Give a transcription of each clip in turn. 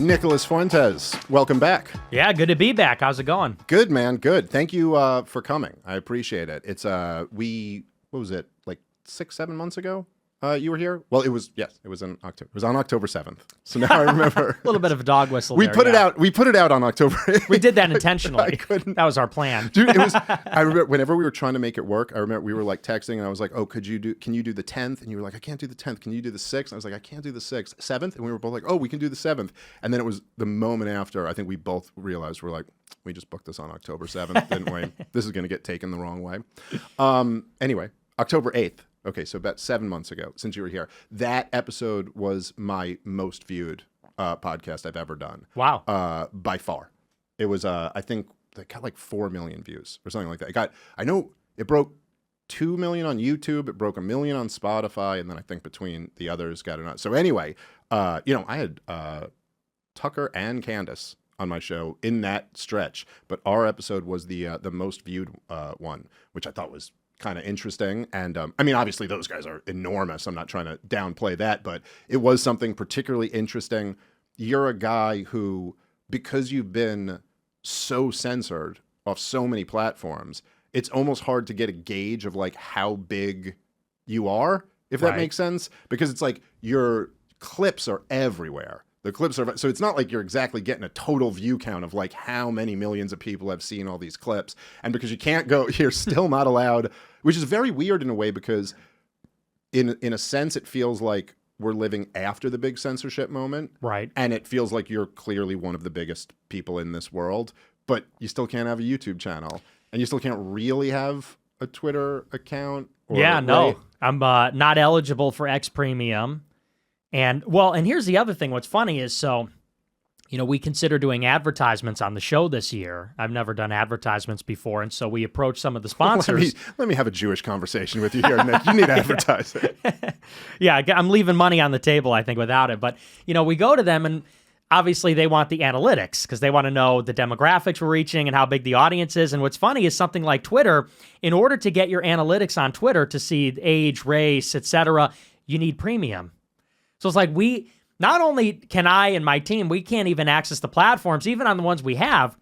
Nicholas Fuentes, welcome back. Yeah, good to be back. How's it going? Good, man. Good. Thank you for coming. I appreciate it. It's what was it, like 6-7 months ago? You were here? Well, it was in October. It was on October 7th. So now I remember. A little bit of a dog whistle. We put it out on October 8th. We did that intentionally. That was our plan. Dude, it was. I remember whenever we were trying to make it work. I remember we were like texting, and I was like, "Oh, can you do the 10th?" And you were like, "I can't do the 10th. Can you do the 6th?" And I was like, "I can't do the 6th, 7th." And we were both like, "Oh, we can do the 7th." And then it was the moment after. I think we both realized we're like, we just booked this on October 7th, didn't we? This is going to get taken the wrong way. Anyway, October 8th. Okay, so about 7 months ago, since you were here, that episode was my most viewed podcast I've ever done. Wow. By far. It was, I think, it got like 4 million views or something like that. I know it broke 2 million on YouTube, it broke 1 million on Spotify, and then I think between the others got it. So anyway, I had Tucker and Candace on my show in that stretch, but our episode was the most viewed one, which I thought was kind of interesting. And I mean, obviously those guys are enormous. I'm not trying to downplay that, but it was something particularly interesting. You're a guy who, because you've been so censored off so many platforms, it's almost hard to get a gauge of like how big you are, if that makes sense, because it's like your clips are everywhere. The clips are, so it's not like you're exactly getting a total view count of like how many millions of people have seen all these clips. And because you can't go, you're still not allowed, which is very weird in a way, because in a sense, it feels like we're living after the big censorship moment. Right. And it feels like you're clearly one of the biggest people in this world, but you still can't have a YouTube channel, and you still can't really have a Twitter account. Yeah, no, I'm not eligible for X Premium. And here's the other thing. What's funny is, so, we consider doing advertisements on the show this year. I've never done advertisements before, and so we approached some of the sponsors. Let me have a Jewish conversation with you here, Nick. You need advertising. Yeah, I'm leaving money on the table, I think, without it. But, we go to them, and obviously they want the analytics because they want to know the demographics we're reaching and how big the audience is. And what's funny is something like Twitter, in order to get your analytics on Twitter to see age, race, etc., you need premium. So it's like not only can I and my team, we can't even access the platforms, even on the ones we have,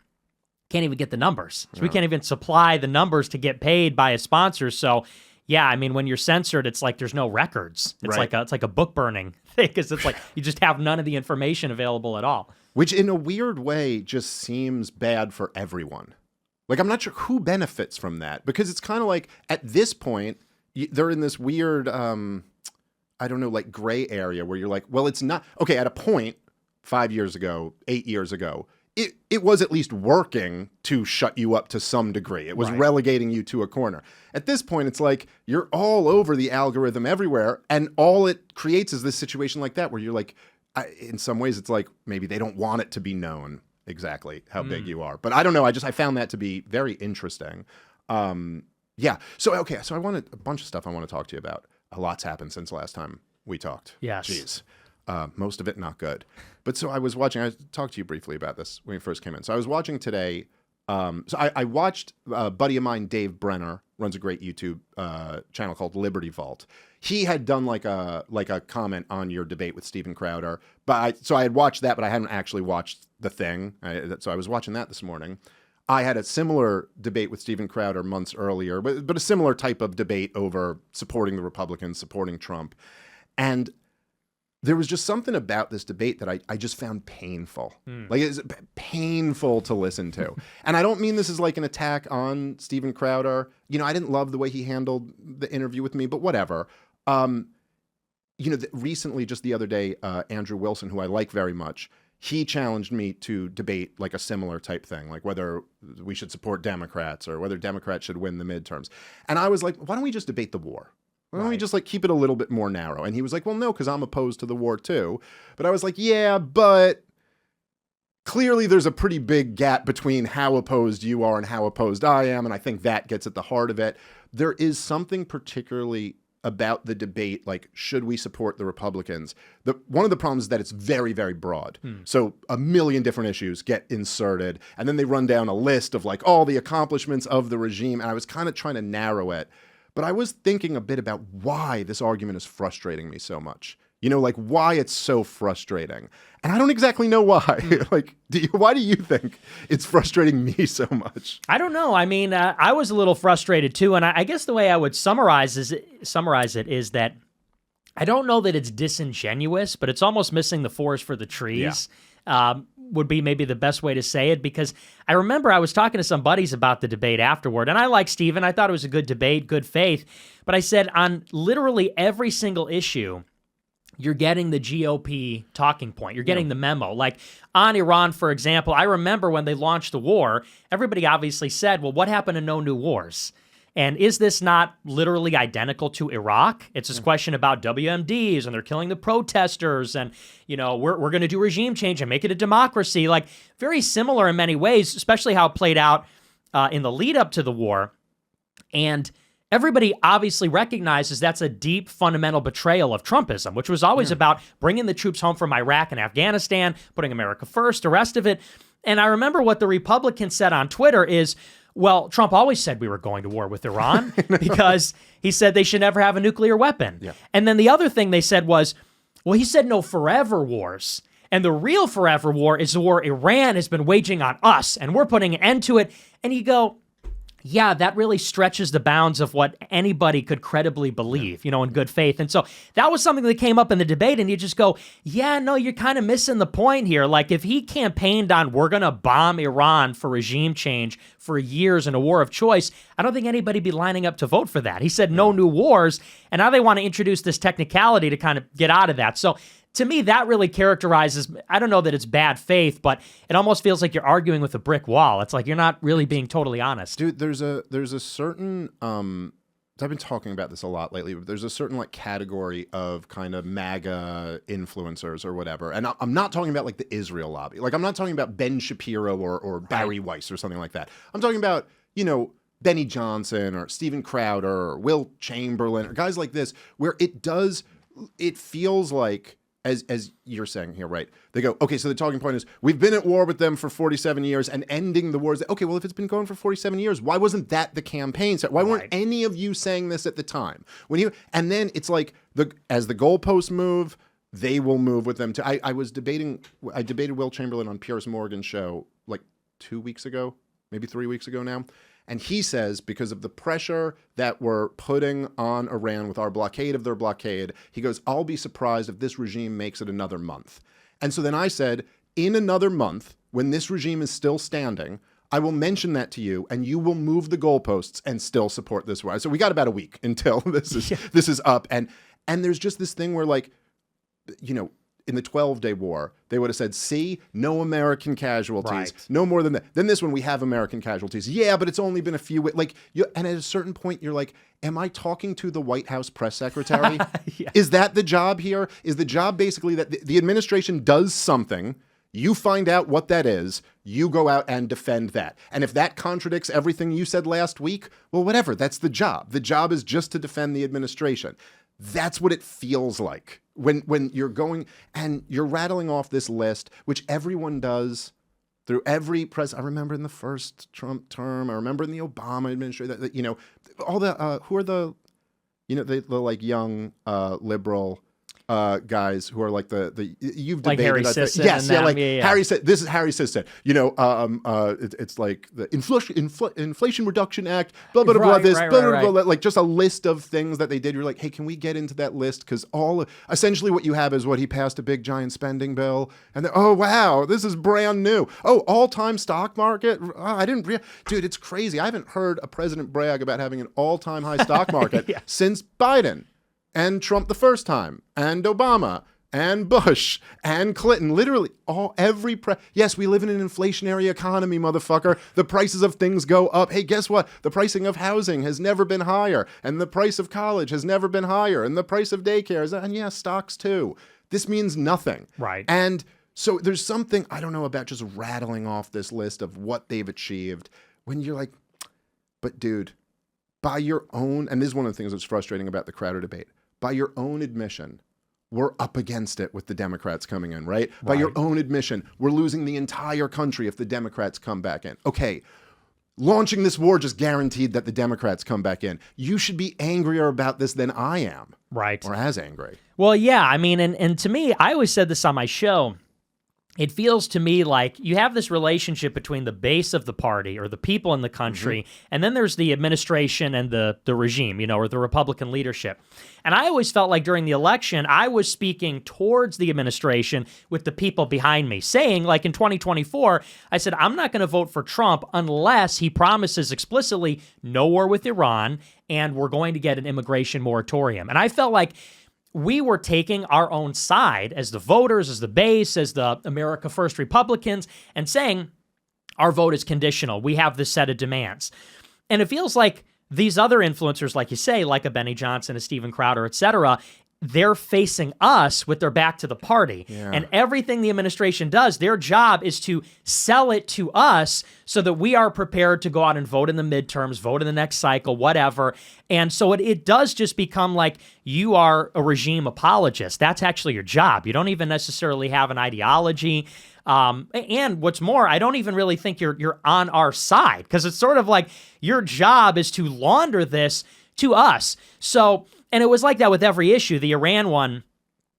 can't even get the numbers. So we can't even supply the numbers to get paid by a sponsor. So yeah, I mean, when you're censored, it's like there's no records. It's like a book burning thing, because it's like you just have none of the information available at all. Which in a weird way just seems bad for everyone. Like, I'm not sure who benefits from that, because it's kind of like at this point, they're in this weird I don't know, like gray area where you're like, well, it's not okay. At a point 5 years ago, 8 years ago, it was at least working to shut you up to some degree. It was relegating you to a corner. At this point, it's like you're all over the algorithm everywhere, and all it creates is this situation like that where you're like, in some ways, it's like maybe they don't want it to be known exactly how big you are. But I don't know. I found that to be very interesting. Yeah. So I wanted a bunch of stuff I want to talk to you about. A lot's happened since last time we talked. Yes. Jeez. Most of it not good. But so I was watching, I talked to you briefly about this when you first came in. So I was watching today. I watched a buddy of mine, Dave Brenner, runs a great YouTube channel called Liberty Vault. He had done like a comment on your debate with Steven Crowder. So I had watched that, but I hadn't actually watched the thing. So I was watching that this morning. I had a similar debate with Steven Crowder months earlier, but a similar type of debate over supporting the Republicans, supporting Trump. And there was just something about this debate that I just found painful. Like, it's painful to listen to. And I don't mean this as like an attack on Steven Crowder. I didn't love the way he handled the interview with me, but whatever. Recently, just the other day, Andrew Wilson, who I like very much, he challenged me to debate like a similar type thing, like whether we should support Democrats or whether Democrats should win the midterms. And I was like, why don't we just debate the war? Why don't we just like keep it a little bit more narrow? And he was like, well, no, because I'm opposed to the war too. But I was like, yeah, but clearly there's a pretty big gap between how opposed you are and how opposed I am. And I think that gets at the heart of it. There is something particularly about the debate, like, should we support the Republicans? One of the problems is that it's very, very broad. So a million different issues get inserted, and then they run down a list of like all the accomplishments of the regime, and I was kind of trying to narrow it. But I was thinking a bit about why this argument is frustrating me so much. You know, like why it's so frustrating. And I don't exactly know why. Like, why do you think it's frustrating me so much? I don't know. I mean, I was a little frustrated too, and I guess the way I would summarize it is that I don't know that it's disingenuous, but it's almost missing the forest for the trees. Would be maybe the best way to say it, because I remember I was talking to some buddies about the debate afterward, and I like Steven. I thought it was a good debate, good faith, but I said on literally every single issue, you're getting the GOP talking point. You're getting the memo. Like on Iran, for example, I remember when they launched the war, everybody obviously said, well, what happened to no new wars? And is this not literally identical to Iraq? It's this question about WMDs and they're killing the protesters and, you know, we're going to do regime change and make it a democracy. Like very similar in many ways, especially how it played out in the lead up to the war. And everybody obviously recognizes that's a deep fundamental betrayal of Trumpism, which was always about bringing the troops home from Iraq and Afghanistan, putting America first, the rest of it. And I remember what the Republicans said on Twitter is, well, Trump always said we were going to war with Iran because he said they should never have a nuclear weapon. Yeah. And then the other thing they said was, well, he said no forever wars. And the real forever war is the war Iran has been waging on us, and we're putting an end to it. And you go, yeah, that really stretches the bounds of what anybody could credibly believe, you know, in good faith. And so that was something that came up in the debate, and you just go, yeah, no, you're kind of missing the point here. Like, if he campaigned on we're going to bomb Iran for regime change for years in a war of choice, I don't think anybody'd be lining up to vote for that. He said no new wars, and now they want to introduce this technicality to kind of get out of that. So to me, that really characterizes, I don't know that it's bad faith, but it almost feels like you're arguing with a brick wall. It's like you're not really being totally honest. Dude, there's a certain, I've been talking about this a lot lately, but there's a certain like category of kind of MAGA influencers or whatever. And I'm not talking about like the Israel lobby. Like I'm not talking about Ben Shapiro or Barry Weiss or something like that. I'm talking about, you know, Benny Johnson or Steven Crowder or Will Chamberlain or guys like this, where it feels like, as you're saying here, right? They go, okay, so the talking point is, we've been at war with them for 47 years and ending the wars. Okay, well, if it's been going for 47 years, why wasn't that the campaign? So why weren't any of you saying this at the time? And then it's like, as the goalposts move, they will move with them too. I debated Will Chamberlain on Piers Morgan's show like 2 weeks ago, maybe 3 weeks ago now. And he says, because of the pressure that we're putting on Iran with our blockade of their blockade, he goes, I'll be surprised if this regime makes it another month. And so then I said, in another month, when this regime is still standing, I will mention that to you, and you will move the goalposts and still support this war. So we got about a week until this is up. And there's just this thing where, like, you know, in the 12-day war, they would have said, see, no American casualties, no more than that. Then this one, we have American casualties. Yeah, but it's only been a few, and at a certain point, you're like, am I talking to the White House press secretary? Is that the job here? Is the job basically that the administration does something, you find out what that is, you go out and defend that. And if that contradicts everything you said last week, well, whatever, that's the job. The job is just to defend the administration. That's what it feels like when you're going and you're rattling off this list, which everyone does through every press. I remember in the first Trump term, I remember in the Obama administration, that you know, all the who are the, you know, the like young liberal guys who are like the you've debated, like Harry Sisson. Yes, yeah, like Harry said. This is Harry Sisson. You know, it's like the Inflation Reduction Act. Blah blah blah. Blah. Like just a list of things that they did. You're like, hey, can we get into that list? Because essentially what you have is what he passed a big giant spending bill, and then, oh wow, this is brand new. Oh, all-time stock market. I didn't. Dude, it's crazy. I haven't heard a president brag about having an all-time high stock market since Biden. And Trump the first time, and Obama, and Bush, and Clinton. Literally, yes, we live in an inflationary economy, motherfucker. The prices of things go up. Hey, guess what? The pricing of housing has never been higher, and the price of college has never been higher, and the price of daycare is, and yeah, stocks too. This means nothing. Right. And so there's something, I don't know, about just rattling off this list of what they've achieved when you're like, but dude, by your own, and this is one of the things that's frustrating about the Crowder debate, by your own admission, we're up against it with the Democrats coming in, right? By your own admission, we're losing the entire country if the Democrats come back in. Okay, launching this war just guaranteed that the Democrats come back in. You should be angrier about this than I am. Right. or as angry. Well, yeah, I mean, and to me, I always said this on my show. It feels to me like you have this relationship between the base of the party or the people in the country, and then there's the administration and the regime, or the Republican leadership. And I always felt like during the election, I was speaking towards the administration with the people behind me, saying, like in 2024, I said, I'm not going to vote for Trump unless he promises explicitly no war with Iran, and we're going to get an immigration moratorium. And I felt like we were taking our own side as the voters, as the base, as the America First Republicans, and saying our vote is conditional. We have this set of demands. And it feels like these other influencers, like you say, like a Benny Johnson, a Steven Crowder, et cetera, they're facing us with their back to the party. Yeah. And everything the administration does, their job is to sell it to us so that we are prepared to go out and vote in the midterms, vote in the next cycle, whatever. And so it does just become like you are a regime apologist. That's actually your job. You don't even necessarily have an ideology. And what's more, I don't even really think you're on our side, because it's sort of like your job is to launder this to us. So, and it was like that with every issue. The Iran one,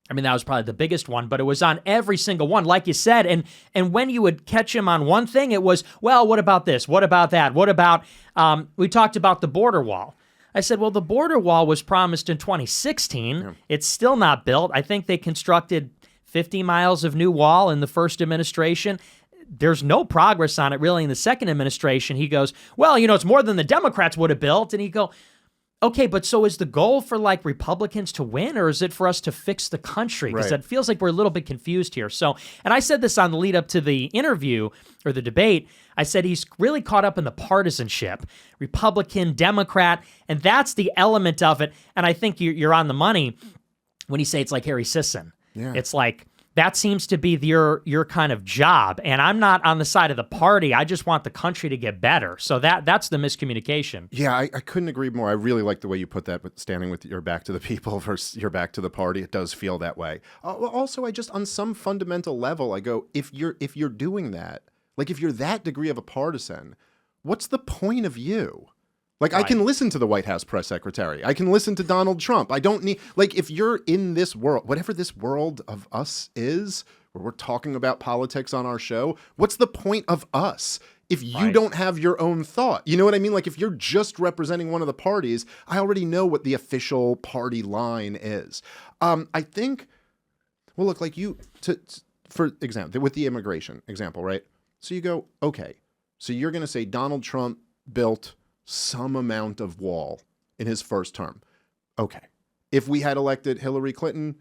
I mean, that was probably the biggest one, but it was on every single one, like you said. And when you would catch him on one thing, it was, well, what about this? What about that? What about, we talked about the border wall. I said, well, the border wall was promised in 2016. Yeah. It's still not built. I think they constructed 50 miles of new wall in the first administration. There's no progress on it really in the second administration. He goes, well, it's more than the Democrats would have built. And he go, okay, but so is the goal for like Republicans to win, or is it for us to fix the country? Because it feels like we're a little bit confused here. So, and I said this on the lead up to the interview or the debate. I said he's really caught up in the partisanship, Republican, Democrat, and that's the element of it. And I think you're on the money when you say it's like Harry Sisson. Yeah. It's like, that seems to be your kind of job. And I'm not on the side of the party. I just want the country to get better. So that's the miscommunication. Yeah, I couldn't agree more. I really like the way you put that, but standing with your back to the people versus your back to the party. It does feel that way. Also, I just, on some fundamental level, I go, if you're doing that, like if you're that degree of a partisan, what's the point of you? Like, right. I can listen to the White House press secretary. I can listen to Donald Trump. I don't need, like, if you're in this world, whatever this world of us is, where we're talking about politics on our show, what's the point of us if you don't have your own thought? You know what I mean? Like, if you're just representing one of the parties, I already know what the official party line is. I think, well, look, like for example, with the immigration example, right? So you go, okay, so you're going to say Donald Trump built some amount of wall in his first term. Okay. If we had elected Hillary Clinton,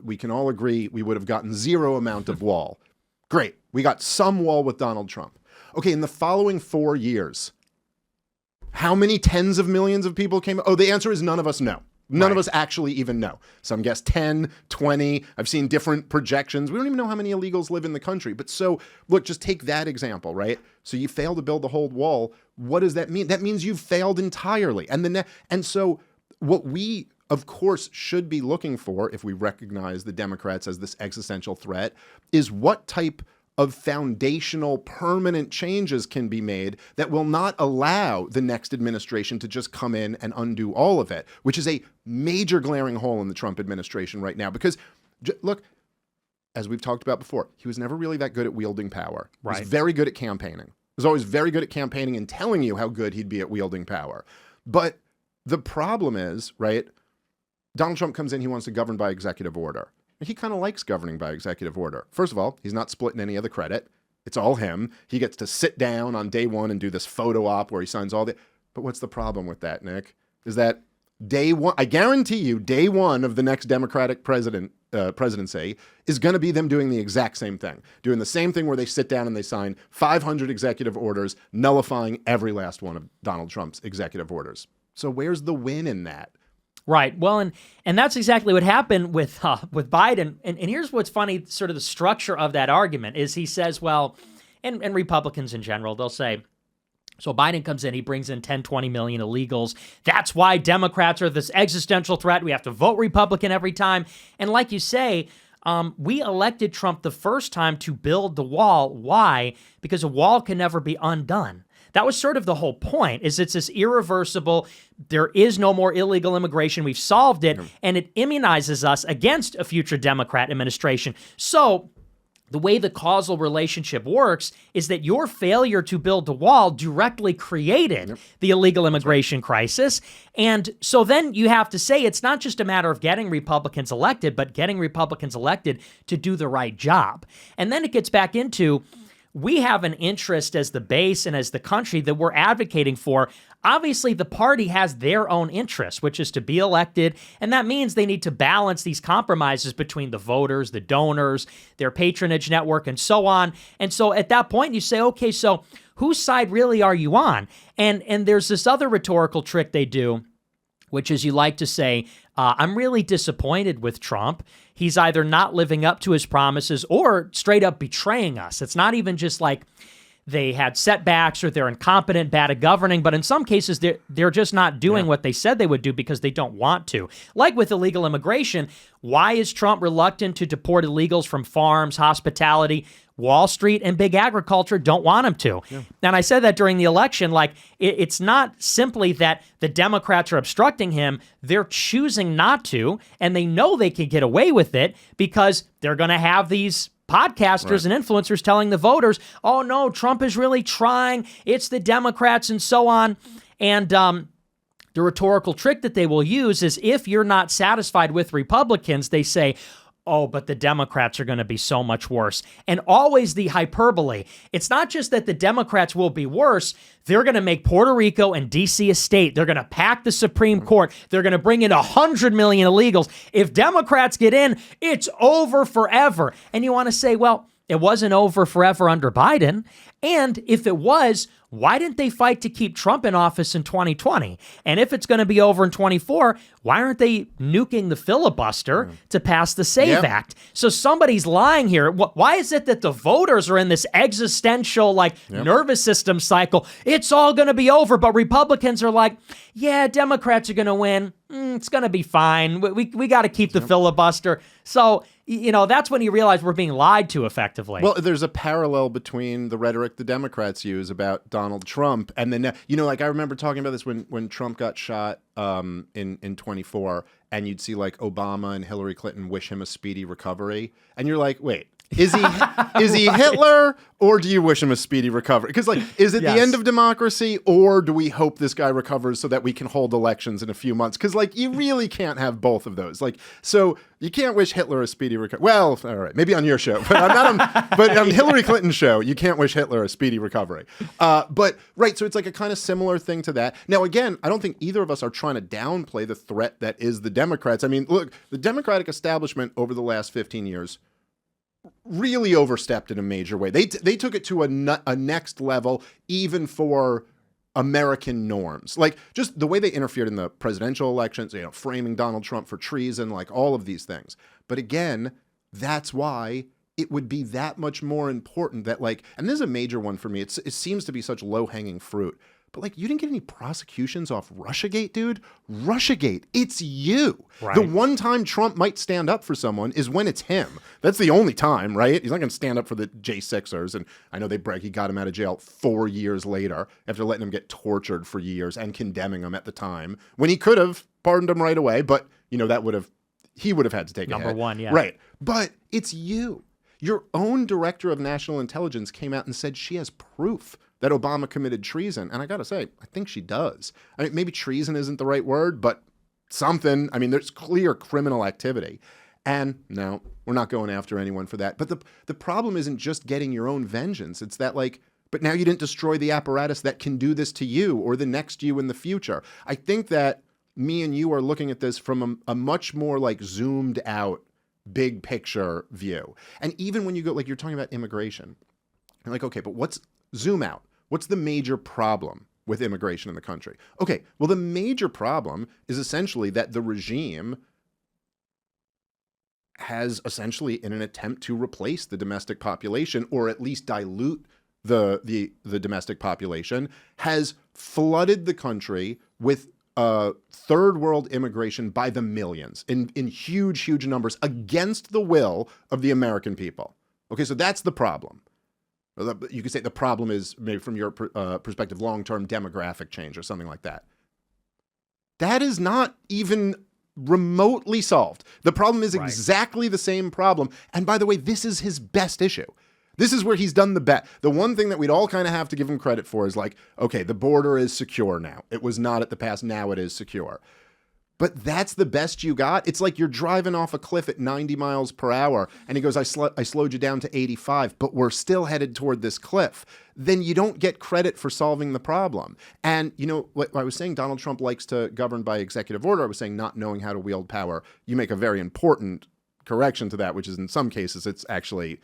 we can all agree we would have gotten zero amount of wall. Great. We got some wall with Donald Trump. Okay, in the following 4 years, how many tens of millions of people came? Oh, the answer is none of us know. None of us actually even know. Some guess 10, 20. I've seen different projections. We don't even know how many illegals live in the country. But so, look, just take that example, right? So you fail to build the whole wall. What does that mean? That means you've failed entirely. And so what we, of course, should be looking for, if we recognize the Democrats as this existential threat, is what type of foundational permanent changes can be made that will not allow the next administration to just come in and undo all of it, which is a major glaring hole in the Trump administration right now. Because, look, as we've talked about before, he was never really that good at wielding power. Right. He was very good at campaigning. He was always very good at campaigning and telling you how good he'd be at wielding power. But the problem is, right, Donald Trump comes in, he wants to govern by executive order. He kind of likes governing by executive order. First of all, he's not splitting any of the credit. It's all him. He gets to sit down on day one and do this photo op where he signs all the... But what's the problem with that, Nick? Is that day one, I guarantee you, day one of the next Democratic presidency is going to be them doing the exact same thing. Doing the same thing where they sit down and they sign 500 executive orders, nullifying every last one of Donald Trump's executive orders. So where's the win in that? Right. Well, and that's exactly what happened with Biden. And here's what's funny, sort of the structure of that argument is he says, well, and Republicans in general, they'll say, so Biden comes in, he brings in 10, 20 million illegals. That's why Democrats are this existential threat. We have to vote Republican every time. And like you say, we elected Trump the first time to build the wall. Why? Because a wall can never be undone. That was sort of the whole point, is it's this irreversible, there is no more illegal immigration, we've solved it, and it immunizes us against a future Democrat administration. So the way the causal relationship works is that your failure to build the wall directly created the illegal immigration crisis. And so then you have to say it's not just a matter of getting Republicans elected, but getting Republicans elected to do the right job. And then it gets back into, we have an interest as the base and as the country that we're advocating for. Obviously, the party has their own interest, which is to be elected, and that means they need to balance these compromises between the voters, the donors, their patronage network, and so on. And so at that point, you say, okay, so whose side really are you on? And there's this other rhetorical trick they do, which is you like to say, I'm really disappointed with Trump. He's either not living up to his promises or straight up betraying us. It's not even just like they had setbacks or they're incompetent, bad at governing, but in some cases, they're just not doing what they said they would do because they don't want to. Like with illegal immigration, why is Trump reluctant to deport illegals from farms, hospitality? Wall Street and big agriculture don't want him to. And I said that during the election, like it's not simply that the Democrats are obstructing him, they're choosing not to, and they know they can get away with it because they're going to have these podcasters and influencers telling the voters, oh no, Trump is really trying, it's the Democrats and so on. And the rhetorical trick that they will use is if you're not satisfied with Republicans, they say, oh, but the Democrats are going to be so much worse. And always the hyperbole. It's not just that the Democrats will be worse. They're going to make Puerto Rico and D.C. a state. They're going to pack the Supreme Court. They're going to bring in 100 million illegals. If Democrats get in, it's over forever. And you want to say, well, it wasn't over forever under Biden. And if it was, why didn't they fight to keep Trump in office in 2020? And if it's going to be over in 24, why aren't they nuking the filibuster to pass the SAVE Act? So somebody's lying here. Why is it that the voters are in this existential, nervous system cycle? It's all going to be over, but Republicans are like, yeah, Democrats are going to win. It's going to be fine. We got to keep the filibuster. So, that's when you realize we're being lied to effectively. Well, there's a parallel between the rhetoric the Democrats use about Donald Trump and then, I remember talking about this when Trump got shot in 24, and you'd see Obama and Hillary Clinton wish him a speedy recovery. And you're like, wait, is he Hitler, or do you wish him a speedy recovery? Because is it the end of democracy, or do we hope this guy recovers so that we can hold elections in a few months? Because you really can't have both of those. So you can't wish Hitler a speedy recovery. Well, all right, maybe on your show, but I'm not but on Hillary Clinton's show, you can't wish Hitler a speedy recovery. So it's a kind of similar thing to that. Now, again, I don't think either of us are trying to downplay the threat that is the Democrats. I mean, look, the Democratic establishment over the last 15 years really overstepped in a major way. They took it to a next level, even for American norms. Just the way they interfered in the presidential elections, framing Donald Trump for treason, all of these things. But again, that's why it would be that much more important that and this is a major one for me. It seems to be such low-hanging fruit. But you didn't get any prosecutions off Russiagate, dude. Russiagate, it's you. Right. The one time Trump might stand up for someone is when it's him. That's the only time, right? He's not going to stand up for the J6ers. And I know they brag he got him out of jail 4 years later after letting him get tortured for years and condemning him at the time when he could have pardoned him right away. But, he would have had to take Number one, yeah. Right. But it's you. Your own director of national intelligence came out and said she has proof that Obama committed treason. And I got to say, I think she does. I mean, maybe treason isn't the right word, but something. I mean, there's clear criminal activity. And no, we're not going after anyone for that. But the problem isn't just getting your own vengeance. It's that but now you didn't destroy the apparatus that can do this to you or the next you in the future. I think that me and you are looking at this from a much more zoomed out, big picture view. And even when you go, you're talking about immigration, you're okay, but zoom out. What's the major problem with immigration in the country? Okay, well, the major problem is essentially that the regime has essentially, in an attempt to replace the domestic population, or at least dilute the domestic population, has flooded the country with third world immigration by the millions in huge, huge numbers against the will of the American people. Okay, so that's the problem. You could say the problem is, maybe from your perspective, long-term demographic change or something like that. That is not even remotely solved. The problem is exactly the same problem. And by the way, this is his best issue. This is where he's done the best. The one thing that we'd all kind of have to give him credit for is like, okay, the border is secure now. It was not at the past. Now it is secure. But that's the best you got. It's like you're driving off a cliff at 90 miles per hour, and he goes, I slowed you down to 85, but we're still headed toward this cliff. Then you don't get credit for solving the problem. And, you know, what I was saying, Donald Trump likes to govern by executive order. I was saying not knowing how to wield power. You make a very important correction to that, which is in some cases it's actually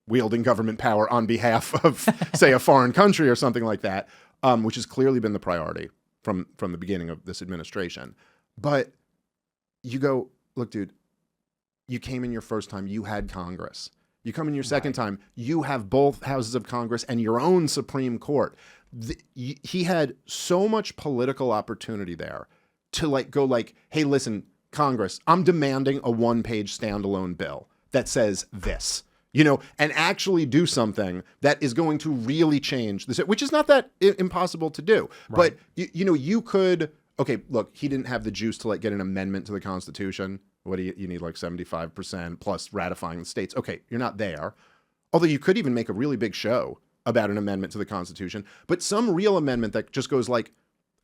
wielding government power on behalf of, say, a foreign country or something like that, which has clearly been the priority from the beginning of this administration. But you go, look, dude, you came in your first time, you had Congress. You come in your second time, you have both houses of Congress and your own Supreme Court. He had so much political opportunity there to like go like, hey, listen, Congress, I'm demanding a one-page standalone bill that says this, you know, and actually do something that is going to really change this, which is not that impossible to do. Right. But, you know, you could... Okay, look, he didn't have the juice to like get an amendment to the Constitution. What do you need, like 75% plus ratifying the states? Okay, you're not there. Although you could even make a really big show about an amendment to the Constitution, but some real amendment that just goes like,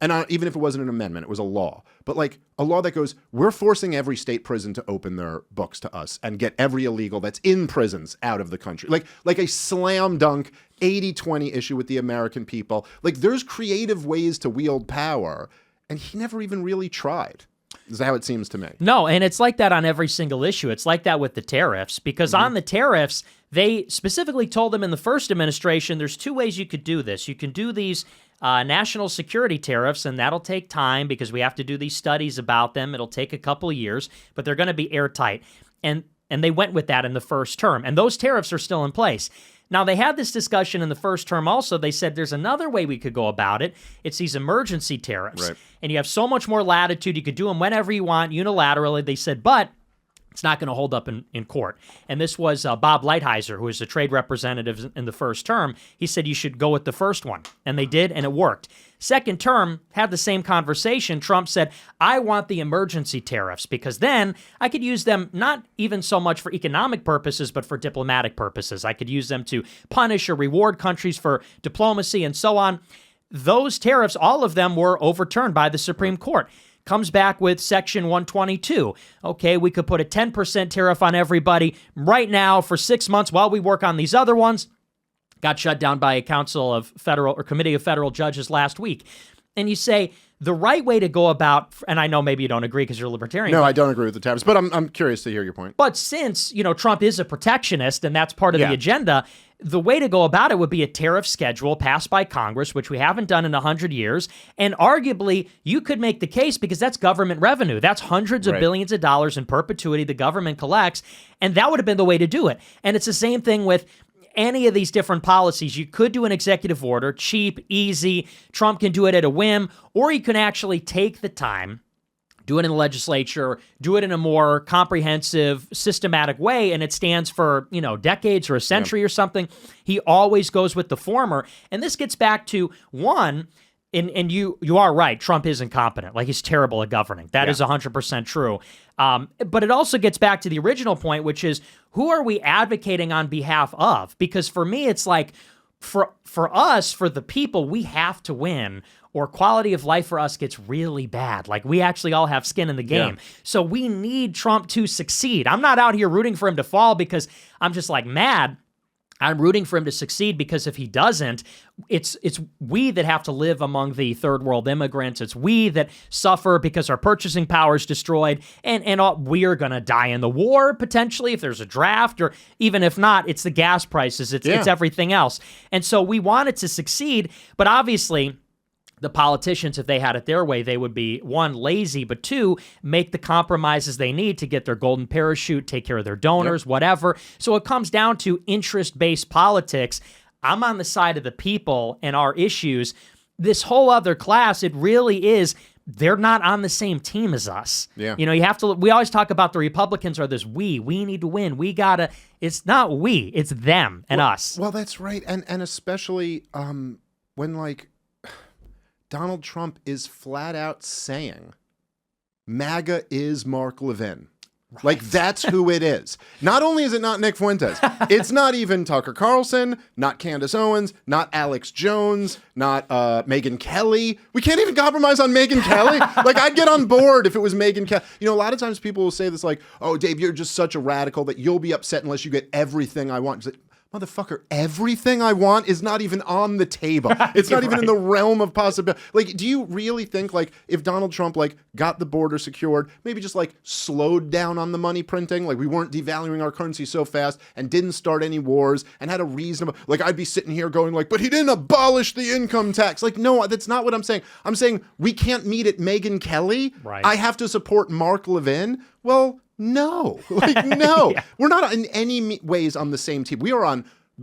and even if it wasn't an amendment, it was a law, but like a law that goes, we're forcing every state prison to open their books to us and get every illegal that's in prisons out of the country. Like a slam dunk 80-20 issue with the American people. Like there's creative ways to wield power. And he never even really tried, is how it seems to me. No, and it's like that on every single issue. It's like that with the tariffs, because on the tariffs, they specifically told them in the first administration, there's two ways you could do this. You can do these national security tariffs, and that'll take time because we have to do these studies about them. It'll take a couple of years, but they're going to be airtight. And they went with that in the first term, and those tariffs are still in place. Now, they had this discussion in the first term also. They said there's another way we could go about it. It's these emergency tariffs. Right. And you have so much more latitude. You could do them whenever you want, unilaterally. They said, but it's not going to hold up in court. And this was Bob Lighthizer, who was the trade representative in the first term. He said you should go with the first one. And they did, and it worked. Second term, had the same conversation. Trump said, I want the emergency tariffs because then I could use them not even so much for economic purposes, but for diplomatic purposes. I could use them to punish or reward countries for diplomacy and so on. Those tariffs, all of them were overturned by the Supreme Court. Comes back with Section 122. Okay, we could put a 10% tariff on everybody right now for 6 months while we work on these other ones. Got shut down by a committee of federal judges last week. And you say the right way to go about, and I know maybe you don't agree because you're a libertarian. No, I don't agree with the tariffs, but I'm curious to hear your point. But since, you know, Trump is a protectionist and that's part of the agenda, the way to go about it would be a tariff schedule passed by Congress, which we haven't done in 100 years. And arguably, you could make the case because that's government revenue. That's hundreds of billions of dollars in perpetuity the government collects. And that would have been the way to do it. And it's the same thing with any of these different policies. You could do an executive order, cheap, easy. Trump can do it at a whim, or you can actually take the time, do it in the legislature, do it in a more comprehensive, systematic way, and it stands for, you know, decades or a century or something. He always goes with the former. And this gets back to one, and you are right, Trump is incompetent. Like, he's terrible at governing. That is 100% true. But it also gets back to the original point, which is, who are we advocating on behalf of? Because for me, it's like, for us, for the people, we have to win, or quality of life for us gets really bad. Like, we actually all have skin in the game. Yeah. So we need Trump to succeed. I'm not out here rooting for him to fall because I'm just like mad. I'm rooting for him to succeed because if he doesn't, it's we that have to live among the third world immigrants. It's we that suffer because our purchasing power is destroyed, and we are going to die in the war potentially if there's a draft, or even if not, it's the gas prices, it's everything else. And so we want it to succeed, but obviously the politicians, if they had it their way, they would be, one, lazy, but two, make the compromises they need to get their golden parachute, take care of their donors, whatever. So it comes down to interest-based politics. I'm on the side of the people and our issues. This whole other class, it really is they're not on the same team as us. Yeah. You know, we always talk about the Republicans are this we need to win. It's not we, it's them and us. Well, that's right. And especially when like Donald Trump is flat out saying MAGA is Mark Levin. Right. Like, that's who it is. Not only is it not Nick Fuentes, it's not even Tucker Carlson, not Candace Owens, not Alex Jones, not Megyn Kelly. We can't even compromise on Megyn Kelly. Like, I'd get on board if it was Megyn Kelly. You know, a lot of times people will say this like, oh, Dave, you're just such a radical that you'll be upset unless you get everything I want. It's like, motherfucker, everything I want is not even on the table. It's not even in the realm of possibility. Like, do you really think, like, if Donald Trump, like, got the border secured, maybe just, like, slowed down on the money printing, like, we weren't devaluing our currency so fast and didn't start any wars and had a reasonable, like, I'd be sitting here going, like, but he didn't abolish the income tax. Like, no, that's not what I'm saying. I'm saying we can't meet at Megyn Kelly. Right. I have to support Mark Levin. Well, no, like, no, yeah. We're not in any ways on the same team.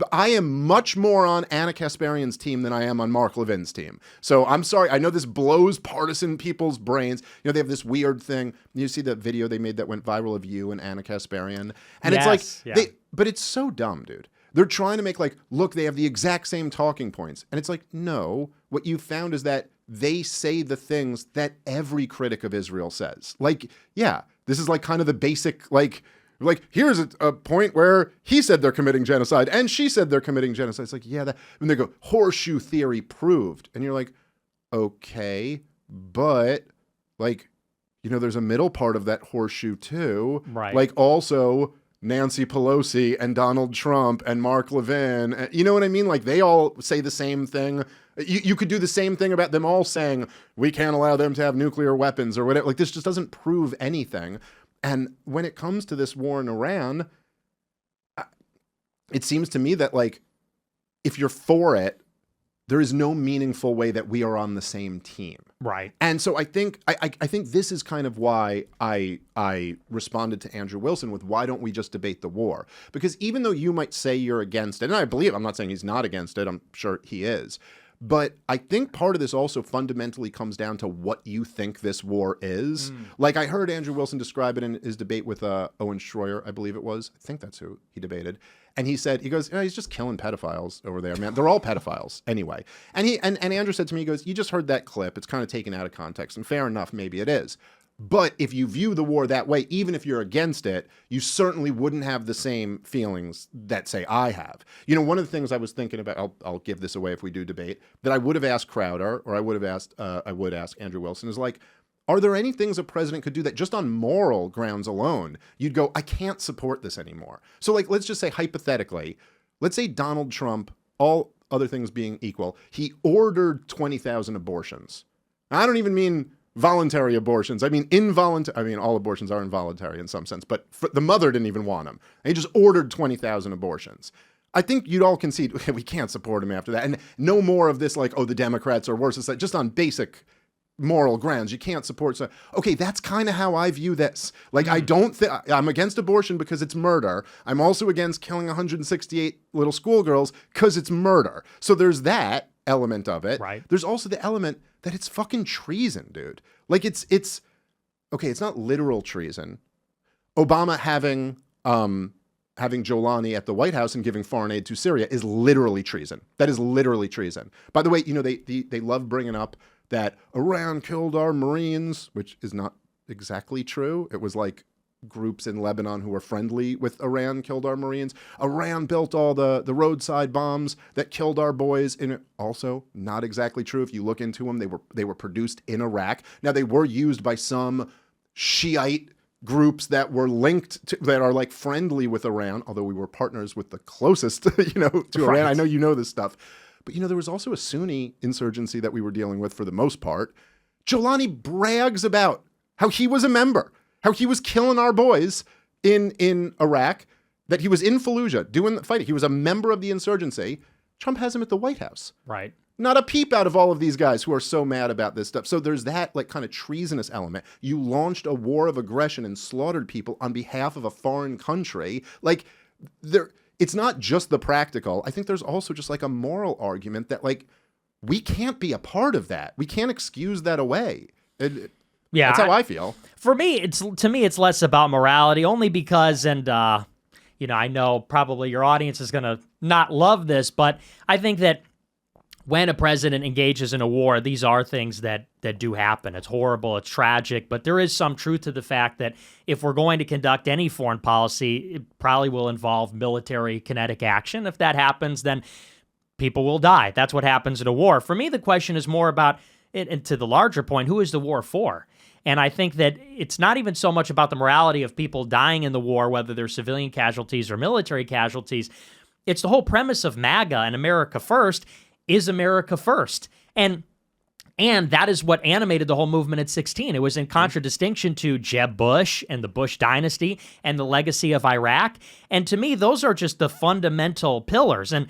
I am much more on Anna Kasparian's team than I am on Mark Levin's team. So I'm sorry. I know this blows partisan people's brains. You know, they have this weird thing. You see the video they made that went viral of you and Anna Kasparian. And yes, it's like, but it's so dumb, dude. They're trying to make like, look, they have the exact same talking points. And it's like, no, what you found is that they say the things that every critic of Israel says. Like, yeah, this is like kind of the basic, like here's a point where he said they're committing genocide and she said they're committing genocide. It's like, yeah, and they go, horseshoe theory proved. And you're like, okay, but like, you know, there's a middle part of that horseshoe too. Right. Like also Nancy Pelosi and Donald Trump and Mark Levin. You know what I mean? Like they all say the same thing. You could do the same thing about them all saying we can't allow them to have nuclear weapons or whatever. Like this just doesn't prove anything. And when it comes to this war in Iran, it seems to me that like if you're for it, there is no meaningful way that we are on the same team. Right. And so I think this is kind of why I responded to Andrew Wilson with why don't we just debate the war? Because even though you might say you're against it, and I believe, I'm not saying he's not against it, I'm sure he is, but I think part of this also fundamentally comes down to what you think this war is. Like I heard Andrew Wilson describe it in his debate with Owen Schroyer, I believe it was. I think that's who he debated. And he said, he goes, he's just killing pedophiles over there, man. They're all pedophiles anyway. And Andrew said to me, he goes, you just heard that clip. It's kind of taken out of context. And fair enough, maybe it is. But if you view the war that way, even if you're against it, you certainly wouldn't have the same feelings that, say, I have. You know, one of the things I was thinking about, I'll give this away if we do debate, that I would have asked Crowder, or I would ask Andrew Wilson, is like, are there any things a president could do that just on moral grounds alone, you'd go, I can't support this anymore? So like, let's just say hypothetically, let's say Donald Trump, all other things being equal, he ordered 20,000 abortions. I don't even mean voluntary abortions. I mean involuntary. I mean, all abortions are involuntary in some sense, but the mother didn't even want them. And he just ordered 20,000 abortions. I think you'd all concede, okay, we can't support him after that. And no more of this like, oh, the Democrats are worse. It's like just on basic moral grounds, you can't support. So, okay, that's kind of how I view this. Like, I don't think I'm against abortion because it's murder. I'm also against killing 168 little schoolgirls because it's murder. So there's that element of it. Right. There's also the element that it's fucking treason, dude. Like it's okay. It's not literal treason. Obama having Jolani at the White House and giving foreign aid to Syria is literally treason. That is literally treason. By the way, you know, they love bringing up that Iran killed our Marines, which is not exactly true. It was like groups in Lebanon who were friendly with Iran killed our Marines. Iran built all the roadside bombs that killed our boys. And also not exactly true. If you look into them, they were produced in Iraq. Now they were used by some Shiite groups that were linked to, that are like friendly with Iran, although we were partners with the closest, you know, to Iran. I know you know this stuff. But, you know, there was also a Sunni insurgency that we were dealing with for the most part. Jolani brags about how he was a member, how he was killing our boys in Iraq, that he was in Fallujah doing the fighting. He was a member of the insurgency. Trump has him at the White House. Right. Not a peep out of all of these guys who are so mad about this stuff. So there's that like kind of treasonous element. You launched a war of aggression and slaughtered people on behalf of a foreign country. Like it's not just the practical. I think there's also just like a moral argument that like we can't be a part of that. We can't excuse that away. Yeah, that's how I feel. For me, it's less about morality, only because, and I know probably your audience is gonna not love this, but I think that when a president engages in a war, these are things that do happen. It's horrible, it's tragic, but there is some truth to the fact that if we're going to conduct any foreign policy, it probably will involve military kinetic action. If that happens, then people will die. That's what happens in a war. For me, the question is more about, and to the larger point, who is the war for? And I think that it's not even so much about the morality of people dying in the war, whether they're civilian casualties or military casualties. It's the whole premise of MAGA and America First is America first. And that is what animated the whole movement at 16. It was in contradistinction to Jeb Bush and the Bush dynasty and the legacy of Iraq. And to me, those are just the fundamental pillars. And,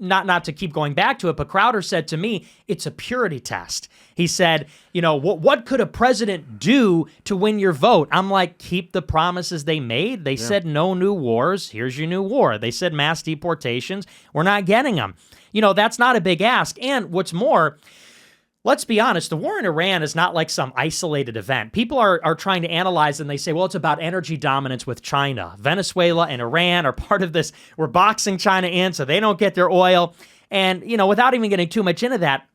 not to keep going back to it, but Crowder said to me, it's a purity test. He said, what could a president do to win your vote? I'm like, keep the promises they made. They said no new wars. Here's your new war. They said mass deportations. We're not getting them. That's not a big ask. And what's more, let's be honest, the war in Iran is not like some isolated event. People are trying to analyze and they say, well, it's about energy dominance with China. Venezuela and Iran are part of this. We're boxing China in so they don't get their oil. And, without even getting too much into that,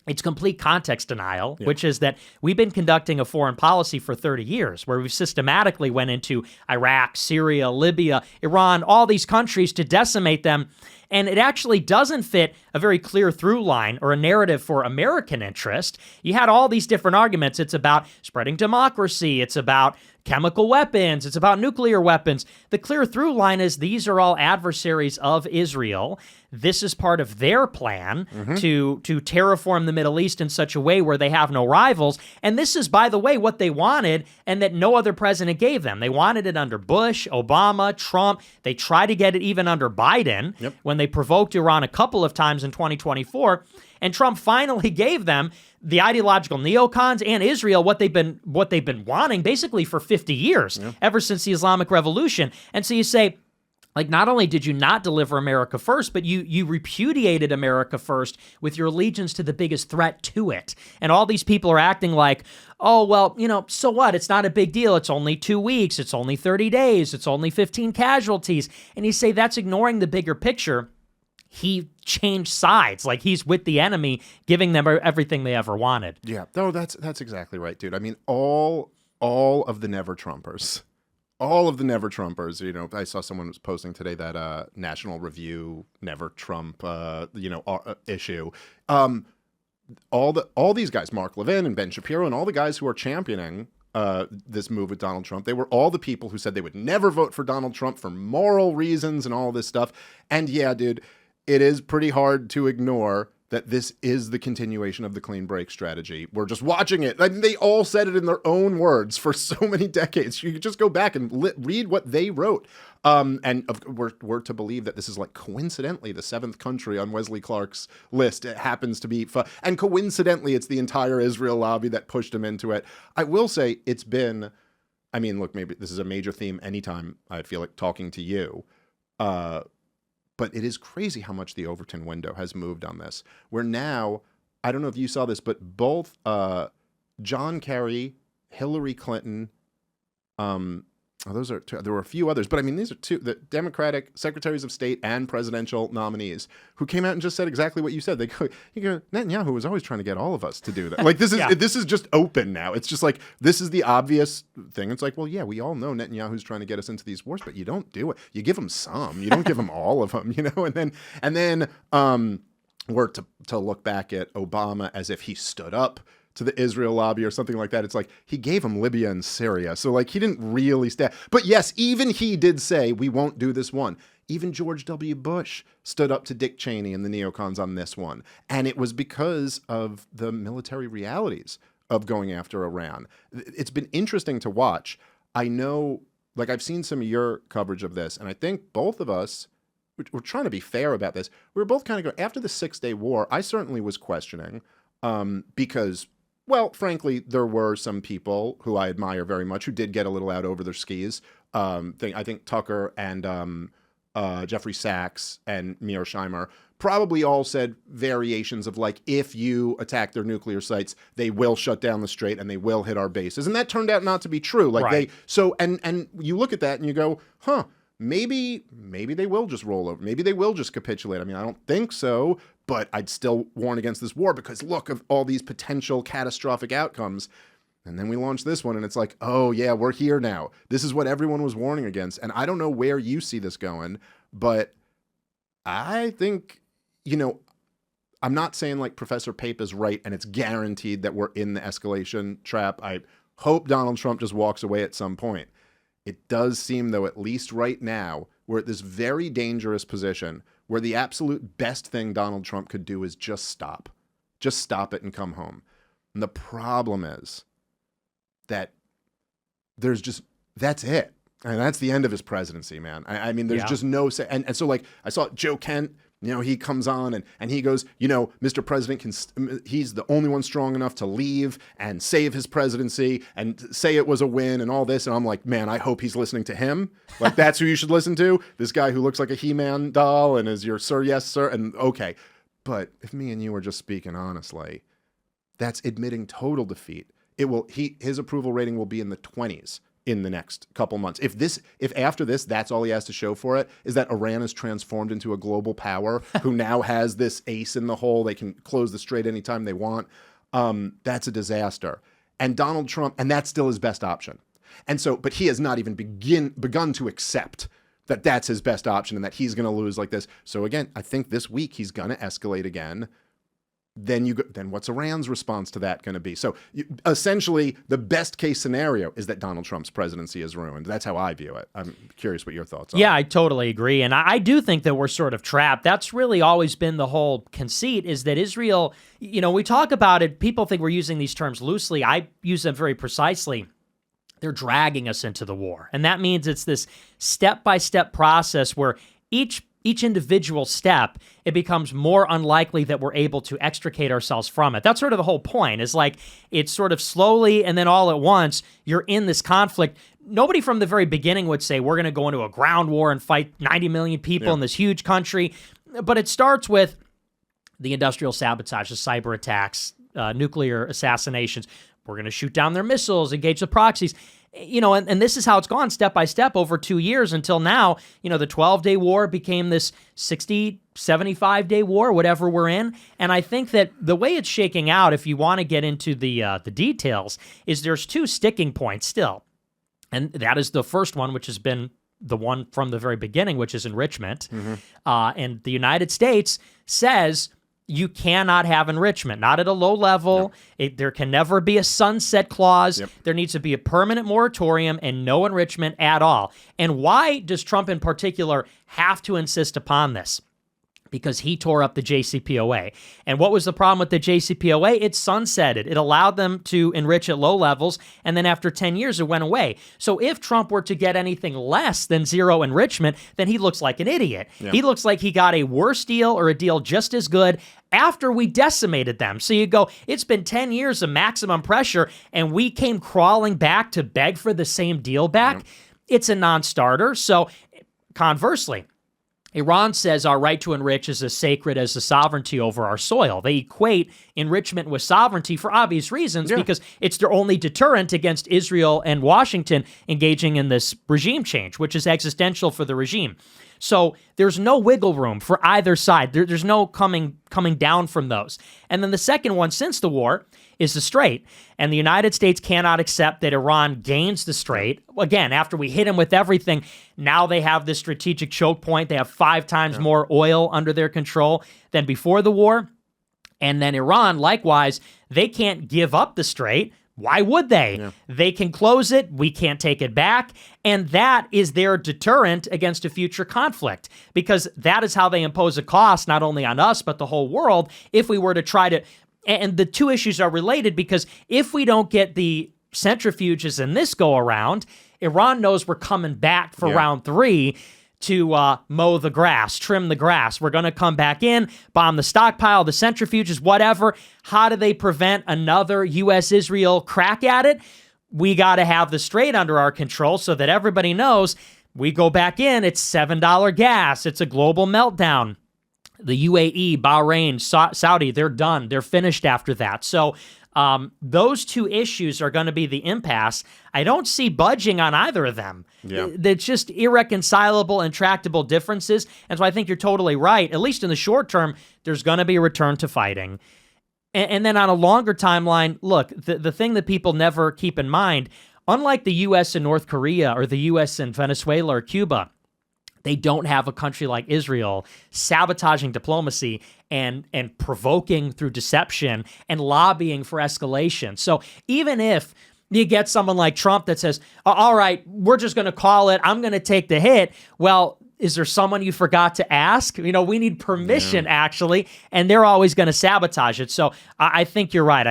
it's complete context denial, which is that we've been conducting a foreign policy for 30 years where we've systematically went into Iraq, Syria, Libya, Iran, all these countries to decimate them. And it actually doesn't fit a very clear through line or a narrative for American interest. You had all these different arguments. It's about spreading democracy. It's about chemical weapons. It's about nuclear weapons. The clear through line is these are all adversaries of Israel. This is part of their plan to terraform the Middle East in such a way where they have no rivals. And this is, by the way, what they wanted and that no other president gave them. They wanted it under Bush, Obama, Trump. They tried to get it even under Biden when they provoked Iran a couple of times in 2024. And Trump finally gave them, the ideological neocons and Israel, what they've been wanting basically for 50 years, ever since the Islamic Revolution. And so you say, like, not only did you not deliver America first, but you repudiated America first with your allegiance to the biggest threat to it. And all these people are acting like, oh, well, so what? It's not a big deal. It's only 2 weeks. It's only 30 days. It's only 15 casualties. And you say that's ignoring the bigger picture. He changed sides, like he's with the enemy, giving them everything they ever wanted. Yeah, no, that's exactly right, dude. I mean, all of the never Trumpers, I saw someone was posting today that National Review Never Trump, issue. All these guys, Mark Levin and Ben Shapiro, and all the guys who are championing this move with Donald Trump, they were all the people who said they would never vote for Donald Trump for moral reasons and all this stuff. And yeah, dude, it is pretty hard to ignore that this is the continuation of the clean break strategy. We're just watching it. I mean, they all said it in their own words for so many decades. You could just go back and read what they wrote. We're to believe that this is like coincidentally the 7th country on Wesley Clark's list. It happens to be, and coincidentally, it's the entire Israel lobby that pushed him into it. I will say it's been, I mean, look, maybe this is a major theme anytime I feel like talking to you. But it is crazy how much the Overton window has moved on this. Where now, I don't know if you saw this, but both John Kerry, Hillary Clinton, those are two, there were a few others, but I mean, these are two, the Democratic secretaries of state and presidential nominees who came out and just said exactly what you said. They go, Netanyahu was always trying to get all of us to do that. Like, this is this is just open now. It's just like, this is the obvious thing. It's like, well, yeah, we all know Netanyahu's trying to get us into these wars, but you don't do it. You give them some. You don't give them all of them, And then we're to look back at Obama as if he stood up to the Israel lobby or something like that. It's like he gave him Libya and Syria. So like he didn't really stand. But yes, even he did say, we won't do this one. Even George W. Bush stood up to Dick Cheney and the neocons on this one. And it was because of the military realities of going after Iran. It's been interesting to watch. I know, like I've seen some of your coverage of this, and I think both of us, we're trying to be fair about this. We were both kind of going, after the 6-day war, I certainly was questioning because, well, frankly, there were some people who I admire very much who did get a little out over their skis. I think Tucker and Jeffrey Sachs, and Mearsheimer probably all said variations of like, if you attack their nuclear sites, they will shut down the strait and they will hit our bases. And that turned out not to be true. Like Right. and you look at that and you go, huh, maybe they will just roll over. Maybe they will just capitulate. I mean, I don't think so, but I'd still warn against this war because look of all these potential catastrophic outcomes. And then we launch this one and it's like, oh yeah, we're here now. This is what everyone was warning against. And I don't know where you see this going, but I think, I'm not saying like Professor Pape is right and it's guaranteed that we're in the escalation trap. I hope Donald Trump just walks away at some point. It does seem, though, at least right now, we're at this very dangerous position where the absolute best thing Donald Trump could do is just stop. Just stop it and come home. And the problem is that that's it. And that's the end of his presidency, man. I mean, there's just no say. And so, like, I saw Joe Kent, he comes on and he goes, Mr. President he's the only one strong enough to leave and save his presidency and say it was a win and all this. And I'm like, man, I hope he's listening to him. Like, that's who you should listen to. This guy who looks like a He-Man doll and is your sir, yes, sir. And okay. But if me and you were just speaking honestly, that's admitting total defeat. His approval rating will be in the 20s in the next couple months. If after this, that's all he has to show for it, is that Iran is transformed into a global power who now has this ace in the hole. They can close the strait anytime they want. That's a disaster. And Donald Trump, and that's still his best option. And so, but he has not even begun to accept that that's his best option and that he's going to lose like this. So again, I think this week he's going to escalate again. Then what's Iran's response to that going to be? So essentially, the best case scenario is that Donald Trump's presidency is ruined. That's how I view it. I'm curious what your thoughts are. Yeah, I totally agree. And I do think that we're sort of trapped. That's really always been the whole conceit, is that Israel, we talk about it, people think we're using these terms loosely. I use them very precisely. They're dragging us into the war. And that means it's this step-by-step process where each individual step, it becomes more unlikely that we're able to extricate ourselves from it. That's sort of the whole point, is like it's sort of slowly and then all at once, you're in this conflict. Nobody from the very beginning would say we're going to go into a ground war and fight 90 million people in this huge country. But it starts with the industrial sabotage, the cyber attacks, nuclear assassinations. We're going to shoot down their missiles, engage the proxies. And this is how it's gone step by step over 2 years until now. The 12-day war became this 60, 75-day war, whatever we're in. And I think that the way it's shaking out, if you want to get into the details, is there's two sticking points still. And that is the first one, which has been the one from the very beginning, which is enrichment. Mm-hmm. And the United States says you cannot have enrichment, not at a low level. No. There can never be a sunset clause. Yep. There needs to be a permanent moratorium and no enrichment at all. And why does Trump in particular have to insist upon this? Because he tore up the JCPOA. And what was the problem with the JCPOA? It sunsetted. It allowed them to enrich at low levels, and then after 10 years, it went away. So if Trump were to get anything less than zero enrichment, then he looks like an idiot. Yeah. He looks like he got a worse deal or a deal just as good after we decimated them. So you go, it's been 10 years of maximum pressure, and we came crawling back to beg for the same deal back. Yeah. It's a non-starter. So conversely, Iran says our right to enrich is as sacred as the sovereignty over our soil. They equate enrichment with sovereignty for obvious reasons, because it's their only deterrent against Israel and Washington engaging in this regime change, which is existential for the regime. So there's no wiggle room for either side. There's no coming down from those. And then the second one since the war is the Strait. And the United States cannot accept that Iran gains the Strait. Again, after we hit them with everything, now they have this strategic choke point. They have 5 times more oil under their control than before the war. And then Iran, likewise, they can't give up the Strait. Why would they? Yeah. They can close it. We can't take it back. And that is their deterrent against a future conflict, because that is how they impose a cost, not only on us, but the whole world, if we were to try to. And the two issues are related, because if we don't get the centrifuges in this go around, Iran knows we're coming back for round 3 to mow the grass, trim the grass. We're going to come back in, bomb the stockpile, the centrifuges, whatever. How do they prevent another U.S.-Israel crack at it? We got to have the Strait under our control so that everybody knows We go back in, it's $7 gas. It's a global meltdown. The UAE, Bahrain, Saudi, they're done. They're finished after that. So those two issues are going to be the impasse. I don't see budging on either of them. Yeah. It's just irreconcilable, intractable differences. And so I think you're totally right. At least in the short term, there's going to be a return to fighting. And then on a longer timeline, look, the thing that people never keep in mind, unlike the U.S. and North Korea or the U.S. and Venezuela or Cuba, they don't have a country like Israel sabotaging diplomacy and provoking through deception and lobbying for escalation. So even if you get someone like Trump that says, all right, we're just going to call it, I'm going to take the hit. Well, is there someone you forgot to ask? We need permission, actually, and they're always going to sabotage it. So I think you're right.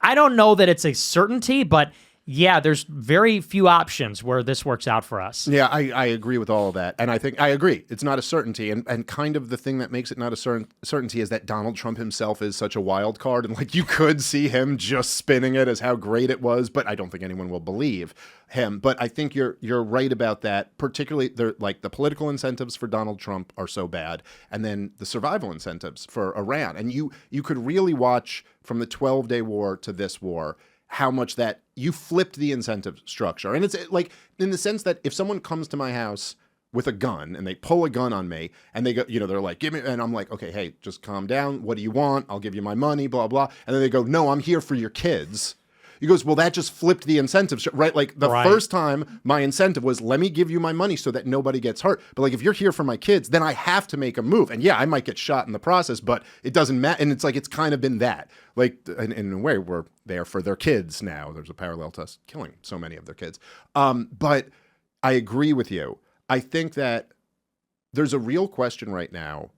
I don't know that it's a certainty, but yeah, there's very few options where this works out for us. Yeah, I agree with all of that. And I think I agree. It's not a certainty. And kind of the thing that makes it not a certainty is that Donald Trump himself is such a wild card. And like you could see him just spinning it as how great it was, but I don't think anyone will believe him. But I think you're right about that. Particularly like the political incentives for Donald Trump are so bad. And then the survival incentives for Iran. And you could really watch from the 12-day war to this war how much that you flipped the incentive structure. And it's like in the sense that if someone comes to my house with a gun and they pull a gun on me and they go, they're like, give me, and I'm like, okay, hey, just calm down. What do you want? I'll give you my money, blah, blah. And then they go, no, I'm here for your kids. He goes, well, that just flipped the incentive, right? Like the first time my incentive was, let me give you my money so that nobody gets hurt. But like, if you're here for my kids, then I have to make a move. And yeah, I might get shot in the process, but it doesn't matter. And it's like, it's kind of been that. Like in a way, we're there for their kids now. There's a parallel to us killing so many of their kids. But I agree with you. I think that there's a real question right now,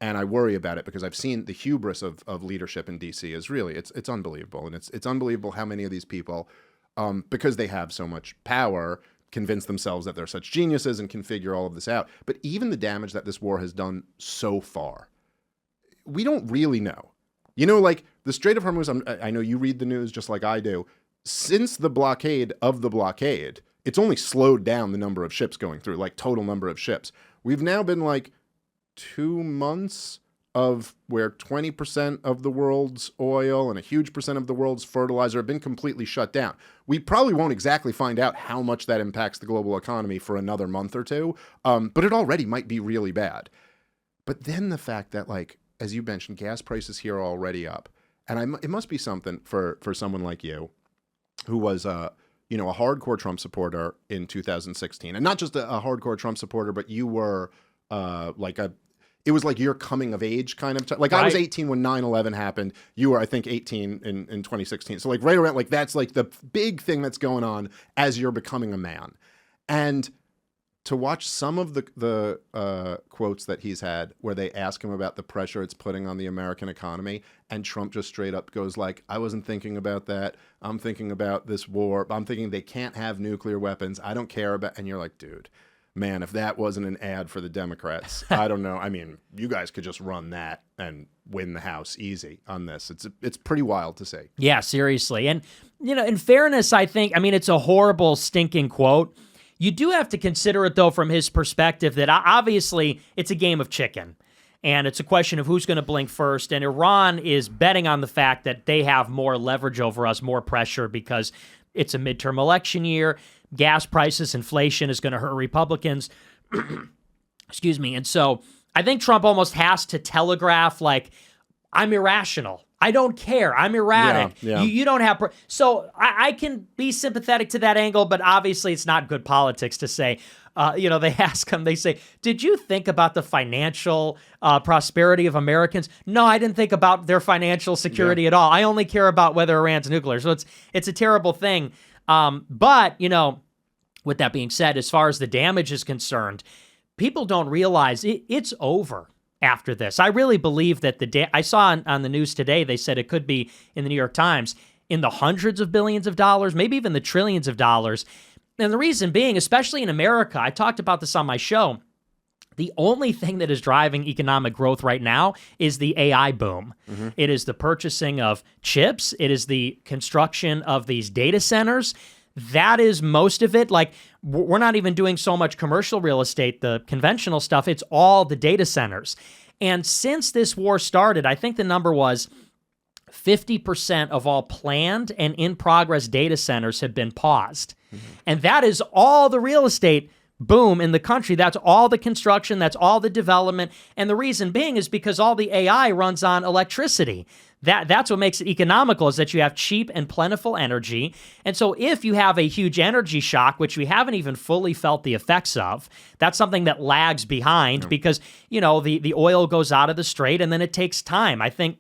and I worry about it because I've seen the hubris of leadership in DC is really, it's unbelievable. And it's unbelievable how many of these people, because they have so much power, convince themselves that they're such geniuses and can figure all of this out. But even the damage that this war has done so far, we don't really know. Like the Strait of Hormuz, I know you read the news just like I do. Since the blockade of the blockade, it's only slowed down the number of ships going through, like total number of ships. We've now been like 2 months of where 20% of the world's oil and a huge percent of the world's fertilizer have been completely shut down. We probably won't exactly find out how much that impacts the global economy for another month or two, but it already might be really bad. But then the fact that, like, as you mentioned, gas prices here are already up. And it must be something for someone like you who was a hardcore Trump supporter in 2016. And not just a hardcore Trump supporter, but you were it was like your coming of age kind of time. Like, right. I was 18 when 9/11 happened. You were, I think, 18 in 2016. So like right around, like that's like the big thing that's going on as you're becoming a man. And to watch some of the quotes that he's had where they ask him about the pressure it's putting on the American economy, and Trump just straight up goes like, I wasn't thinking about that. I'm thinking about this war. I'm thinking they can't have nuclear weapons. I don't care about, and you're like, dude, man, if that wasn't an ad for the Democrats, I don't know. I mean, you guys could just run that and win the House easy on this. It's pretty wild to say. Yeah, seriously. And, in fairness, I think, it's a horrible, stinking quote. You do have to consider it, though, from his perspective that obviously it's a game of chicken. And it's a question of who's going to blink first. And Iran is betting on the fact that they have more leverage over us, more pressure, because it's a midterm election year. Gas prices, inflation is going to hurt Republicans. Excuse me. And so I think Trump almost has to telegraph, like, I'm irrational. I don't care. I'm erratic. Yeah. You don't have... So I can be sympathetic to that angle, but obviously it's not good politics to say... they ask him, they say, did you think about the financial prosperity of Americans? No, I didn't think about their financial security at all. I only care about whether Iran's nuclear. So it's a terrible thing. But, with that being said, as far as the damage is concerned, people don't realize it's over after this. I really believe that I saw on the news today, they said it could be in the New York Times in the hundreds of billions of dollars, maybe even the trillions of dollars. And the reason being, especially in America, I talked about this on my show, the only thing that is driving economic growth right now is the AI boom. Mm-hmm. It is the purchasing of chips. It is the construction of these data centers. that is most of it. Like, we're not even doing so much commercial real estate, the conventional stuff. It's all the data centers. And since this war started, I think the number was 50% of all planned and in-progress data centers have been paused. And that is all the real estate boom in the country. That's all the construction. That's all the development. And the reason being is because all the AI runs on electricity. That's what makes it economical, is that you have cheap and plentiful energy. And so if you have a huge energy shock, which we haven't even fully felt the effects of, that's something that lags behind because, you know, the oil goes out of the strait and then it takes time. I think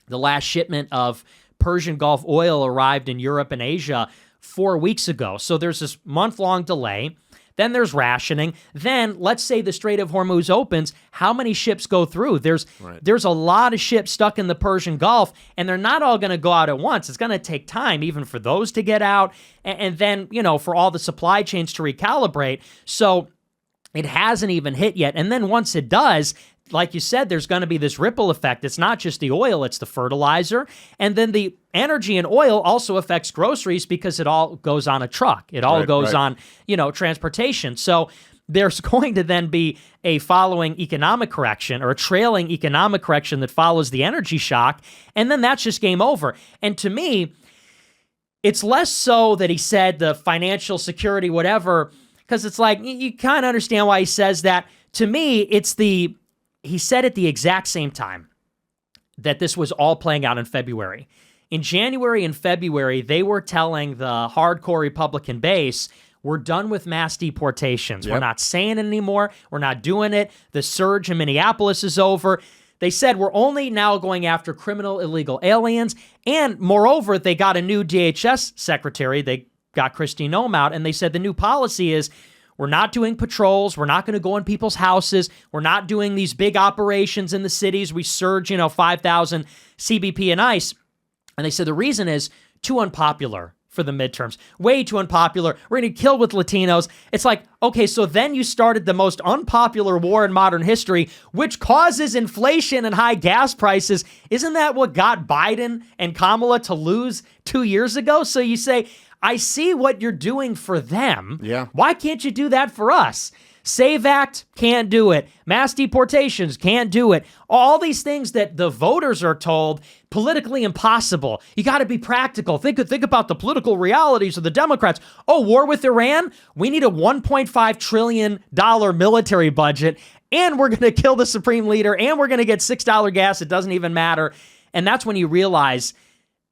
the last shipment of Persian Gulf oil arrived in Europe and Asia 4 weeks ago. So there's this month-long delay. Then there's rationing. Then let's say the Strait of Hormuz opens. How many ships go through? There's a lot of ships stuck in the Persian Gulf, and they're not all going to go out at once. It's going to take time even for those to get out, and then, you know, for all the supply chains to recalibrate. So it hasn't even hit yet. And then once it does, like you said, there's going to be this ripple effect. It's not just the oil, it's the fertilizer. And then the energy and oil also affects groceries because it all goes on a truck. It all goes on, you know, transportation. So there's going to then be a following economic correction, or a trailing economic correction that follows the energy shock. And then that's just game over. And to me, it's less so that he said the financial security, whatever, because it's like, you kind of understand why he says that. To me, he said at the exact same time that this was all playing out in February. In January and February, they were telling the hardcore Republican base, we're done with mass deportations. We're not saying it anymore. We're not doing it. The surge in Minneapolis is over. They said we're only now going after criminal illegal aliens. And moreover, they got a new DHS secretary. They got Kristi Noem out, and they said the new policy is, we're not doing patrols. We're not going to go in people's houses. We're not doing these big operations in the cities. We surge, 5,000 CBP and ICE. And they said the reason is too unpopular for the midterms. Way too unpopular. We're going to kill with Latinos. It's like, okay, so then you started the most unpopular war in modern history, which causes inflation and high gas prices. Isn't that what got Biden and Kamala to lose 2 years ago? So you say, I see what you're doing for them. Yeah. Why can't you do that for us? SAVE Act, can't do it. Mass deportations, can't do it. All these things that the voters are told, politically impossible. You got to be practical. Think about the political realities of the Democrats. Oh, war with Iran? We need a $1.5 trillion military budget, and we're going to kill the supreme leader, and we're going to get $6 gas. It doesn't even matter. And that's when you realize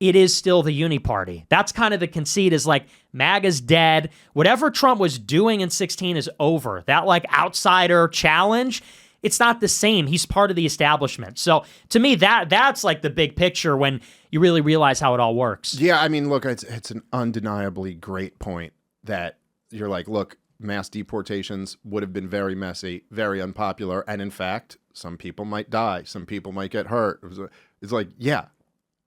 it is still the uni party. That's kind of the conceit, is like, MAGA's dead. Whatever Trump was doing in 2016 is over. That like outsider challenge, it's not the same. He's part of the establishment. So to me, that's like the big picture when you really realize how it all works. Yeah, I mean, look, it's an undeniably great point that you're like, look, mass deportations would have been very messy, very unpopular, and in fact, some people might die, some people might get hurt. It's like, yeah,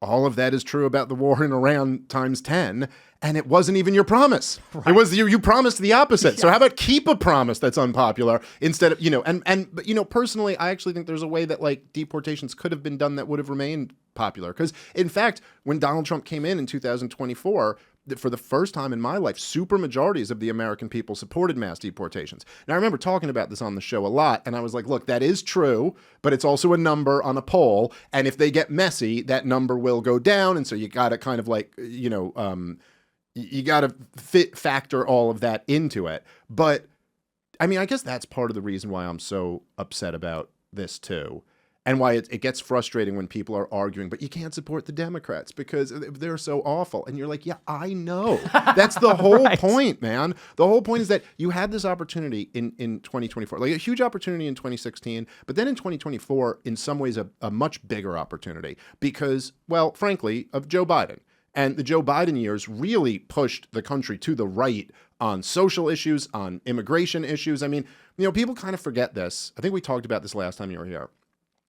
all of that is true about the war in Iran times 10, and it wasn't even your promise. Right. It was you promised the opposite. Yeah. So how about keep a promise that's unpopular instead of, but personally, I actually think there's a way that like deportations could have been done that would have remained popular. Because in fact, when Donald Trump came in 2024, for the first time in my life, super majorities of the American people supported mass deportations. Now, I remember talking about this on the show a lot, and I was like, look, that is true, but it's also a number on a poll, and if they get messy, that number will go down, and so you got to kind of like, you got to factor all of that into it. But, I mean, I guess that's part of the reason why I'm so upset about this, too. And why it gets frustrating when people are arguing, but you can't support the Democrats because they're so awful. And you're like, yeah, I know. That's the whole right. point, man. The whole point is that you had this opportunity in 2024, like a huge opportunity in 2016, but then in 2024, in some ways, a much bigger opportunity because, well, frankly, of Joe Biden. And the Joe Biden years really pushed the country to the right on social issues, on immigration issues. I mean, people kind of forget this. I think we talked about this last time you were here.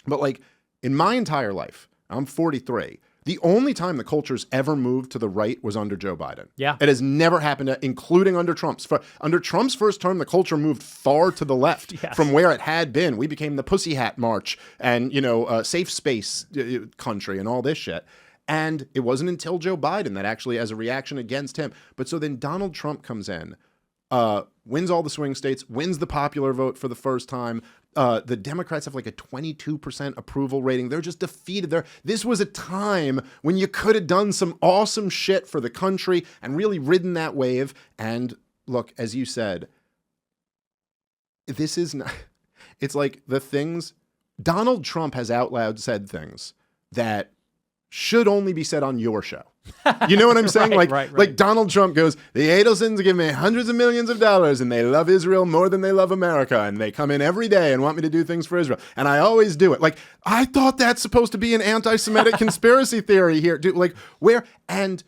But like in my entire life, I'm 43. The only time the culture's ever moved to the right was under Joe Biden. Yeah. It has never happened, including under Trump's. Under Trump's first term, the culture moved far to the left from where it had been. We became the Pussy Hat March and, safe space country and all this shit. And it wasn't until Joe Biden that actually, as a reaction against him. But so then Donald Trump comes in, wins all the swing states, wins the popular vote for the first time. The Democrats have like a 22% approval rating. They're just defeated. This was a time when you could have done some awesome shit for the country and really ridden that wave. And look, as you said, this is not, it's like the things, Donald Trump has out loud said things that should only be said on your show. You know what I'm saying? Like Donald Trump goes, the Adelsons give me hundreds of millions of dollars and they love Israel more than they love America. And they come in every day and want me to do things for Israel. And I always do it. Like, I thought that's supposed to be an anti-Semitic conspiracy theory here. Dude, like, where? And,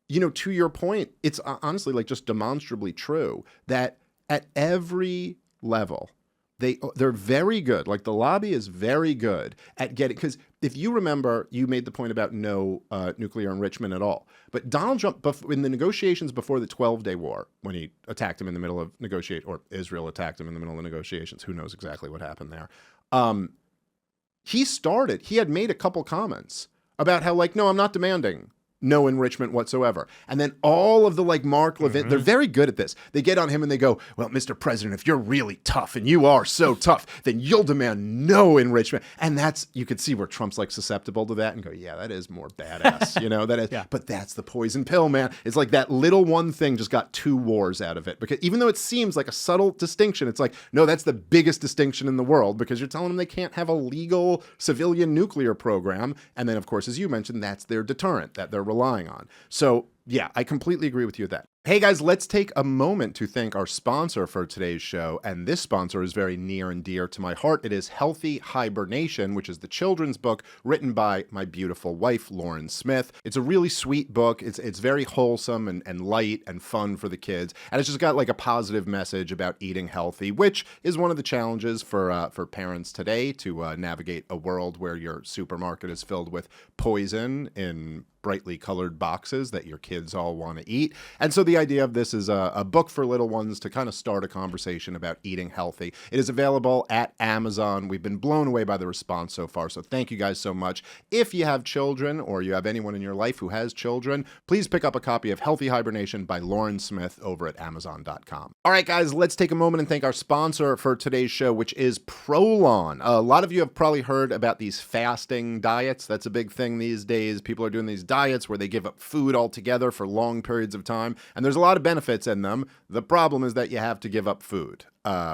you know, to your point, it's honestly like just demonstrably true that at every level, they're very good. Like the lobby is very good at getting, because if you remember, you made the point about no nuclear enrichment at all. But Donald Trump, in the negotiations before the 12-day war, when he attacked him in the middle of or Israel attacked him in the middle of negotiations, who knows exactly what happened there. He had made a couple comments about how like, no, I'm not demanding no enrichment whatsoever. And then all of the like Mark Levin, they're very good at this. They get on him and they go, well, Mr. President, if you're really tough and you are so tough, then you'll demand no enrichment. And that's, you could see where Trump's like susceptible to that and go, yeah, that is more badass, you know, that is, yeah. But that's the poison pill, man. It's like that little one thing just got two wars out of it. Because even though it seems like a subtle distinction, it's like, no, that's the biggest distinction in the world because you're telling them they can't have a legal civilian nuclear program. And then of course, as you mentioned, that's their deterrent that they're relying on. So yeah, I completely agree with you with that. Hey guys, let's take a moment to thank our sponsor for today's show. And this sponsor is very near and dear to my heart. It is Healthy Hibernation, which is the children's book written by my beautiful wife, Lauren Smith. It's a really sweet book. It's very wholesome and light and fun for the kids. And it's just got like a positive message about eating healthy, which is one of the challenges for parents today to navigate a world where your supermarket is filled with poison in brightly colored boxes that your kids all want to eat. And so the idea of this is a book for little ones to kind of start a conversation about eating healthy. It is available at Amazon. We've been blown away by the response so far, so thank you guys so much. If you have children or you have anyone in your life who has children, please pick up a copy of Healthy Hibernation by Lauren Smith over at Amazon.com. All right, guys, let's take a moment and thank our sponsor for today's show, which is Prolon. A lot of you have probably heard about these fasting diets. That's a big thing these days. People are doing these diets where they give up food altogether for long periods of time, and there's a lot of benefits in them. The problem is that you have to give up food,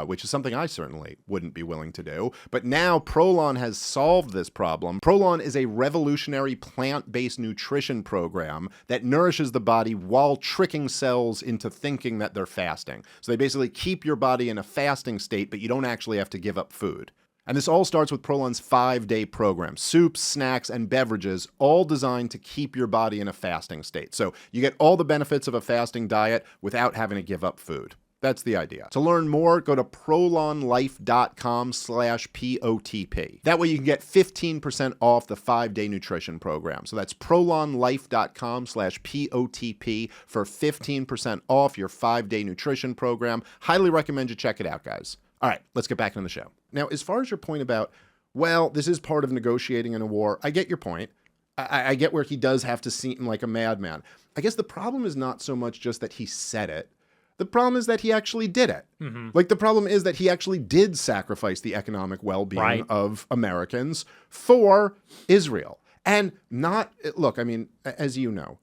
which is something I certainly wouldn't be willing to do. But now Prolon has solved this problem. Prolon is a revolutionary plant-based nutrition program that nourishes the body while tricking cells into thinking that they're fasting. So they basically keep your body in a fasting state, but you don't actually have to give up food. And this all starts with Prolon's 5-day program. Soups, snacks, and beverages, all designed to keep your body in a fasting state. So you get all the benefits of a fasting diet without having to give up food. That's the idea. To learn more, go to prolonlife.com/POTP. That way you can get 15% off the 5-day nutrition program. So that's prolonlife.com/POTP for 15% off your 5-day nutrition program. Highly recommend you check it out, guys. All right, let's get back into the show. Now, as far as your point about, well, this is part of negotiating in a war, I get your point. I get where he does have to seem like a madman. I guess the problem is not so much just that he said it. The problem is that he actually did it. Mm-hmm. Like, the problem is that he actually did sacrifice the economic well-being of Americans for Israel. And not, look, I mean, as you know,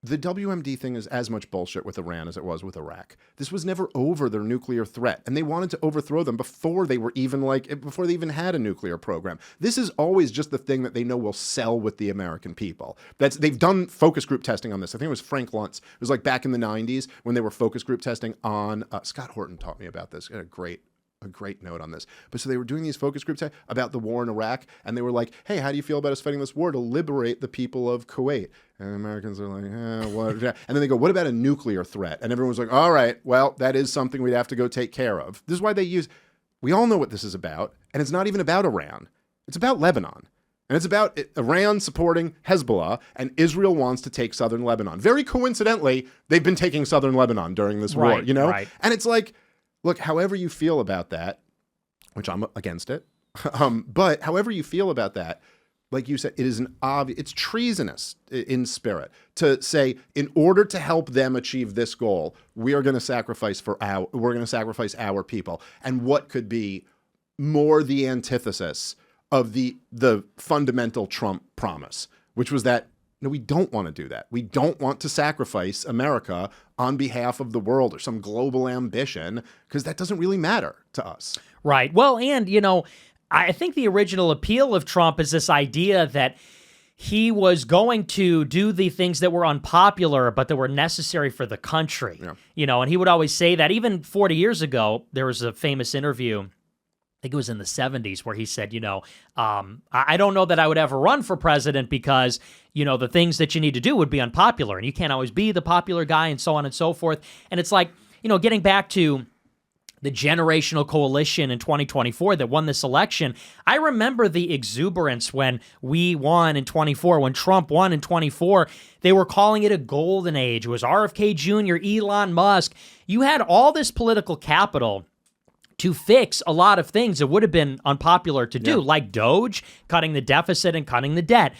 the WMD thing is as much bullshit with Iran as it was with Iraq. This was never over their nuclear threat, and they wanted to overthrow them before they even had a nuclear program. This is always just the thing that they know will sell with the American people. They've done focus group testing on this. I think it was Frank Luntz. It was like back in the 90s when they were focus group testing on, Scott Horton taught me about this. A great note on this. But so they were doing these focus groups about the war in Iraq, and they were like, hey, how do you feel about us fighting this war to liberate the people of Kuwait? And the Americans are like, what? And then they go, what about a nuclear threat? And everyone's like, all right, well, that is something we'd have to go take care of. This is why we all know what this is about, and it's not even about Iran. It's about Lebanon. And it's about Iran supporting Hezbollah, and Israel wants to take southern Lebanon. Very coincidentally, they've been taking southern Lebanon during this war, you know? Right. And it's like, look, however you feel about that, which I'm against it, but however you feel about that, like you said, it is it's treasonous in spirit to say, in order to help them achieve this goal, we're going to sacrifice our people. And what could be more the antithesis of the fundamental Trump promise, which was that, no, we don't want to do that. We don't want to sacrifice America on behalf of the world or some global ambition, because that doesn't really matter to us. Right. Well, and, I think the original appeal of Trump is this idea that he was going to do the things that were unpopular, but that were necessary for the country. Yeah. And he would always say that. Even 40 years ago, there was a famous interview, I think it was in the 70s, where he said, I don't know that I would ever run for president because, the things that you need to do would be unpopular, and you can't always be the popular guy, and so on and so forth. And it's like, getting back to the generational coalition in 2024 that won this election, I remember the exuberance when we won in 24, when Trump won in 24. They were calling it a golden age. It was RFK Jr., Elon Musk. You had all this political capital to fix a lot of things that would have been unpopular to do, like DOGE, cutting the deficit and cutting the debt,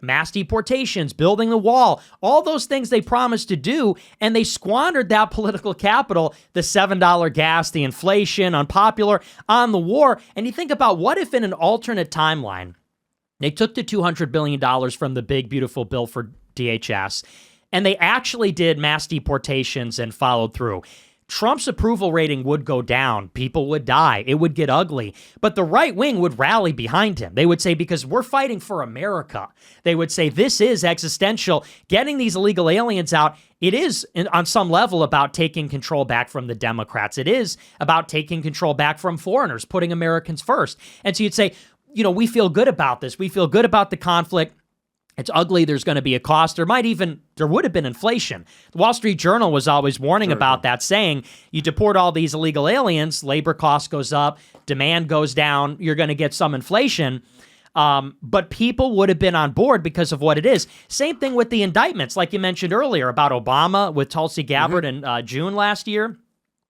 mass deportations, building the wall, all those things they promised to do, and they squandered that political capital, the $7 gas, the inflation, unpopular, on the war. And you think about, what if in an alternate timeline, they took the $200 billion from the big, beautiful bill for DHS, and they actually did mass deportations and followed through? Trump's approval rating would go down. People would die. It would get ugly. But the right wing would rally behind him. They would say, because we're fighting for America. They would say, this is existential. Getting these illegal aliens out, it is, on some level, about taking control back from the Democrats. It is about taking control back from foreigners, putting Americans first. And so you'd say, we feel good about this. We feel good about the conflict. It's ugly. There's going to be a cost. There would have been inflation. The Wall Street Journal was always warning about that, saying you deport all these illegal aliens, labor cost goes up, demand goes down, you're going to get some inflation. But people would have been on board because of what it is. Same thing with the indictments, like you mentioned earlier about Obama with Tulsi Gabbard in June last year,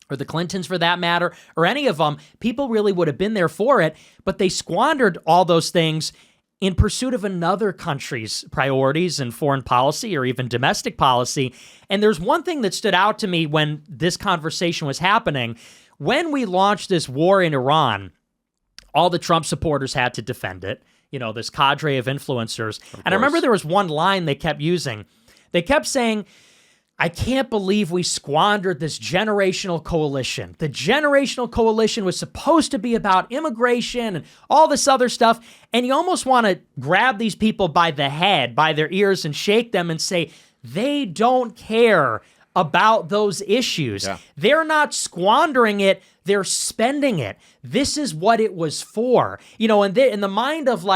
or the Clintons for that matter, or any of them. People really would have been there for it, but they squandered all those things in pursuit of another country's priorities and foreign policy or even domestic policy. And there's one thing that stood out to me when this conversation was happening. When we launched this war in Iran, all the Trump supporters had to defend it, this cadre of influencers. And I remember there was one line they kept using. They kept saying, I can't believe we squandered this generational coalition. The generational coalition was supposed to be about immigration and all this other stuff. And you almost want to grab these people by the head, by their ears, and shake them and say, they don't care about those issues. Yeah. They're not squandering it. They're spending it. This is what it was for. And in the mind of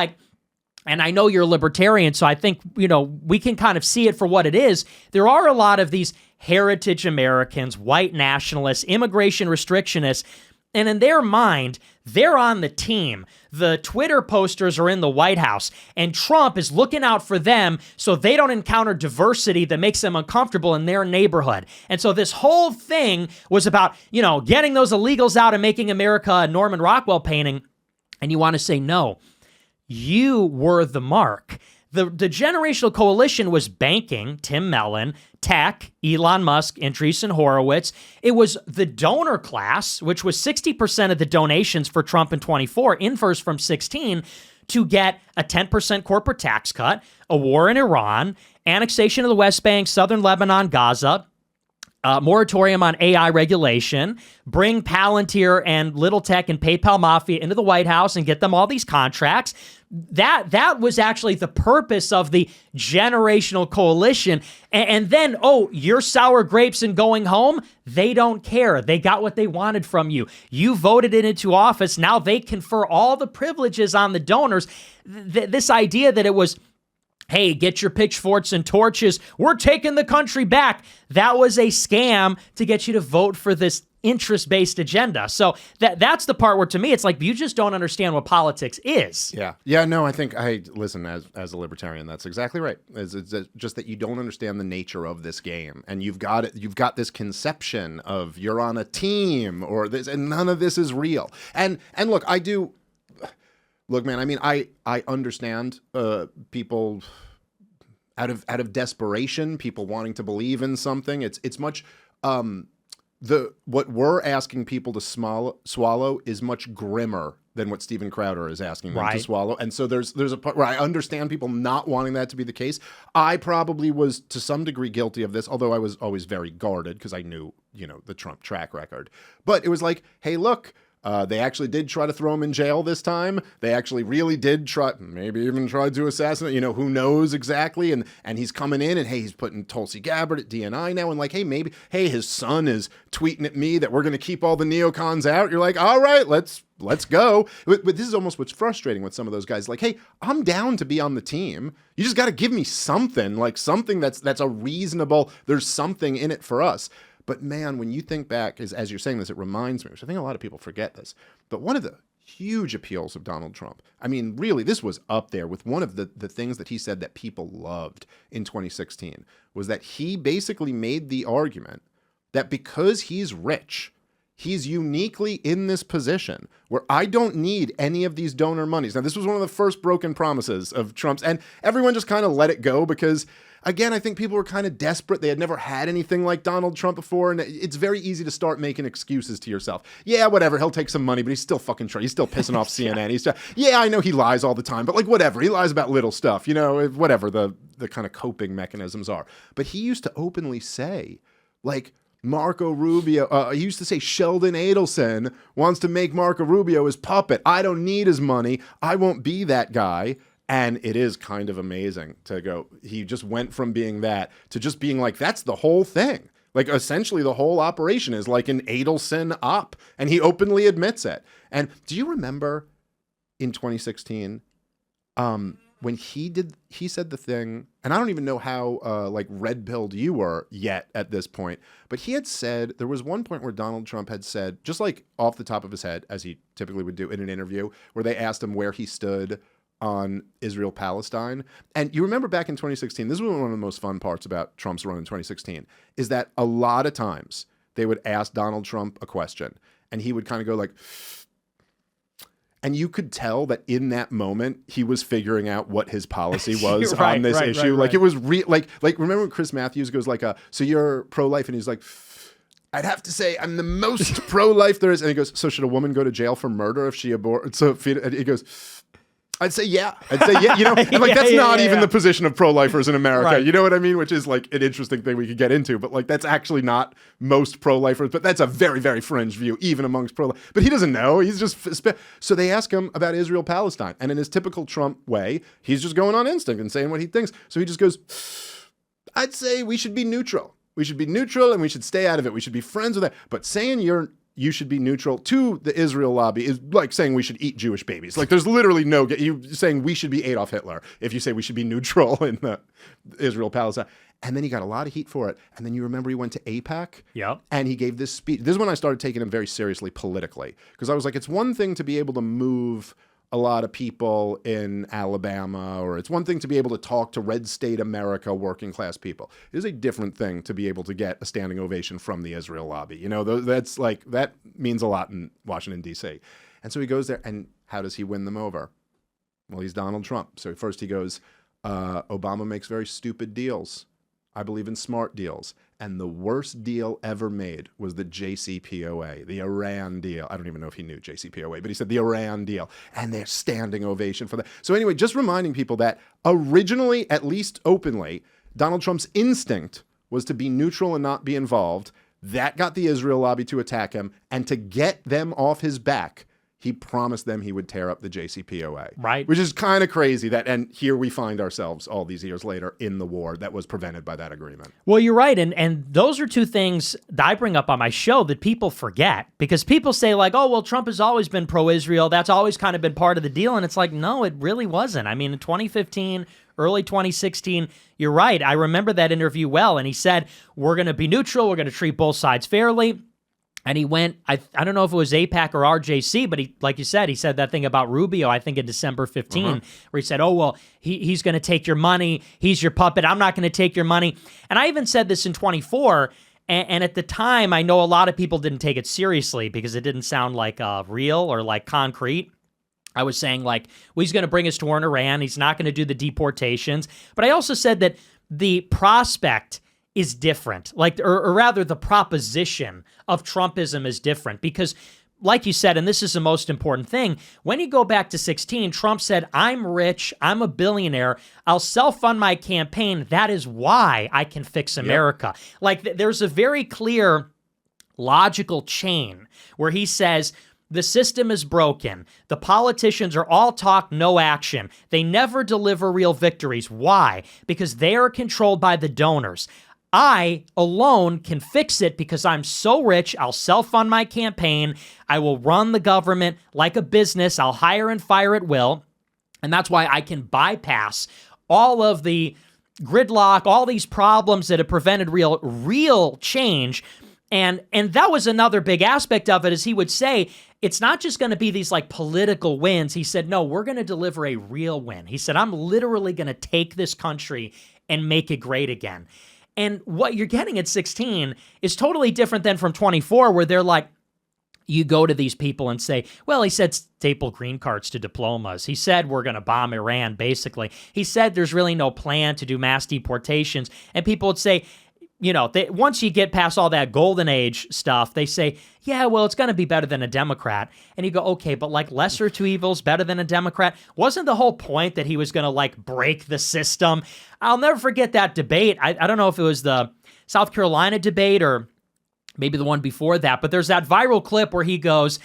and I know you're a libertarian, so I think, we can kind of see it for what it is. There are a lot of these heritage Americans, white nationalists, immigration restrictionists, and in their mind, they're on the team. The Twitter posters are in the White House, and Trump is looking out for them so they don't encounter diversity that makes them uncomfortable in their neighborhood. And so this whole thing was about, getting those illegals out and making America a Norman Rockwell painting. And you want to say, no, you were the mark. The generational coalition was banking, Tim Mellon, tech, Elon Musk, Andreessen Horowitz. It was the donor class, which was 60% of the donations for Trump in 24, inverse from 16, to get a 10% corporate tax cut, a war in Iran, annexation of the West Bank, southern Lebanon, Gaza, moratorium on AI regulation, bring Palantir and Little Tech and PayPal Mafia into the White House and get them all these contracts. That was actually the purpose of the generational coalition. And then, you're sour grapes and going home? They don't care. They got what they wanted from you. You voted it into office. Now they confer all the privileges on the donors. This idea that it was, hey, get your pitchforks and torches, we're taking the country back. That was a scam to get you to vote for this interest-based agenda. So that's the part where, to me, it's like, you just don't understand what politics is. Yeah, no, I think, listen, as a libertarian, that's exactly right. It's just that you don't understand the nature of this game. And you've got this conception of you're on a team or this, and none of this is real. And look, Look, man, I mean, I understand people out of desperation, people wanting to believe in something. It's much what we're asking people to swallow is much grimmer than what Steven Crowder is asking them to swallow. And so there's a part where I understand people not wanting that to be the case. I probably was to some degree guilty of this, although I was always very guarded because I knew, the Trump track record. But it was like, hey, look, they actually did try to throw him in jail this time. They actually really did maybe even tried to assassinate, who knows exactly. And he's coming in and, hey, he's putting Tulsi Gabbard at DNI now. And like, hey, his son is tweeting at me that we're going to keep all the neocons out. You're like, all right, let's go. But this is almost what's frustrating with some of those guys. Like, hey, I'm down to be on the team. You just got to give me something, like something that's a reasonable, there's something in it for us. But man, when you think back, as you're saying this, it reminds me, which I think a lot of people forget this, but one of the huge appeals of Donald Trump, I mean, really, this was up there with one of the things that he said that people loved in 2016, was that he basically made the argument that because he's rich, he's uniquely in this position where I don't need any of these donor monies. Now, this was one of the first broken promises of Trump's, and everyone just kind of let it go because, again, I think people were kind of desperate. They had never had anything like Donald Trump before, and it's very easy to start making excuses to yourself. Yeah, whatever, he'll take some money, but he's still fucking He's still pissing off CNN. Yeah, I know he lies all the time, but like whatever. He lies about little stuff, whatever the kind of coping mechanisms are. But he used to openly say, like, Marco Rubio, he used to say Sheldon Adelson wants to make Marco Rubio his puppet. I don't need his money. I won't be that guy. And it is kind of amazing to go, he just went from being that to just being like, that's the whole thing. Like, essentially, the whole operation is like an Adelson op. And he openly admits it. And do you remember in 2016, when he said the thing, and I don't even know how like red-pilled you were yet at this point, but he had said, there was one point where Donald Trump had said, just like off the top of his head, as he typically would do in an interview, where they asked him where he stood on Israel-Palestine. And you remember back in 2016, this was one of the most fun parts about Trump's run in 2016, is that a lot of times they would ask Donald Trump a question, and he would kind of go like, and you could tell that in that moment, he was figuring out what his policy was on this issue. Like, it was like remember when Chris Matthews goes like, so you're pro-life? And he's like, I'd have to say I'm the most pro-life there is. And he goes, so should a woman go to jail for murder if she aborts? And he goes, I'd say yeah. And like, that's not even the position of pro-lifers in America. Right. You know what I mean? Which is like an interesting thing we could get into, but like, that's actually not most pro-lifers, but that's a very, very fringe view, even amongst pro-life. But he doesn't know. He's just, so they ask him about Israel-Palestine. And in his typical Trump way, he's just going on instinct and saying what he thinks. So he just goes, I'd say we should be neutral. We should be neutral and we should stay out of it. We should be friends with that. But saying you should be neutral to the Israel lobby is like saying we should eat Jewish babies. Like, there's literally you saying we should be Adolf Hitler if you say we should be neutral in the Israel-Palestine. And then he got a lot of heat for it. And then you remember he went to AIPAC? Yep. And he gave this speech. This is when I started taking him very seriously politically. Because I was like, it's one thing to be able to move a lot of people in Alabama, or it's one thing to be able to talk to red state America working class people. It is a different thing to be able to get a standing ovation from the Israel lobby. That's like, that means a lot in Washington, D.C. And so he goes there, and how does he win them over? Well, he's Donald Trump. So first he goes, Obama makes very stupid deals. I believe in smart deals. And the worst deal ever made was the JCPOA, the Iran deal. I don't even know if he knew JCPOA, but he said the Iran deal. And they're standing ovation for that. So anyway, just reminding people that originally, at least openly, Donald Trump's instinct was to be neutral and not be involved. That got the Israel lobby to attack him. And to get them off his back, he promised them he would tear up the JCPOA. Right. Which is kind of crazy and here we find ourselves all these years later in the war that was prevented by that agreement. Well, you're right. And those are two things that I bring up on my show that people forget, because people say like, oh, well, Trump has always been pro-Israel. That's always kind of been part of the deal. And it's like, no, it really wasn't. I mean, in 2015, early 2016, you're right. I remember that interview well. And he said, we're going to be neutral. We're going to treat both sides fairly. And he went, I don't know if it was AIPAC or RJC, but he, like you said, he said that thing about Rubio, I think in December 15, where he said, oh, well, he's going to take your money. He's your puppet. I'm not going to take your money. And I even said this in 24. And at the time, I know a lot of people didn't take it seriously because it didn't sound like real or like concrete. I was saying, like, well, he's going to bring us to war in Iran. He's not going to do the deportations. But I also said that the prospect is different, like, or rather the proposition of Trumpism is different because, like you said, and this is the most important thing, when you go back to 2016, Trump said, I'm rich, I'm a billionaire, I'll self-fund my campaign. That is why I can fix America. Yep. Like, there's a very clear logical chain where he says, the system is broken. The politicians are all talk, no action. They never deliver real victories. Why? Because they are controlled by the donors. I alone can fix it because I'm so rich. I'll self-fund my campaign. I will run the government like a business. I'll hire and fire at will. And that's why I can bypass all of the gridlock, all these problems that have prevented real change. And that was another big aspect of it, as he would say, it's not just going to be these like political wins. He said, no, we're going to deliver a real win. He said, I'm literally going to take this country and make it great again. And what you're getting at 16 is totally different than from 24, where they're like, you go to these people and say, well, he said staple green cards to diplomas. He said we're going to bomb Iran, basically. He said there's really no plan to do mass deportations. And people would say, you know, once you get past all that golden age stuff, they say, yeah, well, it's going to be better than a Democrat. And you go, okay, but like lesser two evils, better than a Democrat? Wasn't the whole point that he was going to like break the system? I'll never forget that debate. I don't know if it was the South Carolina debate or maybe the one before that, but there's that viral clip where he goes,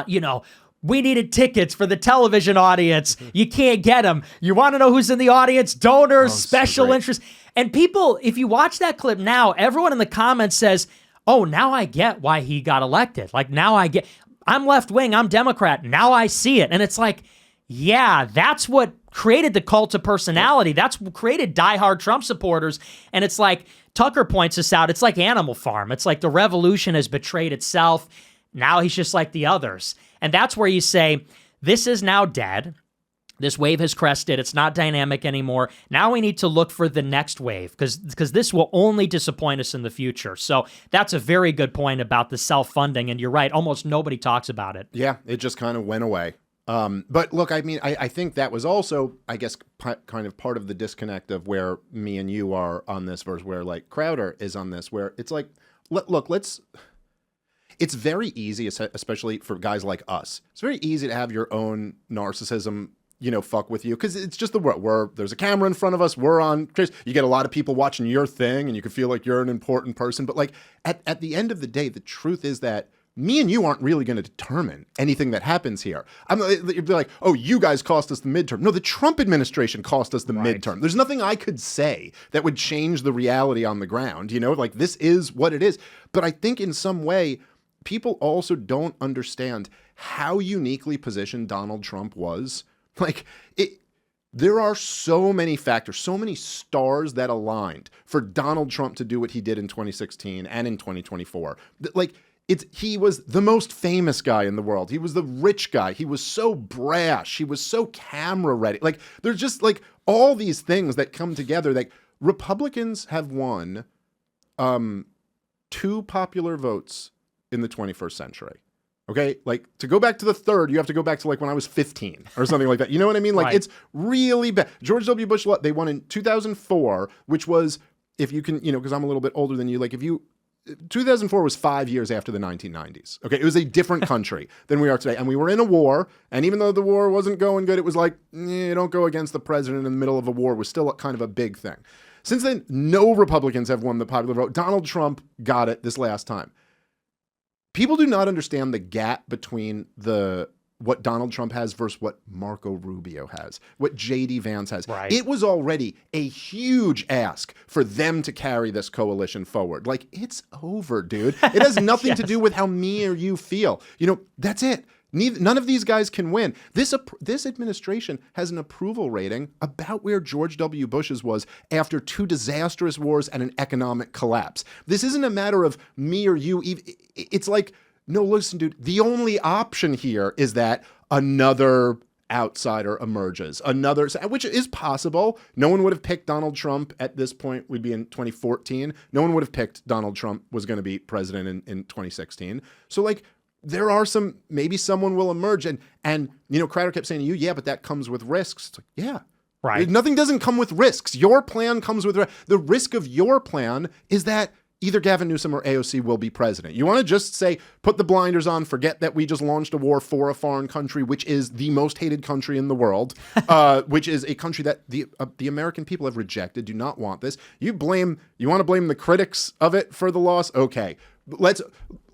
you know, we needed tickets for the television audience. You can't get them. You want to know who's in the audience? Donors, special interest. And people, if you watch that clip now, everyone in the comments says, oh, now I get why he got elected. Like, now I get, I'm left wing, I'm Democrat. Now I see it. And it's like, yeah, that's what created the cult of personality. That's what created diehard Trump supporters. And it's like, Tucker points this out. It's like Animal Farm. It's like the revolution has betrayed itself. Now he's just like the others. And that's where you say, this is now dead. This wave has crested. It's not dynamic anymore. Now we need to look for the next wave because this will only disappoint us in the future. So that's a very good point about the self-funding. And you're right. Almost nobody talks about it. Yeah, it just kind of went away. But look, I mean, I think that was also, I guess, kind of part of the disconnect of where me and you are on this versus where like Crowder is on this, where it's like, look, it's very easy, especially for guys like us. It's very easy to have your own narcissism, you know, fuck with you, because it's just the world. There's a camera in front of us. We're on. You get a lot of people watching your thing, and you can feel like you're an important person. But like at the end of the day, the truth is that me and you aren't really going to determine anything that happens here. You'd be like, oh, you guys cost us the midterm. No, the Trump administration cost us the midterm. There's nothing I could say that would change the reality on the ground. You know, like this is what it is. But I think in some way, people also don't understand how uniquely positioned Donald Trump was. Like, there are so many factors, so many stars that aligned for Donald Trump to do what he did in 2016 and in 2024. Like, he was the most famous guy in the world. He was the rich guy. He was so brash. He was so camera ready. Like, there's just like all these things that come together. Like, Republicans have won 2 popular votes in the 21st century. Okay, like to go back to the third, you have to go back to like when I was 15 or something like that. You know what I mean? Like It's really bad. George W. Bush, they won in 2004, which was, if you can, you know, because I'm a little bit older than you, like 2004 was 5 years after the 1990s. Okay, it was a different country than we are today. And we were in a war. And even though the war wasn't going good, it was like, don't go against the president in the middle of a war was still kind of a big thing. Since then, no Republicans have won the popular vote. Donald Trump got it this last time. People do not understand the gap between what Donald Trump has versus what Marco Rubio has, what J.D. Vance has. Right. It was already a huge ask for them to carry this coalition forward. Like, it's over, dude. It has nothing to do with how me or you feel. You know, that's it. None of these guys can win. This administration has an approval rating about where George W. Bush's was after 2 disastrous wars and an economic collapse. This isn't a matter of me or you. It's like, no, listen, dude, the only option here is that another outsider emerges, which is possible. No one would have picked Donald Trump at this point. We'd be in 2014. No one would have picked Donald Trump was going to be president in 2016. So like, there are maybe someone will emerge. And Crowder kept saying to you, yeah, but that comes with risks. It's like, yeah. Right. Nothing doesn't come with risks. Your plan comes with the risk of your plan is that either Gavin Newsom or AOC will be president. You want to just say, put the blinders on, forget that we just launched a war for a foreign country, which is the most hated country in the world, which is a country that the American people have rejected, do not want this. You want to blame the critics of it for the loss? Okay. Let's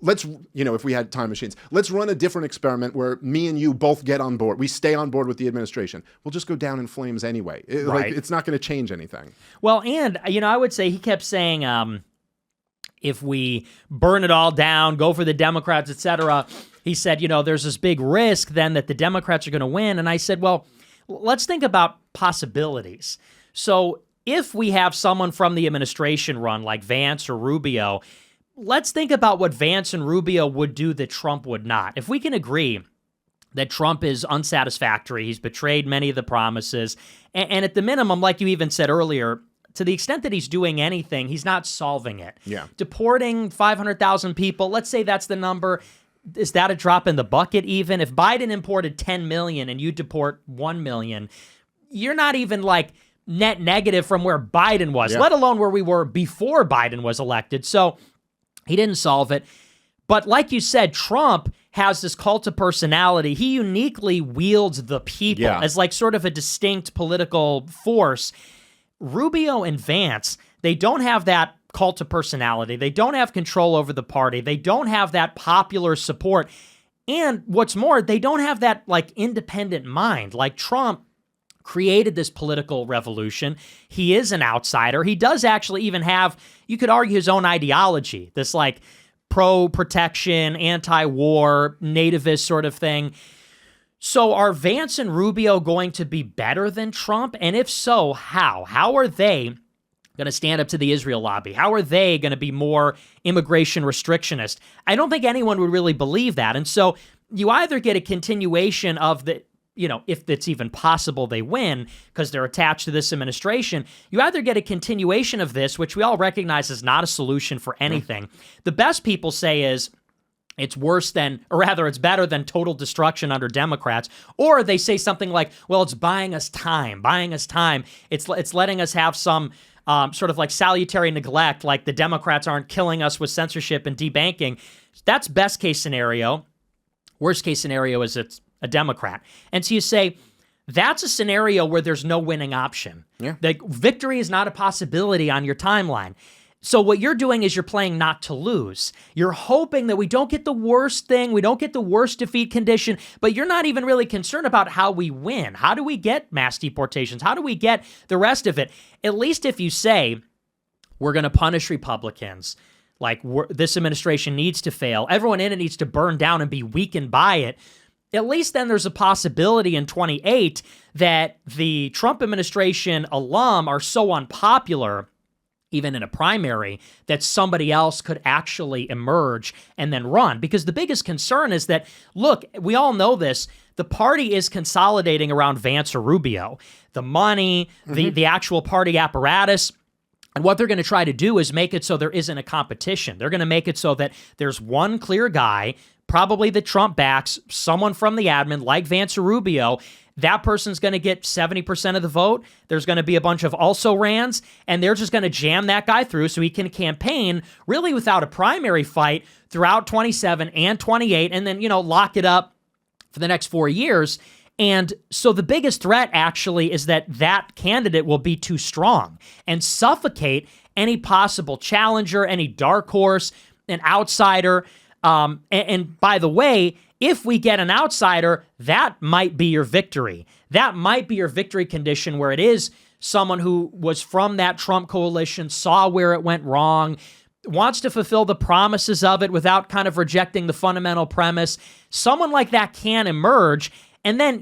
if we had time machines, let's run a different experiment where me and you both get on board. We stay on board with the administration. We'll just go down in flames anyway. Right. It's not going to change anything. Well, and, I would say he kept saying, if we burn it all down, go for the Democrats, etc. He said, there's this big risk then that the Democrats are going to win. And I said, well, let's think about possibilities. So if we have someone from the administration run like Vance or Rubio, let's think about what Vance and Rubio would do that Trump would not. If we can agree that Trump is unsatisfactory, he's betrayed many of the promises, and at the minimum, like you even said earlier, to the extent that he's doing anything, he's not solving it. Yeah. Deporting 500,000 people, let's say that's the number. Is that a drop in the bucket even? If Biden imported 10 million and you deport 1 million, you're not even like net negative from where Biden was, let alone where we were before Biden was elected. So he didn't solve it. But like you said, Trump has this cult of personality. He uniquely wields the people as like sort of a distinct political force. Rubio and Vance, they don't have that cult of personality. They don't have control over the party. They don't have that popular support. And what's more, they don't have that like independent mind. Like Trump created this political revolution. He is an outsider. He does actually even have, you could argue, his own ideology, this like pro-protection, anti-war, nativist sort of thing. So are Vance and Rubio going to be better than Trump? And if so, how? How are they going to stand up to the Israel lobby? How are they going to be more immigration restrictionist? I don't think anyone would really believe that. And so you either get a continuation of the, if it's even possible they win because they're attached to this administration, you either get a continuation of this, which we all recognize is not a solution for anything. The best people say is, it's worse than, or rather, it's better than total destruction under Democrats. Or they say something like, well, it's buying us time. It's letting us have some sort of like salutary neglect, like the Democrats aren't killing us with censorship and debanking. That's best case scenario. Worst case scenario is it's a Democrat. And so you say, that's a scenario where there's no winning option. Yeah. Like victory is not a possibility on your timeline. So what you're doing is you're playing not to lose. You're hoping that we don't get the worst thing, we don't get the worst defeat condition, but you're not even really concerned about how we win. How do we get mass deportations? How do we get the rest of it? At least if you say, we're going to punish Republicans, like this administration needs to fail, everyone in it needs to burn down and be weakened by it, at least then there's a possibility in 28 that the Trump administration alum are so unpopular, even in a primary, that somebody else could actually emerge and then run. Because the biggest concern is that, look, we all know this, the party is consolidating around Vance or Rubio. The money, the actual party apparatus, and what they're going to try to do is make it so there isn't a competition. They're going to make it so that there's one clear guy, probably the Trump backs, someone from the admin like Vance or Rubio. That person's going to get 70% of the vote. There's going to be a bunch of also-rans, and they're just going to jam that guy through so he can campaign really without a primary fight throughout 27 and 28, and then, lock it up for the next 4 years. And so the biggest threat actually is that that candidate will be too strong and suffocate any possible challenger, any dark horse, an outsider. And by the way, if we get an outsider, that might be your victory. That might be your victory condition where it is someone who was from that Trump coalition, saw where it went wrong, wants to fulfill the promises of it without kind of rejecting the fundamental premise. Someone like that can emerge. And then,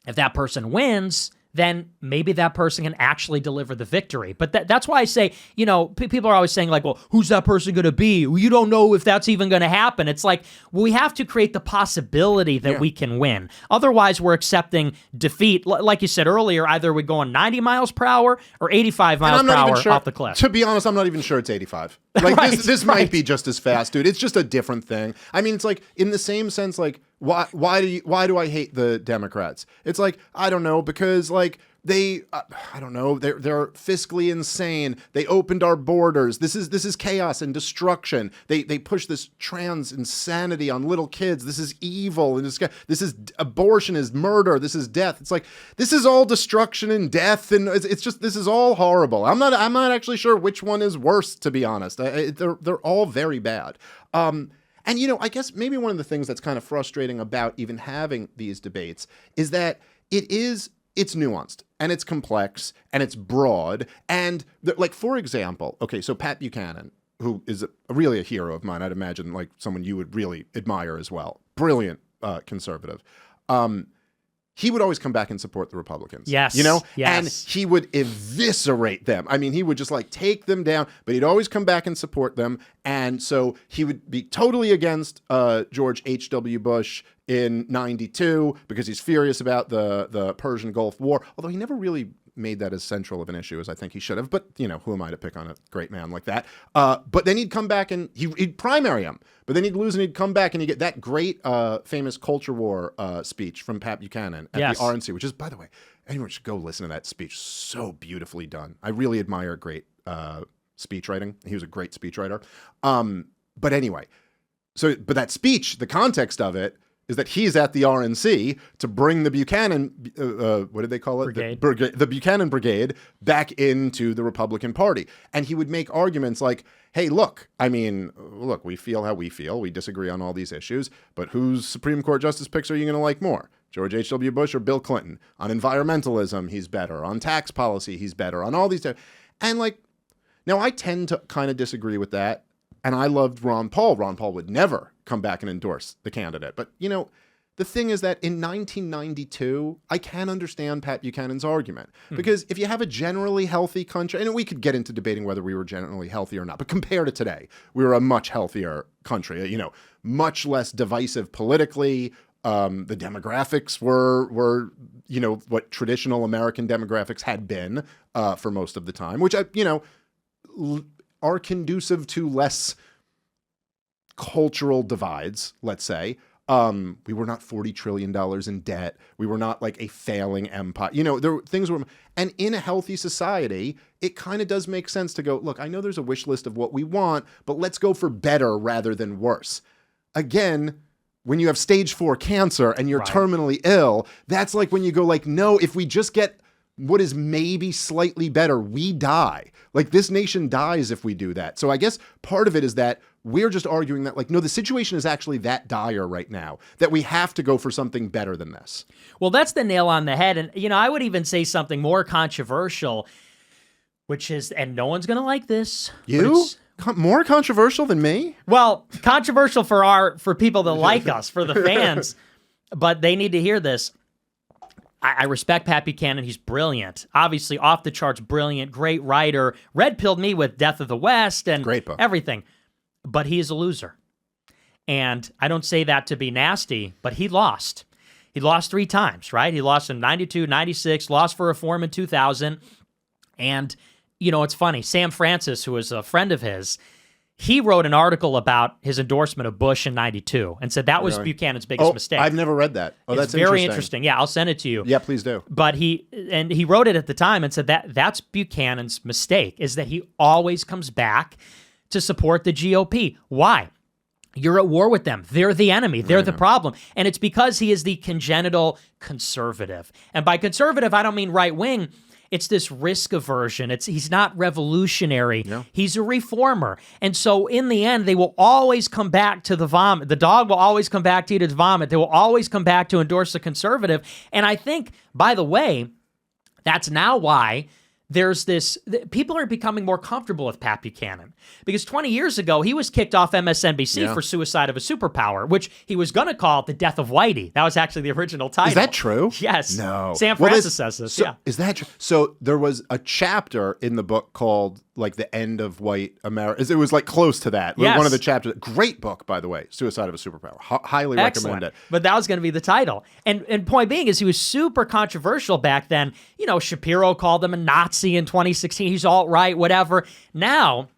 if that person wins, then maybe that person can actually deliver the victory. But that's why I say, people are always saying like, well, who's that person going to be? Well, you don't know if that's even going to happen. It's like, well, we have to create the possibility that we can win. Otherwise, we're accepting defeat. Like you said earlier, either we go on 90 miles per hour or 85 miles per hour off the cliff. To be honest, I'm not even sure it's 85. Like Right, this might be just as fast, dude. It's just a different thing. I mean, it's like in the same sense, like why do I hate the Democrats? It's like, I don't know, because like they I don't know, they're fiscally insane. They opened our borders. This is chaos and destruction. They push this trans insanity on little kids. This is evil, and this is abortion is murder. This is death. It's like, this is all destruction and death, and it's just, this is all horrible. I'm not actually sure which one is worse, to be honest. They're all very bad. And, I guess maybe one of the things that's kind of frustrating about even having these debates is that it's nuanced and it's complex and it's broad. And like, for example, okay, so Pat Buchanan, who is really a hero of mine, I'd imagine like someone you would really admire as well. Brilliant conservative. He would always come back and support the Republicans. Yes. Yes. And he would eviscerate them. I mean, he would just like take them down, but he'd always come back and support them. And so he would be totally against George H.W. Bush in 92 because he's furious about the Persian Gulf War, although he never really made that as central of an issue as I think he should have. But, who am I to pick on a great man like that? But then he'd come back and he'd primary him. But then he'd lose and he'd come back and he'd get that great famous culture war speech from Pat Buchanan at the RNC, which is, by the way, anyone should go listen to that speech. So beautifully done. I really admire great speech writing. He was a great speechwriter. But anyway, but that speech, the context of it, is that he's at the RNC to bring the Buchanan, what did they call it? The Buchanan Brigade back into the Republican Party. And he would make arguments like, hey, look, we feel how we feel. We disagree on all these issues, but whose Supreme Court justice picks are you going to like more? George H.W. Bush or Bill Clinton? On environmentalism, he's better. On tax policy, he's better. On all these. And like, now I tend to kind of disagree with that. And I loved Ron Paul. Ron Paul would never come back and endorse the candidate. But, the thing is that in 1992, I can understand Pat Buchanan's argument. Because if you have a generally healthy country, and we could get into debating whether we were generally healthy or not, but compared to today, we were a much healthier country, much less divisive politically. The demographics were what traditional American demographics had been for most of the time, which, are conducive to less cultural divides, let's say. We were not $40 trillion in debt. We were not like a failing empire. Things were, and in a healthy society, it kind of does make sense to go, look, I know there's a wish list of what we want, but let's go for better rather than worse. Again, when you have stage 4 cancer and you're terminally ill, that's like when you go like, no, if we just get what is maybe slightly better, we die. Like, this nation dies if we do that. So I guess part of it is that we're just arguing that, like, no, the situation is actually that dire right now that we have to go for something better than this. Well, that's the nail on the head. And, I would even say something more controversial, which is, and no one's going to like this. You? More controversial than me? Well, controversial for people that like us, for the fans, but they need to hear this. I respect Pat Buchanan. He's brilliant. Obviously, off the charts, brilliant, great writer. Red-pilled me with Death of the West and great book. Everything. But he is a loser. And I don't say that to be nasty, but he lost. He lost 3 times, right? He lost in 92, 96, lost for reform in 2000. And, it's funny. Sam Francis, who was a friend of his, he wrote an article about his endorsement of Bush in 92 and said that was Buchanan's biggest mistake. I've never read that. Oh, that's very interesting. Yeah, I'll send it to you. Yeah, please do. But he wrote it at the time and said that's Buchanan's mistake, is that he always comes back to support the GOP. Why? You're at war with them. They're the enemy. They're the problem. And it's because he is the congenital conservative. And by conservative, I don't mean right-wing. It's this risk aversion. He's not revolutionary. No. He's a reformer. And so in the end, they will always come back to the vomit. The dog will always come back to eat its vomit. They will always come back to endorse the conservative. And I think, by the way, that's now why there's this, people are becoming more comfortable with Pat Buchanan because 20 years ago, he was kicked off MSNBC for suicide of a superpower, which he was going to call it the death of Whitey. That was actually the original title. Is that true? Yes. No. Sam Francis says this. So, is that true? So there was a chapter in the book called like The End of White America. It was like close to that. Yes. One of the chapters. Great book, by the way. Suicide of a Superpower. Highly recommend it. But that was going to be the title. And point being is he was super controversial back then. You know, Shapiro called him a Nazi in 2016. He's alt-right, whatever. Now,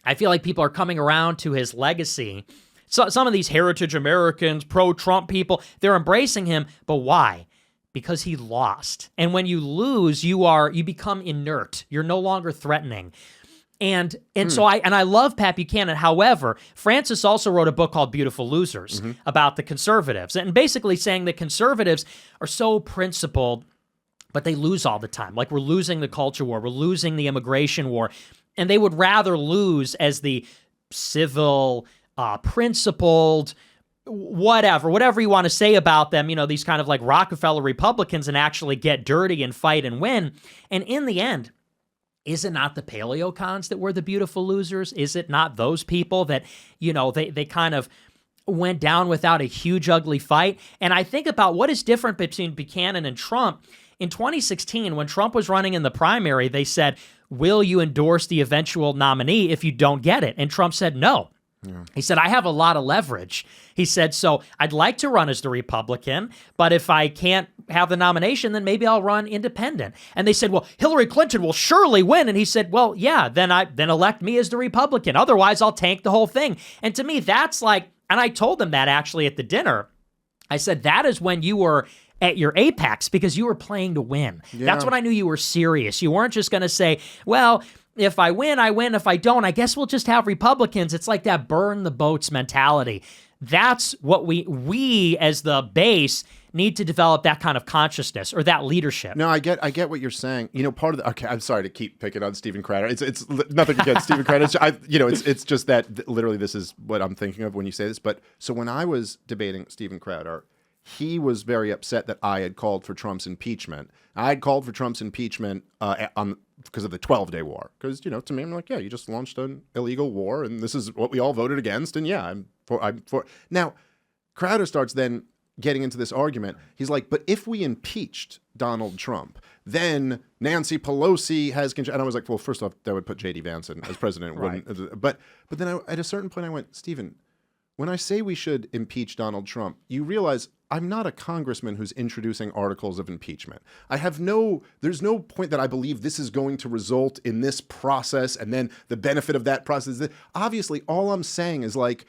I feel like people are coming around to his legacy. So some of these heritage Americans, pro-Trump people, they're embracing him. But why? Because he lost. And when you lose, you become inert. You're no longer threatening. And so I love Pat Buchanan. However, Francis also wrote a book called Beautiful Losers about the conservatives, and basically saying that conservatives are so principled, but they lose all the time. Like, we're losing the culture war, we're losing the immigration war, and they would rather lose as the civil, principled, whatever you want to say about them, you know, these kind of like Rockefeller Republicans, and actually get dirty and fight and win. And in the end, is it not the paleocons that were the beautiful losers? Is it not those people that, you know, they kind of went down without a huge, ugly fight? And I think about what is different between Buchanan and Trump. In 2016, when Trump was running in the primary, they said, will you endorse the eventual nominee if you don't get it? And Trump said no. Yeah. He said, I have a lot of leverage. He said, so I'd like to run as the Republican, but if I can't have the nomination, then maybe I'll run independent. And they said, well, Hillary Clinton will surely win. And he said, well, yeah, then elect me as the Republican. Otherwise, I'll tank the whole thing. And to me, that's like, and I told them that actually at the dinner. I said, that is when you were at your apex because you were playing to win. Yeah. That's when I knew you were serious. You weren't just going to say, well, if I win, I win. If I don't, I guess we'll just have Republicans. It's like that burn the boats mentality. That's what we as the base need to develop, that kind of consciousness or that leadership. No, I get what you're saying. You know, part of the, okay, I'm sorry to keep picking on Steven Crowder. It's nothing against Steven Crowder. It's just that literally this is what I'm thinking of when you say this. But so when I was debating Steven Crowder, he was very upset that I had called for Trump's impeachment. I had called for Trump's impeachment because of the 12-day war. Because, you know, to me, I'm like, yeah, you just launched an illegal war, and this is what we all voted against, and yeah, I'm for. Now, Crowder starts then getting into this argument. He's like, but if we impeached Donald Trump, then Nancy Pelosi has control. And I was like, well, first off, that would put J.D. Vance in as president. Right. But then at a certain point, I went, Stephen, when I say we should impeach Donald Trump, you realize I'm not a congressman who's introducing articles of impeachment. There's no point that I believe this is going to result in this process and then the benefit of that process. Obviously, all I'm saying is like,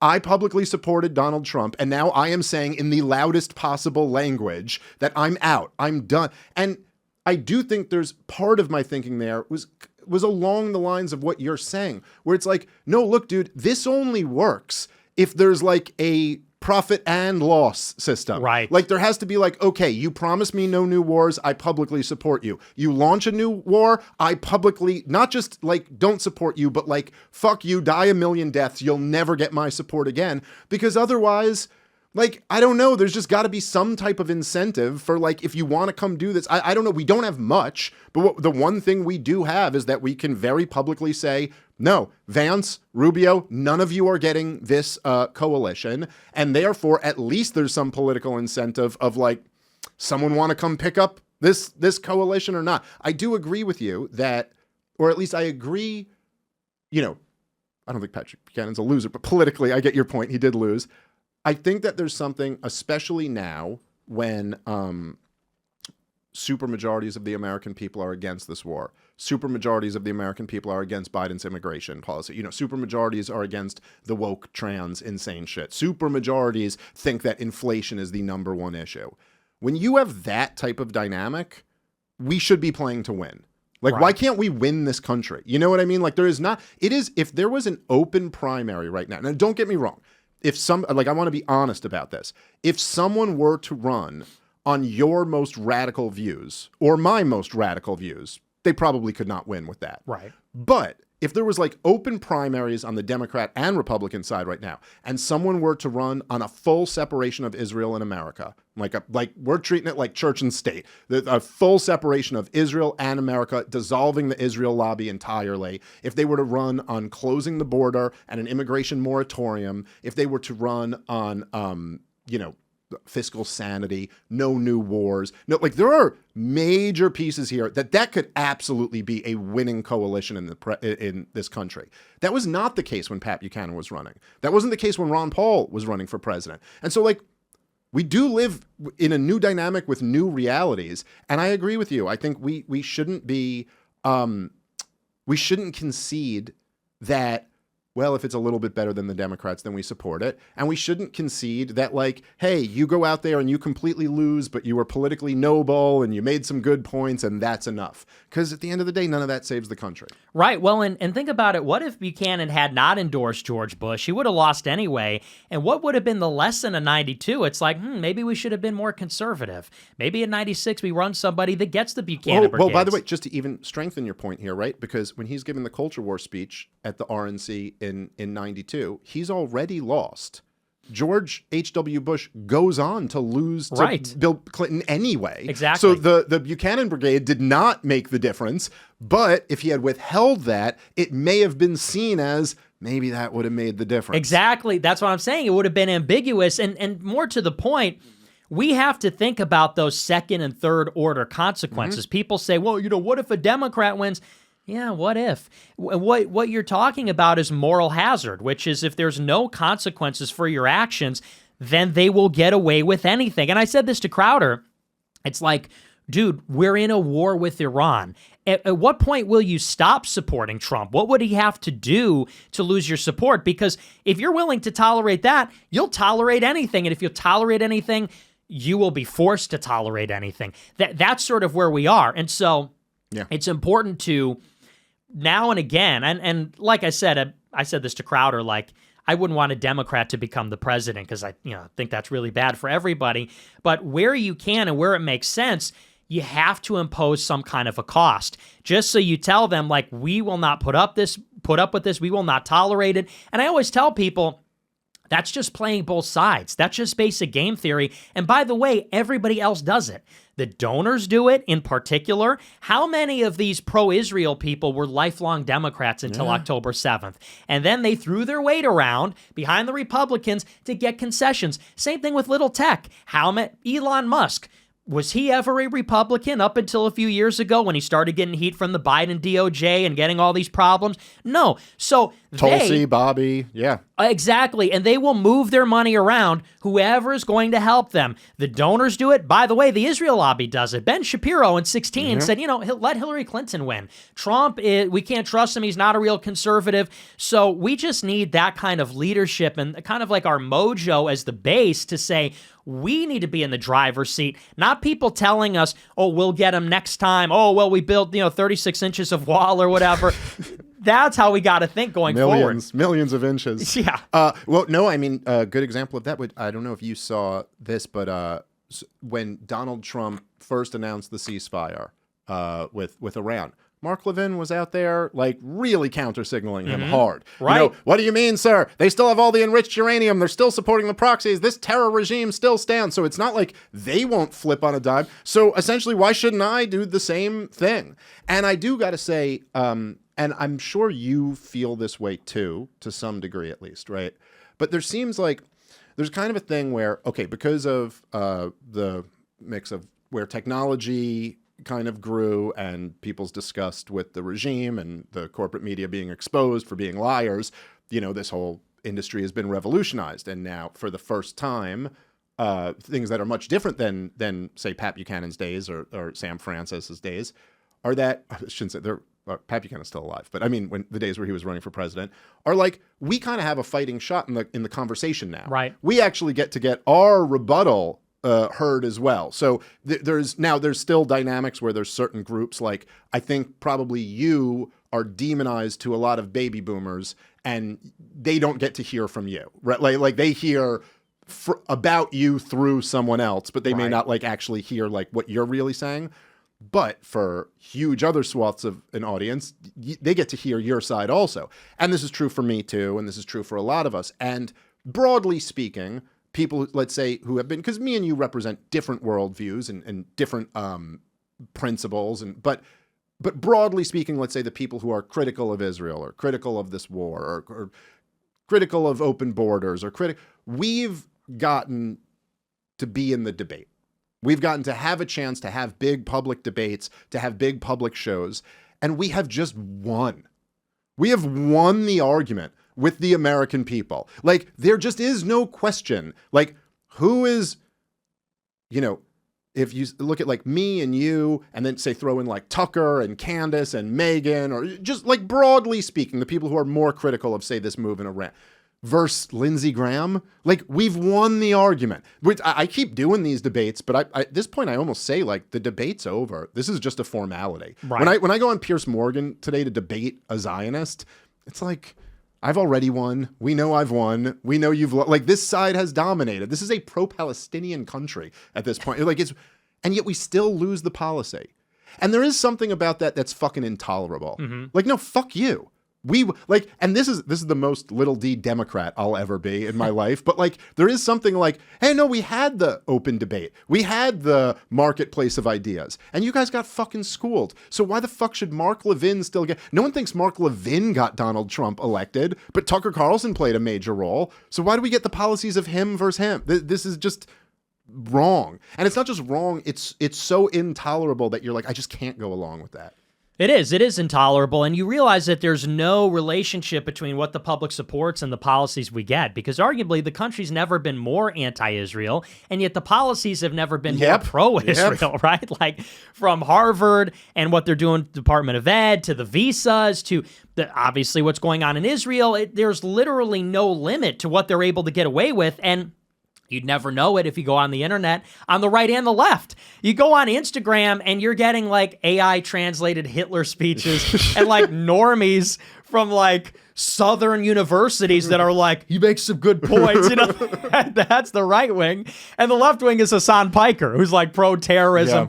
I publicly supported Donald Trump, and now I am saying in the loudest possible language that I'm out. I'm done. And I do think there's part of my thinking there was along the lines of what you're saying, where it's like, no, look, dude, this only works if there's like a profit and loss system. Right. Like there has to be like, okay, you promise me no new wars, I publicly support you. You launch a new war, I publicly, not just like don't support you, but like, fuck you, die a million deaths, you'll never get my support again. Because otherwise, like, I don't know, there's just got to be some type of incentive for like, if you want to come do this. I don't know, we don't have much, but the one thing we do have is that we can very publicly say, no, Vance, Rubio, none of you are getting this coalition. And therefore, at least there's some political incentive of like, someone want to come pick up this coalition or not. I do agree with you that, or at least I agree, you know, I don't think Patrick Buchanan's a loser, but politically, I get your point. He did lose. I think that there's something, especially now when supermajorities of the American people are against this war. Supermajorities of the American people are against Biden's immigration policy. You know, supermajorities are against the woke, trans, insane shit. Supermajorities think that inflation is the number one issue. When you have that type of dynamic, we should be playing to win. Like, right. Why can't we win this country? You know what I mean? Like, if there was an open primary right now, now don't get me wrong, I want to be honest about this. If someone were to run on your most radical views or my most radical views, they probably could not win with that. Right. But if there was like open primaries on the Democrat and Republican side right now, and someone were to run on a full separation of Israel and America, like we're treating it like church and state, a full separation of Israel and America, dissolving the Israel lobby entirely. If they were to run on closing the border and an immigration moratorium, if they were to run on, fiscal sanity, no new wars. No, like there are major pieces here that could absolutely be a winning coalition in this country. That was not the case when Pat Buchanan was running. That wasn't the case when Ron Paul was running for president. And so like we do live in a new dynamic with new realities. And I agree with you. I think we shouldn't be we shouldn't concede that, well, if it's a little bit better than the Democrats, then we support it. And we shouldn't concede that, like, hey, you go out there and you completely lose, but you were politically noble and you made some good points and that's enough. Because at the end of the day, none of that saves the country. Right. Well, and think about it. What if Buchanan had not endorsed George Bush? He would have lost anyway. And what would have been the lesson in 92? It's like, maybe we should have been more conservative. Maybe in 96, we run somebody that gets the Buchanan brigades. Well, by the way, just to even strengthen your point here, right? Because when he's giving the culture war speech at the RNC in 92, he's already lost. George H.W. Bush goes on to lose to Bill Clinton anyway. Exactly. So the Buchanan brigade did not make the difference, but if he had withheld that, it may have been seen as maybe that would have made the difference. Exactly. That's what I'm saying. It would have been ambiguous. And more to the point, we have to think about those second and third order consequences. People say, well, what if a Democrat wins? Yeah, what if? What you're talking about is moral hazard, which is if there's no consequences for your actions, then they will get away with anything. And I said this to Crowder. It's like, dude, we're in a war with Iran. At what point will you stop supporting Trump? What would he have to do to lose your support? Because if you're willing to tolerate that, you'll tolerate anything. And if you tolerate anything, you will be forced to tolerate anything. That's sort of where we are. And so it's important to now and again, and like I said this to Crowder, like I wouldn't want a Democrat to become the president because I think that's really bad for everybody. But where you can and where it makes sense, you have to impose some kind of a cost. Just so you tell them, like, we will not put up with this, we will not tolerate it. And I always tell people, that's just playing both sides. That's just basic game theory. And by the way, everybody else does it. The donors do it in particular. How many of these pro-Israel people were lifelong Democrats until October 7th? And then they threw their weight around behind the Republicans to get concessions. Same thing with little tech. Elon Musk. Was he ever a Republican up until a few years ago when he started getting heat from the Biden DOJ and getting all these problems? No. So Tulsi, Bobby, yeah. Exactly. And they will move their money around, whoever is going to help them. The donors do it. By the way, the Israel lobby does it. Ben Shapiro in 2016 said, let Hillary Clinton win. Trump, we can't trust him. He's not a real conservative. So we just need that kind of leadership and kind of like our mojo as the base to say, we need to be in the driver's seat, not people telling us, oh, we'll get him next time. Oh, well, we built, 36 inches of wall or whatever. That's how we got to think going forward. Millions of inches. Yeah. Well, no, I mean, a good example of that I don't know if you saw this, but when Donald Trump first announced the ceasefire with Iran, Mark Levin was out there, like, really counter-signaling him hard. Right. What do you mean, sir? They still have all the enriched uranium. They're still supporting the proxies. This terror regime still stands. So it's not like they won't flip on a dime. So essentially, why shouldn't I do the same thing? And I do got to say, and I'm sure you feel this way too, to some degree at least, right? But there seems like there's kind of a thing where, okay, because of the mix of where technology kind of grew and people's disgust with the regime and the corporate media being exposed for being liars, this whole industry has been revolutionized. And now for the first time, things that are much different than say Pat Buchanan's days or Sam Francis's days are that, I shouldn't say they're, Pat Buchanan's still alive, but I mean, when the days where he was running for president are like, we kind of have a fighting shot in the conversation now. Right. We actually get to get our rebuttal heard as well. So there's still dynamics where there's certain groups, like I think probably you are demonized to a lot of baby boomers and they don't get to hear from you, right? Like they hear about you through someone else, but they may not like actually hear like what you're really saying. But for huge other swaths of an audience, they get to hear your side also. And this is true for me too, and this is true for a lot of us. And broadly speaking, people, let's say, who have been, because me and you represent different worldviews and different principles, but broadly speaking, let's say the people who are critical of Israel or critical of this war or critical of open borders we've gotten to be in the debate. We've gotten to have a chance to have big public debates, to have big public shows, and we have just won. We have won the argument with the American people. Like, there just is no question. Like, who is, if you look at like me and you, and then say throw in like Tucker and Candace and Megan, or just like broadly speaking, the people who are more critical of, say, this move in Iran, versus Lindsey Graham, like, we've won the argument. Which I keep doing these debates, but at this point I almost say like the debate's over. This is just a formality. Right. When I go on Piers Morgan today to debate a Zionist, it's like, I've already won. We know I've won. We know you've like, this side has dominated. This is a pro-Palestinian country at this point. Like, and yet we still lose the policy. And there is something about that that's fucking intolerable. Mm-hmm. Like, no, fuck you. And this is the most little d Democrat I'll ever be in my life. But like, there is something like, hey, no, we had the open debate. We had the marketplace of ideas, and you guys got fucking schooled. So why the fuck should Mark Levin still get, no one thinks Mark Levin got Donald Trump elected, but Tucker Carlson played a major role. So why do we get the policies of him versus him? This is just wrong. And it's not just wrong. It's so intolerable that you're like, I just can't go along with that. It is intolerable, and you realize that there's no relationship between what the public supports and the policies we get, because arguably the country's never been more anti-Israel, and yet the policies have never been more pro-Israel, right? Like, from Harvard and what they're doing to the Department of Ed, to the visas, to obviously what's going on in Israel, there's literally no limit to what they're able to get away with, and you'd never know it if you go on the internet, on the right and the left. You go on Instagram and you're getting like AI translated Hitler speeches and like normies from like Southern universities that are like, he makes some good points. That's the right wing. And the left wing is Hassan Piker, who's like pro-terrorism,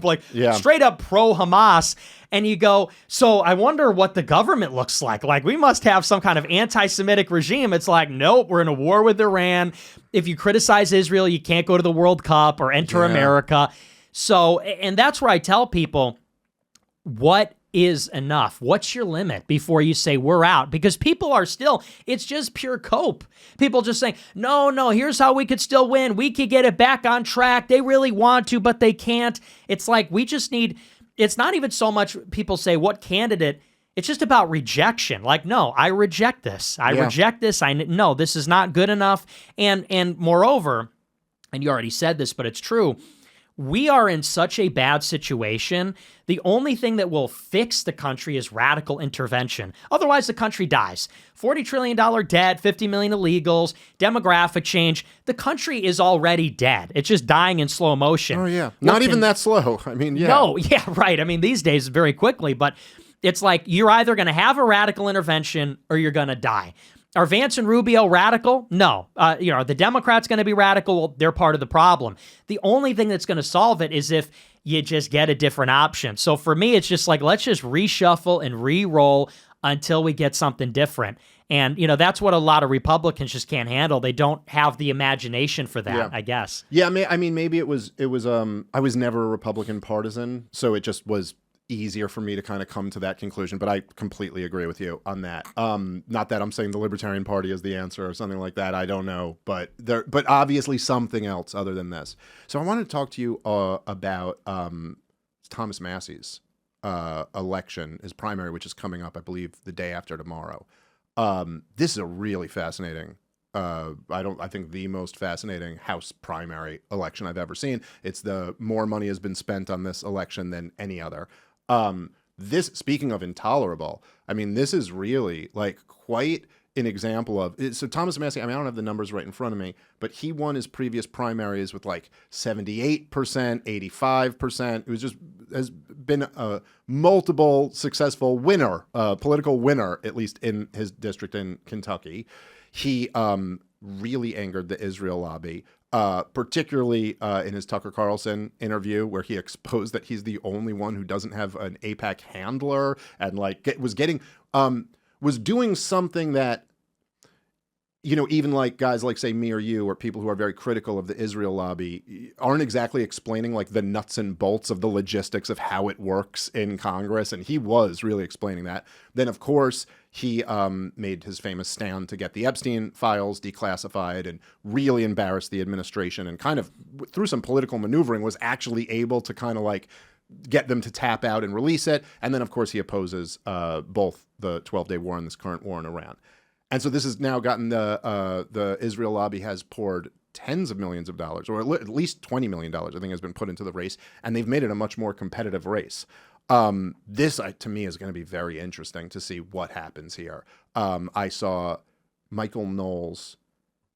straight up pro-Hamas. And you go, so I wonder what the government looks like. Like, we must have some kind of anti-Semitic regime. It's like, nope, we're in a war with Iran. If you criticize Israel, you can't go to the World Cup or enter America. So, and that's where I tell people, what is enough? What's your limit before you say we're out? Because people are still, it's just pure cope. People just saying, no, here's how we could still win. We could get it back on track. They really want to, but they can't. It's like, we just need... It's not even so much people say, what candidate? It's just about rejection. Like, no, I reject this. I reject this. No, this is not good enough. And moreover, and you already said this, but it's true, we are in such a bad situation. The only thing that will fix the country is radical intervention. Otherwise, the country dies. $40 trillion debt, 50 million illegals, demographic change. The country is already dead. It's just dying in slow motion. Oh, yeah. Not even that slow. I mean, yeah. No, yeah, right. I mean, these days, very quickly. But it's like, you're either going to have a radical intervention or you're going to die. Are Vance and Rubio radical? No. Are the Democrats going to be radical? Well, they're part of the problem. The only thing that's going to solve it is if you just get a different option. So for me, it's just like, let's just reshuffle and re-roll until we get something different. And, that's what a lot of Republicans just can't handle. They don't have the imagination for that, I guess. Yeah, I mean, maybe it was, I was never a Republican partisan, so it just was easier for me to kind of come to that conclusion, but I completely agree with you on that. Not that I'm saying the Libertarian Party is the answer or something like that. I don't know, but obviously something else other than this. So I wanted to talk to you about Thomas Massie's election, his primary, which is coming up, I believe, the day after tomorrow. This is a really fascinating. I think the most fascinating House primary election I've ever seen. It's the more money has been spent on this election than any other. This, speaking of intolerable, I mean, this is really like quite an example of it. So Thomas Massie, I mean, I don't have the numbers right in front of me, but he won his previous primaries with like 78%, 85%. It was just, has been a multiple successful winner, political winner, at least in his district in Kentucky. He really angered the Israel lobby, particularly in his Tucker Carlson interview, where he exposed that he's the only one who doesn't have an AIPAC handler, and was doing something that, even like guys like, say, me or you, or people who are very critical of the Israel lobby, aren't exactly explaining like the nuts and bolts of the logistics of how it works in Congress. And he was really explaining that. Then, of course, he made his famous stand to get the Epstein files declassified and really embarrassed the administration, and kind of through some political maneuvering was actually able to kind of like get them to tap out and release it. And then, of course, he opposes both the 12-day war and this current war in Iran. And so this has now gotten the Israel lobby has poured tens of millions of dollars, or at least $20 million, I think, has been put into the race, and they've made it a much more competitive race. This, to me, is going to be very interesting to see what happens here. I saw Michael Knowles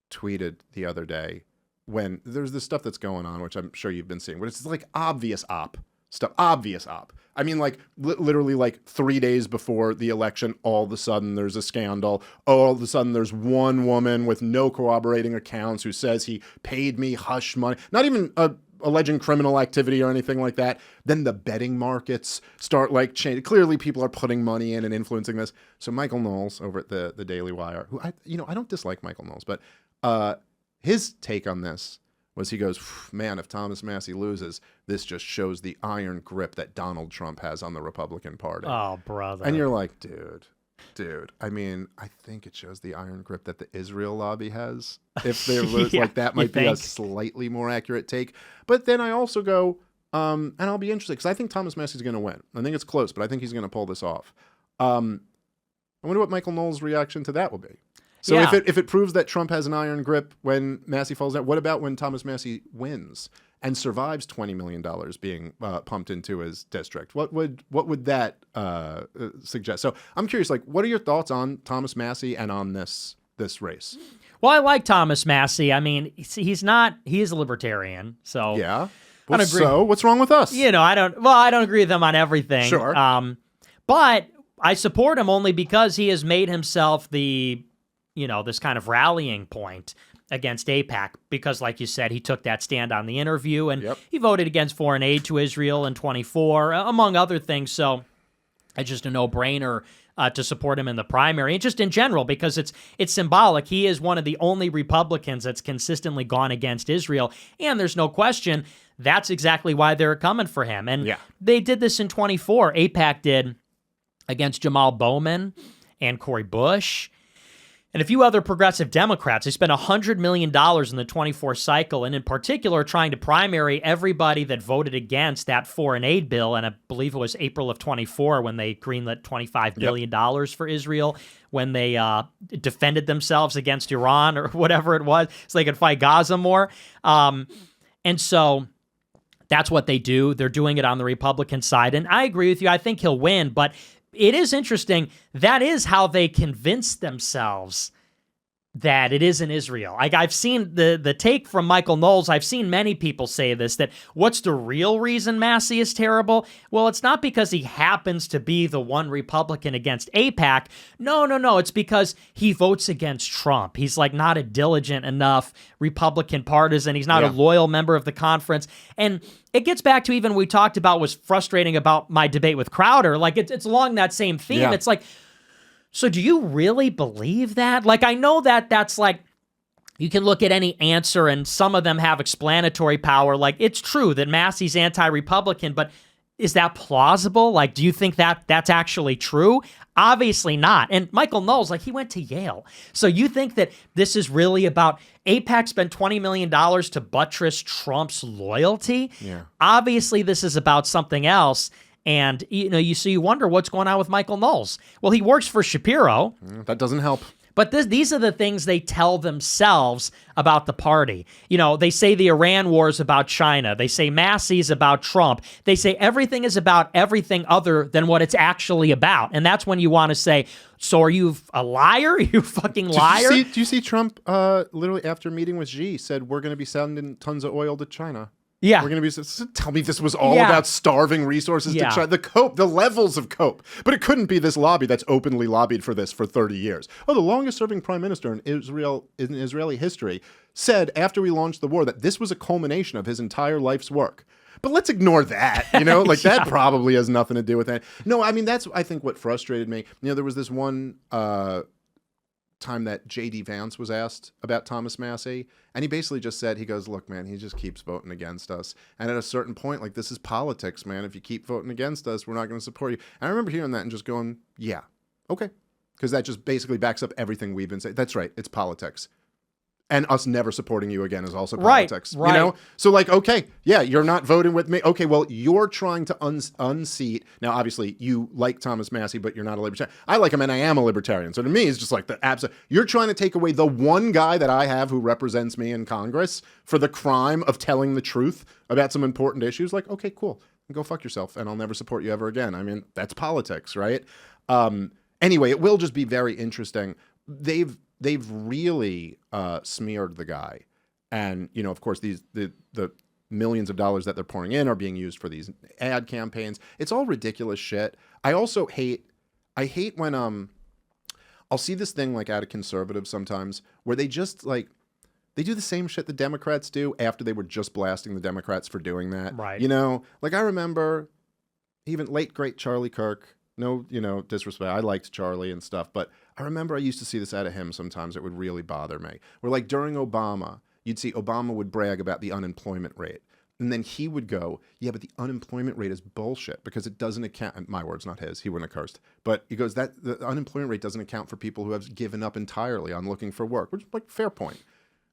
tweeted the other day when there's this stuff that's going on, which I'm sure you've been seeing, but it's like obvious op stuff. Obvious op. I mean, like literally like 3 days before the election, all of a sudden there's a scandal. All of a sudden there's one woman with no corroborating accounts who says he paid me hush money, not even alleging criminal activity or anything like that. Then the betting markets start like changing. Clearly people are putting money in and influencing this. So Michael Knowles over at the Daily Wire, who I don't dislike Michael Knowles, but his take on this was, he goes, man, if Thomas Massie loses, this just shows the iron grip that Donald Trump has on the Republican Party. Oh, brother. And you're like, dude, I mean, I think it shows the iron grip that the Israel lobby has. If they lose, like, that might be a slightly more accurate take. But then I also go, and I'll be interested, because I think Thomas Massie's going to win. I think it's close, but I think he's going to pull this off. I wonder what Michael Knowles' reaction to that will be. So if it proves that Trump has an iron grip when Massie falls down, what about when Thomas Massie wins and survives $20 million being pumped into his district? What would that suggest? So I'm curious, like, what are your thoughts on Thomas Massie and on this race? Well, I like Thomas Massie. I mean, he is a libertarian. So yeah. Well, so what's wrong with us? I don't agree with him on everything. Sure. But I support him only because he has made himself this kind of rallying point against AIPAC, because, like you said, he took that stand on the interview, and he voted against foreign aid to Israel in 24, among other things. So it's just a no-brainer to support him in the primary, and just in general, because it's symbolic. He is one of the only Republicans that's consistently gone against Israel, and there's no question that's exactly why they're coming for him. And they did this in 24. AIPAC did against Jamal Bowman and Cori Bush and a few other progressive Democrats. They spent $100 million in the 24 cycle, and in particular trying to primary everybody that voted against that foreign aid bill. And I believe it was April of 24 when they greenlit $25 billion for Israel, when they defended themselves against Iran or whatever it was, so they could fight Gaza more. And so that's what they do. They're doing it on the Republican side. And I agree with you. I think he'll win, but it is interesting. That is how they convince themselves that it is in Israel. Like, I've seen the take from Michael Knowles. I've seen many people say this, that what's the real reason Massie is terrible? Well, it's not because he happens to be the one Republican against AIPAC. No. It's because he votes against Trump. He's like not a diligent enough Republican partisan. He's not a loyal member of the conference. And it gets back to even we talked about was frustrating about my debate with Crowder. Like, it's along that same theme. Yeah. It's like, so do you really believe that? Like, I know that's like, you can look at any answer and some of them have explanatory power. Like, it's true that Massie's anti-Republican, but is that plausible? Like, do you think that that's actually true? Obviously not. And Michael Knowles, like, he went to Yale. So you think that this is really about AIPAC spent $20 million to buttress Trump's loyalty? Yeah. Obviously, this is about something else. And, you wonder what's going on with Michael Knowles. Well, he works for Shapiro. That doesn't help. But these are the things they tell themselves about the party. They say the Iran war is about China. They say Massie's about Trump. They say everything is about everything other than what it's actually about. And that's when you want to say, so are you a liar? Are you a fucking liar? Do you see Trump literally after meeting with Xi said, we're going to be sending tons of oil to China? Yeah. We're going to be, tell me this was all Yeah. about starving resources Yeah. to try the levels of cope. But it couldn't be this lobby that's openly lobbied for this for 30 years. Oh, the longest serving prime minister in Israeli history said after we launched the war that this was a culmination of his entire life's work. But let's ignore that, like that probably has nothing to do with it. No, I mean, that's, I think, what frustrated me. There was this one time that J.D. Vance was asked about Thomas Massie, and he basically just said, he goes, look, man, he just keeps voting against us. And at a certain point, like, this is politics, man. If you keep voting against us, we're not going to support you. And I remember hearing that and just going, yeah, okay. Because that just basically backs up everything we've been saying. That's right, it's politics. And us never supporting you again is also politics. Right. So like, okay, yeah, you're not voting with me. Okay, well, you're trying to unseat. Now, obviously, you like Thomas Massie, but you're not a libertarian. I like him, and I am a libertarian. So to me, it's just like the absolute. You're trying to take away the one guy that I have who represents me in Congress for the crime of telling the truth about some important issues. Like, okay, cool. Go fuck yourself, and I'll never support you ever again. I mean, that's politics, right? Anyway, it will just be very interesting. They've really smeared the guy, and of course the millions of dollars that they're pouring in are being used for these ad campaigns. It's all ridiculous shit. I also hate when I'll see this thing like out of conservatives sometimes where they just like they do the same shit the Democrats do after they were just blasting the Democrats for doing that. Right. Like I remember even late great Charlie Kirk. No, disrespect. I liked Charlie and stuff, but I remember I used to see this out of him sometimes. It would really bother me. Where like during Obama, you'd see Obama would brag about the unemployment rate. And then he would go, yeah, but the unemployment rate is bullshit because it doesn't account, my words, not his, he wouldn't have cursed. But he goes, that the unemployment rate doesn't account for people who have given up entirely on looking for work, which is like fair point.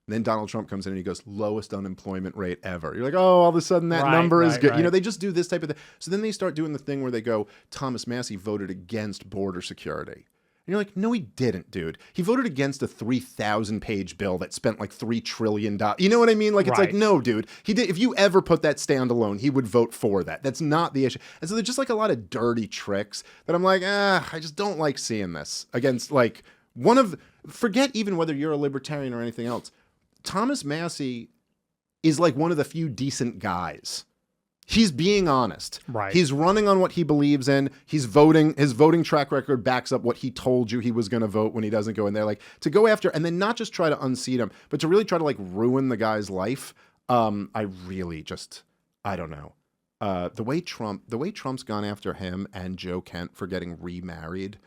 And then Donald Trump comes in and he goes, lowest unemployment rate ever. You're like, oh, all of a sudden that number is good. Right. They just do this type of thing. So then they start doing the thing where they go, Thomas Massie voted against border security. And you're like, no, he didn't, dude. He voted against a 3,000-page bill that spent like $3 trillion. You know what I mean? Like, it's like, no, dude. He did. If you ever put that standalone, he would vote for that. That's not the issue. And so there's just like a lot of dirty tricks that I'm like, I just don't like seeing this against like forget even whether you're a libertarian or anything else. Thomas Massie is like one of the few decent guys. He's being honest. Right. He's running on what he believes in. He's voting. His voting track record backs up what he told you he was going to vote when he doesn't go in there. Like to go after and then not just try to unseat him, but to really try to like ruin the guy's life. I really just, I don't know. The way Trump's gone after him and Joe Kent for getting remarried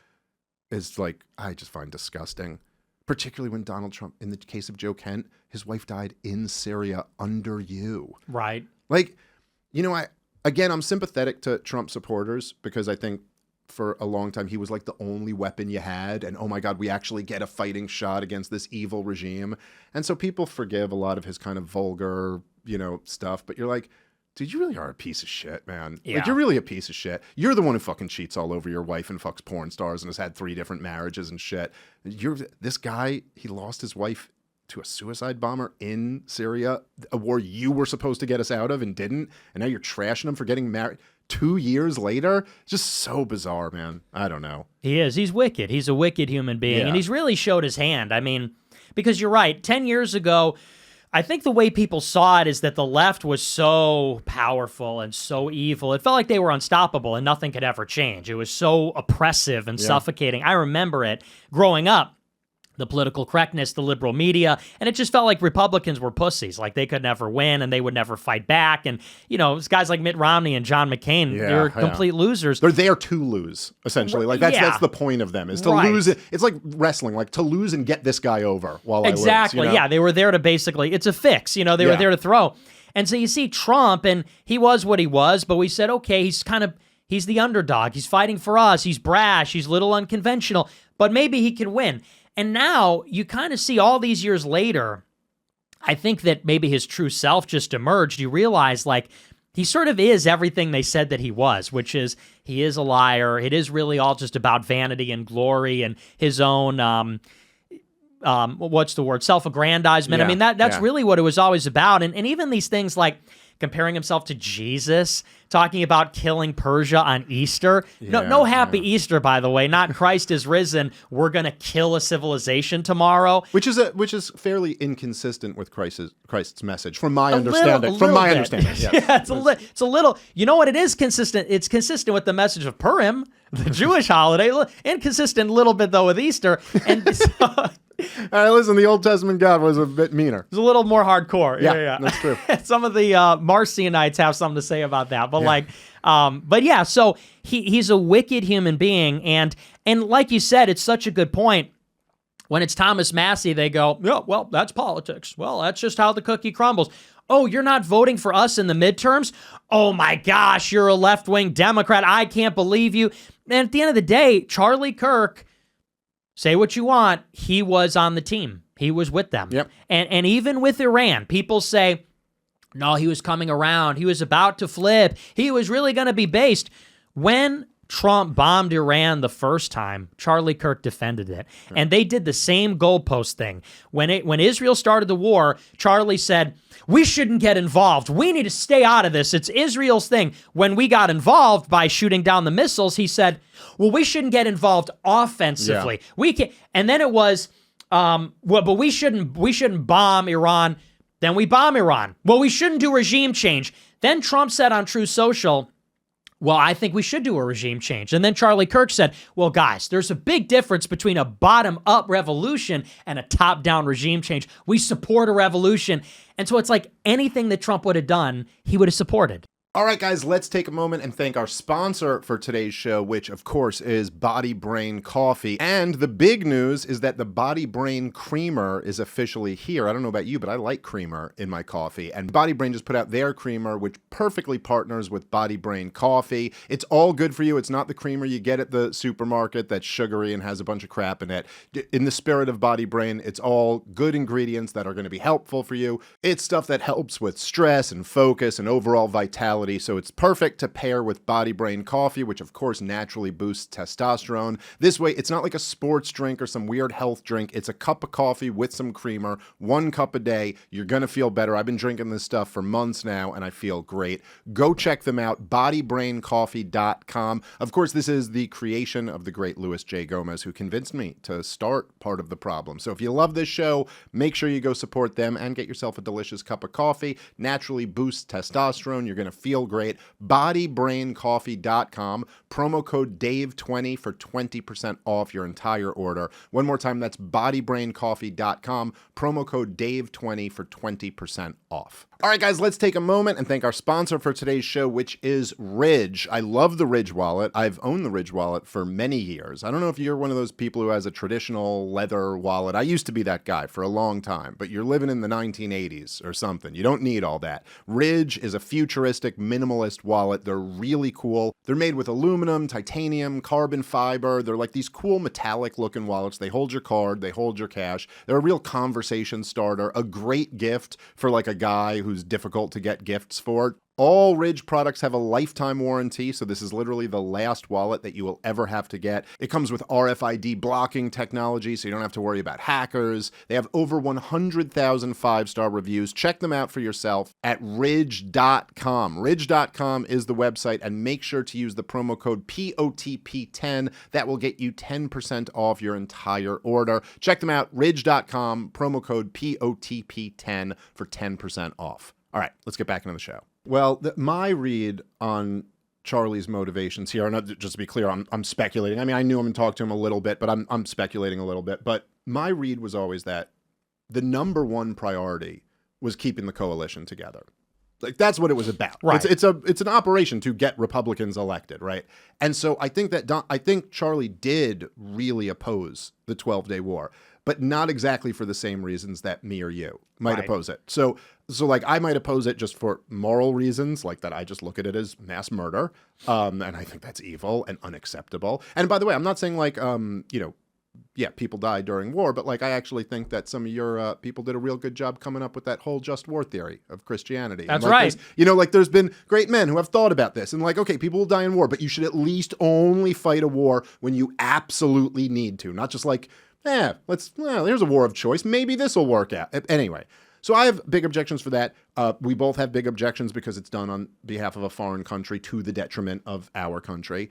is like, I just find disgusting. Particularly when Donald Trump, in the case of Joe Kent, his wife died in Syria under you. Right. Like, I'm sympathetic to Trump supporters because I think for a long time he was like the only weapon you had. And oh my God, we actually get a fighting shot against this evil regime. And so people forgive a lot of his kind of vulgar, stuff. But you're like, dude, you really are a piece of shit, man. Yeah. Like, you're really a piece of shit. You're the one who fucking cheats all over your wife and fucks porn stars and has had 3 different marriages and shit. This guy, he lost his wife to a suicide bomber in Syria, a war you were supposed to get us out of and didn't. And now you're trashing him for getting married 2 years later. Just so bizarre, man. I don't know. He is. He's wicked. He's a wicked human being. Yeah. And he's really showed his hand. I mean, because you're right. 10 years ago, I think the way people saw it is that the left was so powerful and so evil. It felt like they were unstoppable and nothing could ever change. It was so oppressive and suffocating. I remember it growing up. The political correctness, the liberal media, and it just felt like Republicans were pussies. Like they could never win and they would never fight back. And, guys like Mitt Romney and John McCain, they were complete losers. They're there to lose, essentially. Like that's the point of them, is to lose. It's like wrestling, like to lose and get this guy over while exactly. I lose. Yeah, they were there to basically, it's a fix. They were there to throw. And so you see Trump, and he was what he was, but we said, okay, he's the underdog. He's fighting for us. He's brash. He's a little unconventional, but maybe he can win. And now you kind of see all these years later, I think that maybe his true self just emerged. You realize like he sort of is everything they said that he was, which is he is a liar. It is really all just about vanity and glory and his own, what's the word? Self-aggrandizement. I mean, that's really what it was always about. And even these things like comparing himself to Jesus, talking about killing Persia on Easter. No happy Easter, by the way. Not Christ is risen. We're going to kill a civilization tomorrow. Which is fairly inconsistent with Christ's message, from my understanding. Yeah, it's a little. You know what? It is consistent. It's consistent with the message of Purim, the Jewish holiday. Inconsistent a little bit though with Easter. And so, all right, listen, the Old Testament God was a bit meaner. It's a little more hardcore. Yeah. That's true. Some of the Marcionites have something to say about that. But but yeah, so he's a wicked human being. And like you said, it's such a good point. When it's Thomas Massie, they go, yeah, well, that's politics. Well, that's just how the cookie crumbles. Oh, you're not voting for us in the midterms? Oh my gosh, you're a left-wing Democrat. I can't believe you. And at the end of the day, Charlie Kirk, say what you want, he was on the team. He was with them. Yep. And even with Iran, people say, no, he was coming around. He was about to flip. He was really going to be based. When Trump bombed Iran the first time, Charlie Kirk defended it. And they did the same goalpost thing. When Israel started the war, Charlie said, we shouldn't get involved. We need to stay out of this. It's Israel's thing. When we got involved by shooting down the missiles, he said, well, we shouldn't get involved offensively. Yeah. We can, and then it was, but we shouldn't bomb Iran. Then we bomb Iran. Well, we shouldn't do regime change. Then Trump said on True Social, well, I think we should do a regime change. And then Charlie Kirk said, well, guys, there's a big difference between a bottom-up revolution and a top-down regime change. We support a revolution. And so it's like anything that Trump would have done, he would have supported. All right, guys, let's take a moment and thank our sponsor for today's show, which, of course, is Body Brain Coffee. And the big news is that the Body Brain Creamer is officially here. I don't know about you, but I like creamer in my coffee. And Body Brain just put out their creamer, which perfectly partners with Body Brain Coffee. It's all good for you. It's not the creamer you get at the supermarket that's sugary and has a bunch of crap in it. In the spirit of Body Brain, it's all good ingredients that are going to be helpful for you. It's stuff that helps with stress and focus and overall vitality. So it's perfect to pair with Body Brain Coffee, which of course naturally boosts testosterone. This way, it's not like a sports drink or some weird health drink. It's a cup of coffee with some creamer, 1 cup a day. You're going to feel better. I've been drinking this stuff for months now, and I feel great. Go check them out, bodybraincoffee.com. Of course, this is the creation of the great Louis J. Gomez, who convinced me to start Part of the Problem. So if you love this show, make sure you go support them and get yourself a delicious cup of coffee. Naturally boosts testosterone. You're going to feel great. Bodybraincoffee.com. Promo code Dave20 for 20% off your entire order. One more time, that's bodybraincoffee.com. Promo code Dave20 for 20% off. All right, guys, let's take a moment and thank our sponsor for today's show, which is Ridge. I love the Ridge wallet. I've owned the Ridge wallet for many years. I don't know if you're one of those people who has a traditional leather wallet. I used to be that guy for a long time, but you're living in the 1980s or something. You don't need all that. Ridge is a futuristic minimalist wallet. They're really cool. They're made with aluminum, titanium, carbon fiber. They're like these cool metallic looking wallets. They hold your card, they hold your cash. They're a real conversation starter, a great gift for like a guy who's difficult to get gifts for. All Ridge products have a lifetime warranty, so this is literally the last wallet that you will ever have to get. It comes with RFID blocking technology, so you don't have to worry about hackers. They have over 100,000 five-star reviews. Check them out for yourself at ridge.com. Ridge.com is the website, and make sure to use the promo code POTP10. That will get you 10% off your entire order. Check them out, ridge.com, promo code POTP10 for 10% off. All right, let's get back into the show. Well, my read on Charlie's motivations here, and just to be clear, I'm speculating. I mean, I knew him and talked to him a little bit, but I'm speculating a little bit. But my read was always that the number one priority was keeping the coalition together. Like, that's what it was about. Right. It's an operation to get Republicans elected, right? And so I think Charlie did really oppose the 12-day war, but not exactly for the same reasons that me or you might oppose it. So like I might oppose it just for moral reasons, like that I just look at it as mass murder, and I think that's evil and unacceptable. And by the way, I'm not saying like people died during war, but like I actually think that some of your people did a real good job coming up with that whole just war theory of Christianity. That's like right. There's been great men who have thought about this and like, okay, people will die in war, but you should at least only fight a war when you absolutely need to, not just like, here's a war of choice. Maybe this will work out. Anyway, So I have big objections for that. We both have big objections because it's done on behalf of a foreign country to the detriment of our country.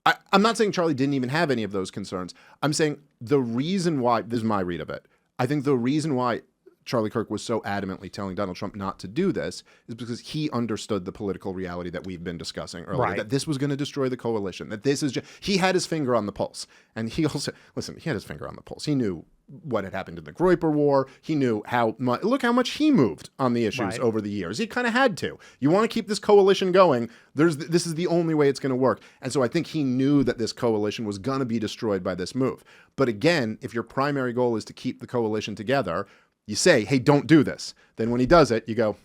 I'm not saying Charlie didn't even have any of those concerns. I'm saying the reason why, this is my read of it, I think the reason why Charlie Kirk was so adamantly telling Donald Trump not to do this is because he understood the political reality that we've been discussing earlier, Right. that this was going to destroy the coalition, that this is just, he had his finger on the pulse. And he also, listen, he had his finger on the pulse. He knew what had happened in the Groyper War. He knew how much, look how much he moved on the issues Right. over the years. He kind of had to. You want to keep this coalition going, this is the only way it's going to work. And so I think he knew that this coalition was going to be destroyed by this move. But again, if your primary goal is to keep the coalition together, you say, hey, don't do this. Then when he does it, you go,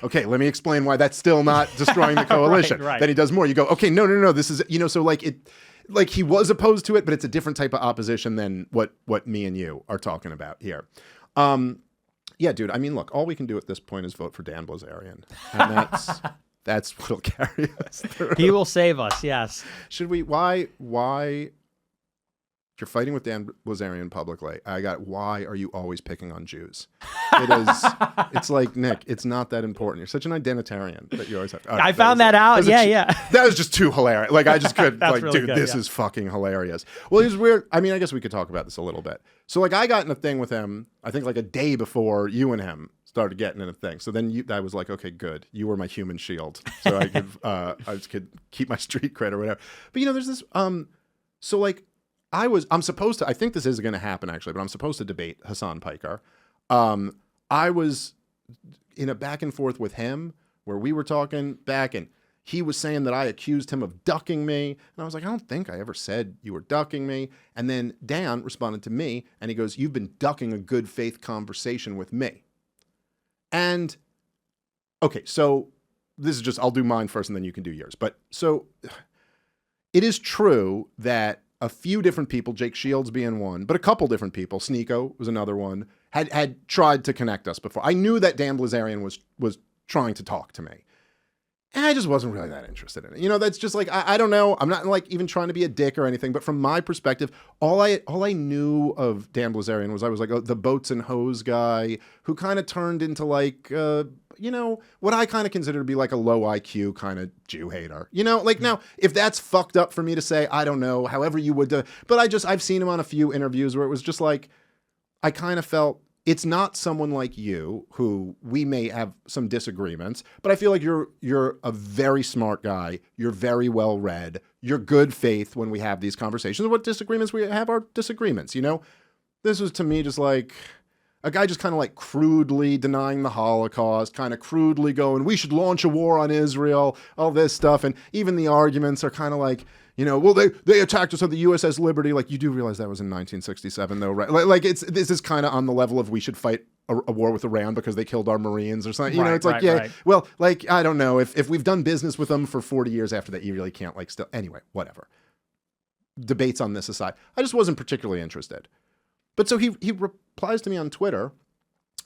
okay, let me explain why that's still not destroying the coalition. Right. Then he does more. You go, okay, no, this is, so like he was opposed to it, but it's a different type of opposition than what me and you are talking about here. Yeah, dude, I mean, look, all we can do at this point is vote for Dan Bilzerian. And that's what'll carry us through. He will save us, yes. Should we, why, you're fighting with Dan Bilzerian publicly. Why are you always picking on Jews? It's like, Nick, it's not that important. You're such an identitarian that you always have. Right, I found that out. Yeah. That was just too hilarious. Like, I just could, like, really dude, good, this is fucking hilarious. Well, it was weird. I mean, I guess we could talk about this a little bit. So, like, I got in a thing with him, I think, like, a day before you and him started getting in a thing. So then I was like, okay, good. You were my human shield. So I could keep my street cred or whatever. But, there's this, so, like, I'm supposed to, I think this is going to happen actually, but I'm supposed to debate Hassan Piker. I was in a back and forth with him where we were talking back and he was saying that I accused him of ducking me. And I was like, I don't think I ever said you were ducking me. And then Dan responded to me and he goes, you've been ducking a good faith conversation with me. And okay, so this is just, I'll do mine first and then you can do yours. But so it is true that a few different people, Jake Shields being one, but a couple different people, Sneako was another one, had tried to connect us before. I knew that Dan Bilzerian was trying to talk to me. And I just wasn't really that interested in it. That's just like, I don't know. I'm not like even trying to be a dick or anything, but from my perspective, all I knew of Dan Bilzerian was I was like the boats and hose guy who kind of turned into like, what I kind of consider to be like a low IQ kind of Jew hater. Now, if that's fucked up for me to say, I don't know, however you would do, but I've seen him on a few interviews where it was just like, I kind of felt, it's not someone like you who we may have some disagreements, but I feel like you're a very smart guy. You're very well read. You're good faith when we have these conversations. What disagreements we have are disagreements, This was to me just like a guy just kind of like crudely denying the Holocaust, kind of crudely going, we should launch a war on Israel, all this stuff. And even the arguments are kind of like, well, they attacked us on the USS Liberty. Like, you do realize that was in 1967, though, right? Like this is kind of on the level of we should fight a war with Iran because they killed our Marines or something. It's like, right. Well, like, I don't know. If we've done business with them for 40 years after that, you really can't, like, still. Anyway, whatever. Debates on this aside. I just wasn't particularly interested. But so he replies to me on Twitter.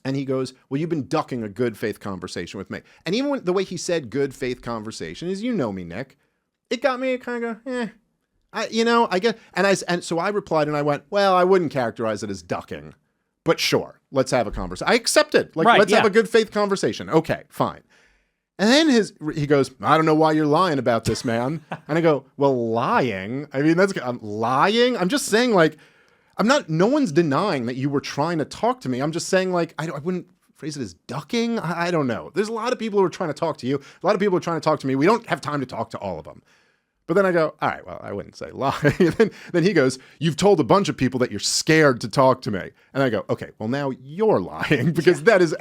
And he goes, well, you've been ducking a good faith conversation with me. And even the way he said good faith conversation is, me, Nick. It got me to kind of go, I get, and so I replied and I went, well, I wouldn't characterize it as ducking, but sure, let's have a conversation. I accepted, like, let's have a good faith conversation. Okay, fine. And then he goes, I don't know why you're lying about this, man. And I go, well, lying? I mean, I'm lying. I'm just saying, like, no one's denying that you were trying to talk to me. I'm just saying, like, I wouldn't phrase it as ducking. I don't know. There's a lot of people who are trying to talk to you. A lot of people are trying to talk to me. We don't have time to talk to all of them. But then I go, all right, well, I wouldn't say lie. then he goes, you've told a bunch of people that you're scared to talk to me. And I go, okay, well, now you're lying because that is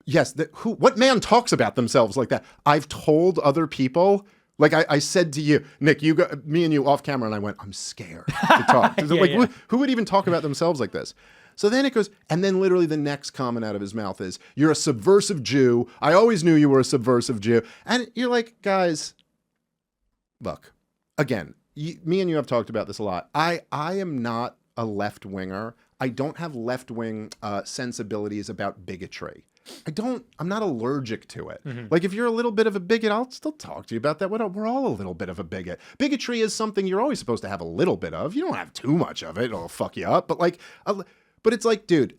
yes. What man talks about themselves like that? I've told other people. Like I said to you, Nick, me and you off camera, and I went, I'm scared to talk. Who would even talk about themselves like this? So then it goes, and then literally the next comment out of his mouth is, you're a subversive Jew. I always knew you were a subversive Jew. And you're like, guys, look, again, me and you have talked about this a lot. I am not a left-winger. I don't have left-wing sensibilities about bigotry. I'm not allergic to it. Mm-hmm. Like, if you're a little bit of a bigot, I'll still talk to you about that. We're all a little bit of a bigot. Bigotry is something you're always supposed to have a little bit of. You don't have too much of it. It'll fuck you up. But it's like, dude,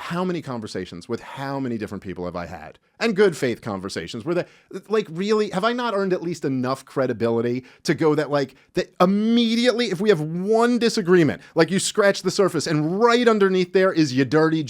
how many conversations with how many different people have I had? And good faith conversations where like, really, have I not earned at least enough credibility to go that like, that immediately, if we have one disagreement, like you scratch the surface and right underneath there is you dirty.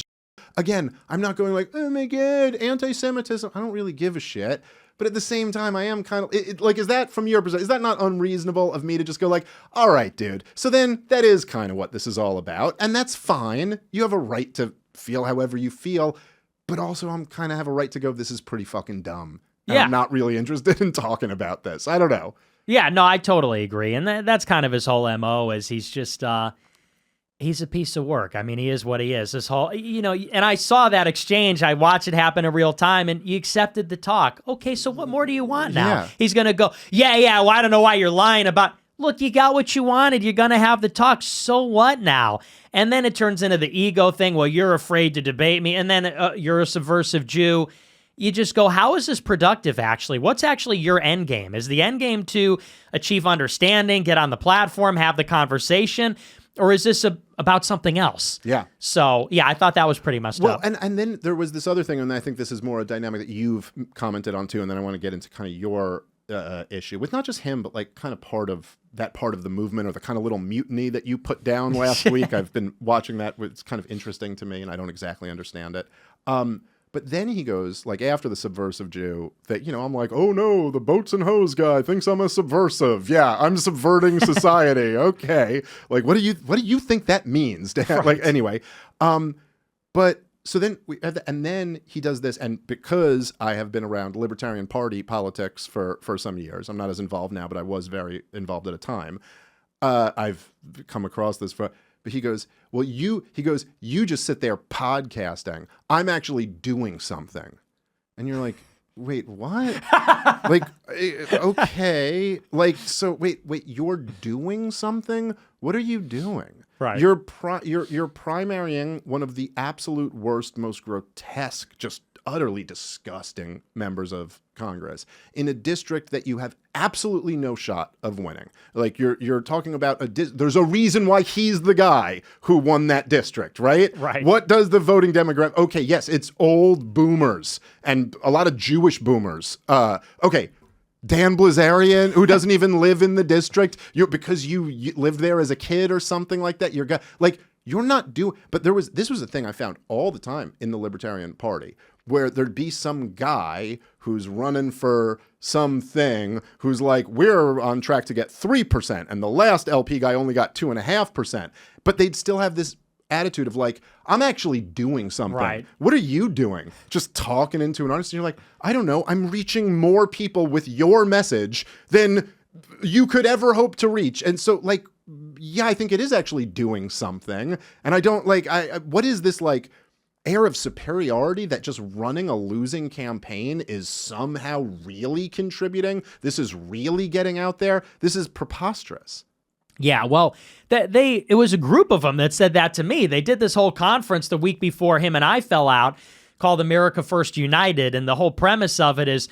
Again, I'm not going like, oh my God, anti-Semitism. I don't really give a shit. But at the same time, I am kind of, like, is that from your perspective, is that not unreasonable of me to just go like, all right, dude. So then that is kind of what this is all about. And that's fine. You have a right to feel however you feel. But also I'm kind of have a right to go, this is pretty fucking dumb. And Yeah. I'm not really interested in talking about this. I don't know. Yeah, no, I totally agree. And that's kind of his whole MO is he's just, he's a piece of work. I mean, he is what he is. This whole, and I saw that exchange. I watched it happen in real time, and you accepted the talk. Okay, so what more do you want now? Yeah. He's going to go, well, I don't know why you're lying about, look, you got what you wanted. You're going to have the talk. So what now? And then it turns into the ego thing. Well, you're afraid to debate me. And then you're a subversive Jew. You just go, how is this productive, actually? What's actually your end game? Is the end game to achieve understanding, get on the platform, have the conversation? Or is this about something else? Yeah. So, yeah, I thought that was pretty messed up. Well, and then there was this other thing, and I think this is more a dynamic that you've commented on too, and then I want to get into kind of your issue with not just him, but like kind of part of the movement or the kind of little mutiny that you put down last week. I've been watching that. It's kind of interesting to me, and I don't exactly understand it. But then he goes, like, after the subversive Jew, that, I'm like, oh no, the boats and hose guy thinks I'm a subversive. Yeah, I'm subverting society. Okay. Like, what do you think that means? Right. Like, anyway. But so then and then he does this, and because I have been around Libertarian Party politics for some years, I'm not as involved now, but I was very involved at a time. I've come across this but he goes, well, you just sit there podcasting. I'm actually doing something. And you're like, wait, what? Like, okay. Like, so wait, you're doing something? What are you doing? Right. You're primarying one of the absolute worst, most grotesque, just utterly disgusting members of Congress in a district that you have absolutely no shot of winning. Like you're talking about there's a reason why he's the guy who won that district, right? Right. What does the voting demographic? Okay, yes, it's old boomers and a lot of Jewish boomers. Okay. Dan Bilzerian, who doesn't even live in the district, because you lived there as a kid or something like that. You're not doing. But this was a thing I found all the time in the Libertarian Party, where there'd be some guy who's running for something who's like, we're on track to get 3%, and the last LP guy only got 2.5%. But they'd still have this attitude of like, I'm actually doing something. Right. What are you doing? Just talking into an audience? And you're like, I don't know. I'm reaching more people with your message than you could ever hope to reach. And so like, yeah, I think it is actually doing something. And I don't like, what is this like air of superiority that just running a losing campaign is somehow really contributing? This is really getting out there. This is preposterous. Yeah, well, it was a group of them that said that to me. They did this whole conference the week before him and I fell out called America First United, and the whole premise of it is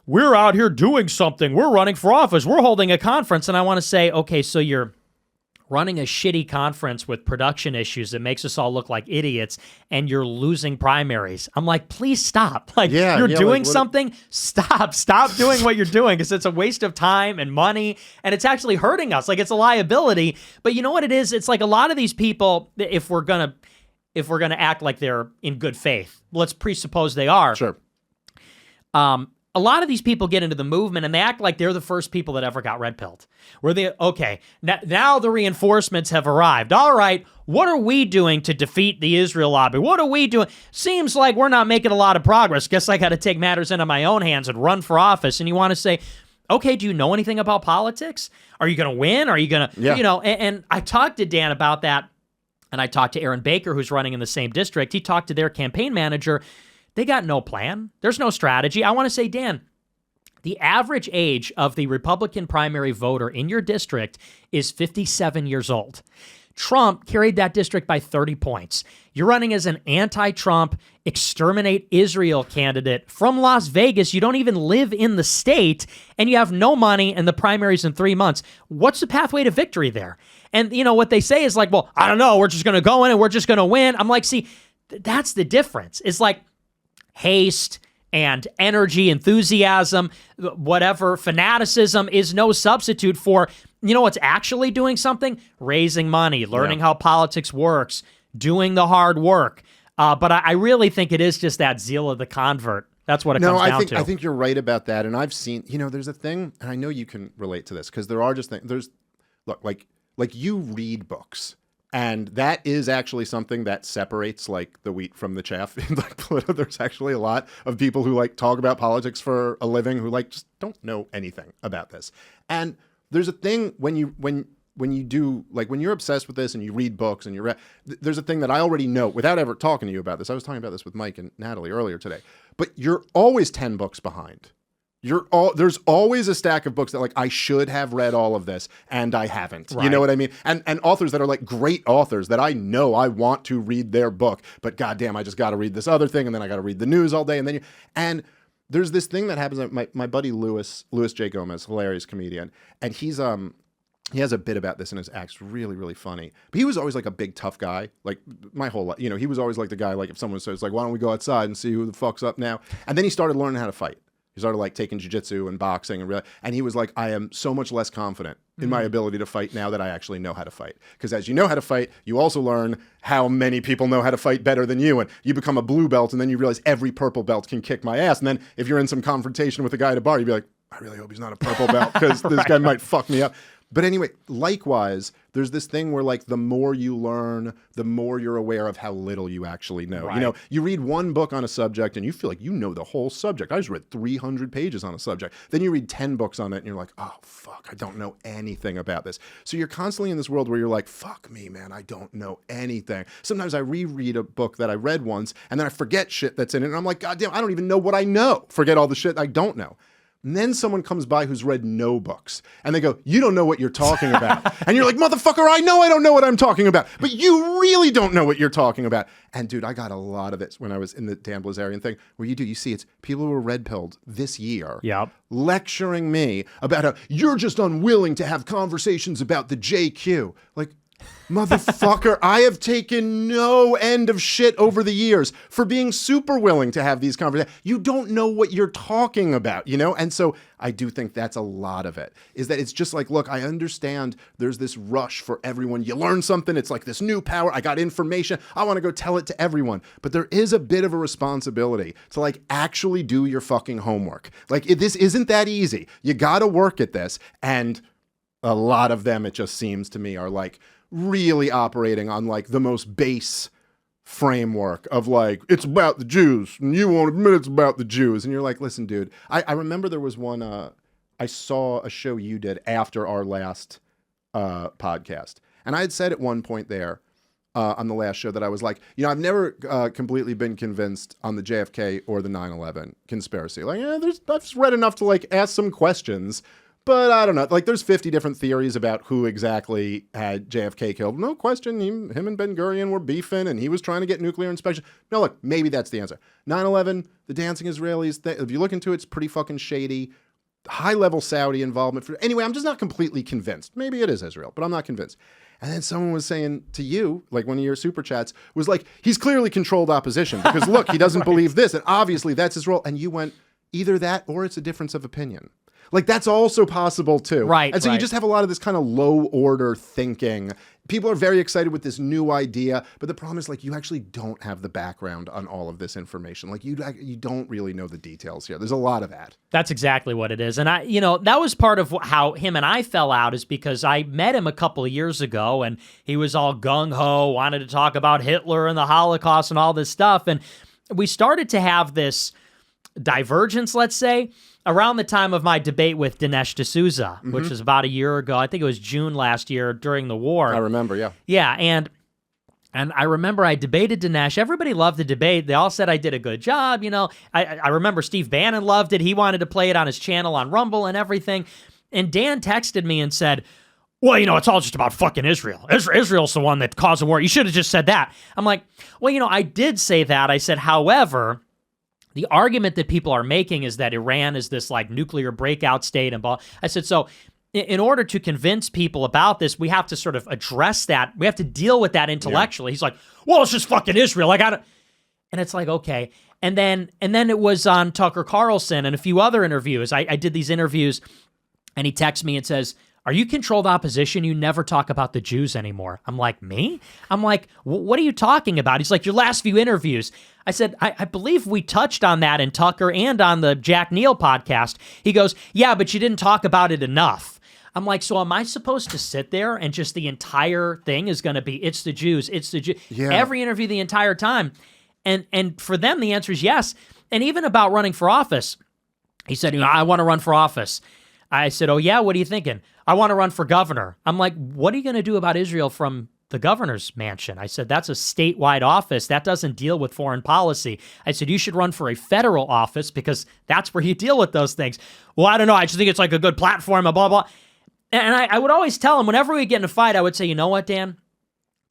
we're out here doing something. We're running for office. We're holding a conference, and I want to say, okay, so you're running a shitty conference with production issues that makes us all look like idiots, and you're losing primaries. I'm like, please stop. Like, you're doing like, something. Stop doing what you're doing, because it's a waste of time and money, and it's actually hurting us. Like, it's a liability. But you know what it is? It's like a lot of these people, if we're gonna act like they're in good faith, let's presuppose they are. Sure. A lot of these people get into the movement and they act like they're the first people that ever got red-pilled. Okay, now the reinforcements have arrived. All right, what are we doing to defeat the Israel lobby? What are we doing? Seems like we're not making a lot of progress. Guess I got to take matters into my own hands and run for office. And you want to say, okay, do you know anything about politics? Are you going to win? Are you going to, and I talked to Dan about that. And I talked to Aaron Baker, who's running in the same district. He talked to their campaign manager. They got no plan. There's no strategy. I want to say, Dan, the average age of the Republican primary voter in your district is 57 years old. Trump carried that district by 30 points. You're running as an anti-Trump, exterminate Israel candidate from Las Vegas. You don't even live in the state, and you have no money, and the primary's in 3 months. What's the pathway to victory there? And, what they say is like, well, I don't know. We're just going to go in and we're just going to win. I'm like, see, That's the difference. It's like haste and energy, enthusiasm, whatever, fanaticism is no substitute for, what's actually doing something? Raising money, learning how politics works, doing the hard work. But I really think it is just that zeal of the convert. That's what it comes down to. I think you're right about that. And I've seen, there's a thing, and I know you can relate to this, because there are just things, like you read books. And that is actually something that separates like the wheat from the chaff. There's actually a lot of people who like talk about politics for a living who like just don't know anything about this. And there's a thing when you do, like when you're obsessed with this and you read books and there's a thing that I already know without ever talking to you about this. I was talking about this with Mike and Natalie earlier today, but you're always 10 books behind. There's always a stack of books that like I should have read all of this and I haven't. Right. You know what I mean? And authors that are like great authors that I know I want to read their book, but goddamn, I just got to read this other thing and then I got to read the news all day and there's this thing that happens. My buddy Louis J. Gomez, hilarious comedian, and he has a bit about this in his acts, really, really funny. But he was always like a big tough guy, like my whole life. He was always like the guy, like if someone says like, why don't we go outside and see who the fuck's up now? And then he started learning how to fight. He started like taking jiu-jitsu and boxing and he was like, I am so much less confident in my ability to fight now that I actually know how to fight. Because as you know how to fight, you also learn how many people know how to fight better than you. And you become a blue belt and then you realize every purple belt can kick my ass. And then if you're in some confrontation with a guy at a bar, you'd be like, I really hope he's not a purple belt because this guy might fuck me up. But anyway, likewise, there's this thing where like the more you learn, the more you're aware of how little you actually know. Right. You read one book on a subject and you feel like you know the whole subject. I just read 300 pages on a subject. Then you read 10 books on it and you're like, oh, fuck, I don't know anything about this. So you're constantly in this world where you're like, fuck me, man, I don't know anything. Sometimes I reread a book that I read once and then I forget shit that's in it. And I'm like, God damn, I don't even know what I know. Forget all the shit I don't know. And then someone comes by who's read no books and they go, you don't know what you're talking about. And you're like, motherfucker, I know I don't know what I'm talking about, but you really don't know what you're talking about. And dude, I got a lot of it when I was in the Dan Bilzerian thing where you see it's people who were red pilled this year lecturing me about how you're just unwilling to have conversations about the JQ. Like, motherfucker, I have taken no end of shit over the years for being super willing to have these conversations. You don't know what you're talking about, And so I do think that's a lot of it, is that it's just like, look, I understand there's this rush for everyone. You learn something, it's like this new power. I got information. I want to go tell it to everyone. But there is a bit of a responsibility to like actually do your fucking homework. Like this isn't that easy. You got to work at this. And a lot of them, it just seems to me, are like, really operating on like the most base framework of like, it's about the Jews and you won't admit it's about the Jews. And you're like, listen, dude, I remember there was one, I saw a show you did after our last podcast. And I had said at one point there on the last show that I was like, I've never completely been convinced on the JFK or the 9/11 conspiracy. Like, I've read enough to like ask some questions. But I don't know. Like, there's 50 different theories about who exactly had JFK killed. No question, him and Ben-Gurion were beefing, and he was trying to get nuclear inspection. No, look, maybe that's the answer. 9/11, the dancing Israelis, if you look into it, it's pretty fucking shady. High-level Saudi involvement. Anyway, I'm just not completely convinced. Maybe it is Israel, but I'm not convinced. And then someone was saying to you, like one of your super chats, was like, he's clearly controlled opposition because, look, he doesn't believe this, and obviously that's his role. And you went, either that or it's a difference of opinion. Like, that's also possible, too. Right. And so you just have a lot of this kind of low-order thinking. People are very excited with this new idea, but the problem is, like, you actually don't have the background on all of this information. Like, you don't really know the details here. There's a lot of that. That's exactly what it is. And that was part of how him and I fell out, is because I met him a couple of years ago, and he was all gung-ho, wanted to talk about Hitler and the Holocaust and all this stuff. And we started to have this divergence, let's say, around the time of my debate with Dinesh D'Souza, which was about a year ago. I think it was June last year during the war. I remember, yeah. Yeah, and I remember I debated Dinesh. Everybody loved the debate. They all said I did a good job, I remember Steve Bannon loved it. He wanted to play it on his channel on Rumble and everything. And Dan texted me and said, well, it's all just about fucking Israel. Israel's the one that caused the war. You should have just said that. I'm like, well, I did say that. I said, however, the argument that people are making is that Iran is this like nuclear breakout state and blah. I said, so in order to convince people about this, we have to sort of address that. We have to deal with that intellectually. Yeah. He's like, well, it's just fucking Israel. Like, And it's like, okay. And then it was on Tucker Carlson and a few other interviews. I did these interviews, and he texts me and says, "Are you controlled opposition? You never talk about the Jews anymore." I'm like, me? I'm like, what are you talking about? He's like, your last few interviews. I said, I believe we touched on that in Tucker and on the Jack Neal podcast. He goes, yeah, but you didn't talk about it enough. I'm like, so am I supposed to sit there and just the entire thing is going to be, it's the Jews, it's the Jews, every interview the entire time? And for them, the answer is yes. And even about running for office, he said, I want to run for office. I said, oh yeah, what are you thinking? I want to run for governor. I'm like, what are you going to do about Israel from the governor's mansion? I said, that's a statewide office. That doesn't deal with foreign policy. I said, you should run for a federal office because that's where you deal with those things. Well, I don't know. I just think it's like a good platform, blah, blah. And I would always tell him, whenever we get in a fight, I would say, you know what, Dan?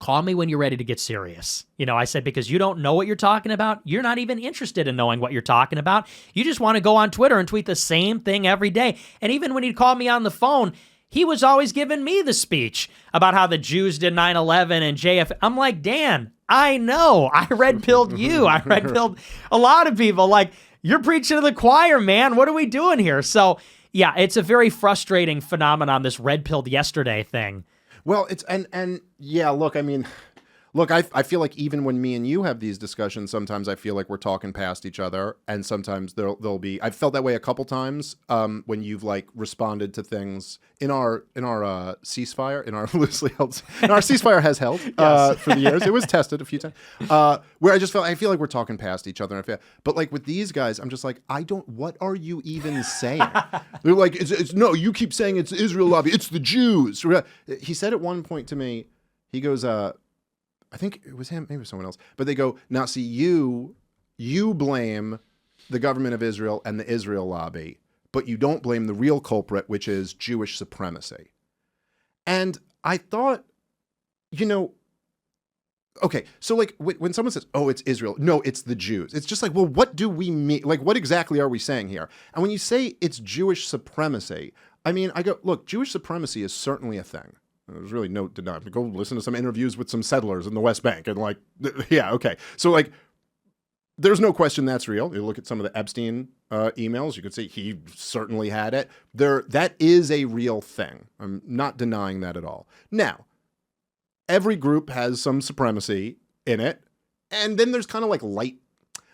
Call me when you're ready to get serious. I said, because you don't know what you're talking about. You're not even interested in knowing what you're talking about. You just want to go on Twitter and tweet the same thing every day. And even when he'd call me on the phone, he was always giving me the speech about how the Jews did 9/11 and JF. I'm like, Dan, I know. I red-pilled you. I red-pilled a lot of people. Like, you're preaching to the choir, man. What are we doing here? So, yeah, it's a very frustrating phenomenon, this red-pilled yesterday thing. Well, it's and yeah, look, I mean, look, I feel like even when me and you have these discussions, sometimes I feel like we're talking past each other, and sometimes there'll be. I've felt that way a couple times when you've like responded to things in our ceasefire, in our loosely held, and our ceasefire has held for the years. It was tested a few times where I feel like we're talking past each other. But like with these guys, I'm just like, what are you even saying? They're like, it's no, you keep saying it's Israel lobby, it's the Jews. He said at one point to me, he goes, I think it was him, maybe it was someone else. But they go, now see, you blame the government of Israel and the Israel lobby, but you don't blame the real culprit, which is Jewish supremacy. And I thought, okay, so like when someone says, oh, it's Israel, no, it's the Jews. It's just like, well, what do we mean? Like, what exactly are we saying here? And when you say it's Jewish supremacy, I mean, I go, look, Jewish supremacy is certainly a thing. There's really no denying. Go listen to some interviews with some settlers in the West Bank and like, yeah, okay. So like, there's no question that's real. You look at some of the Epstein emails, you could see he certainly had it. That is a real thing. I'm not denying that at all. Now, every group has some supremacy in it. And then there's kind of like light,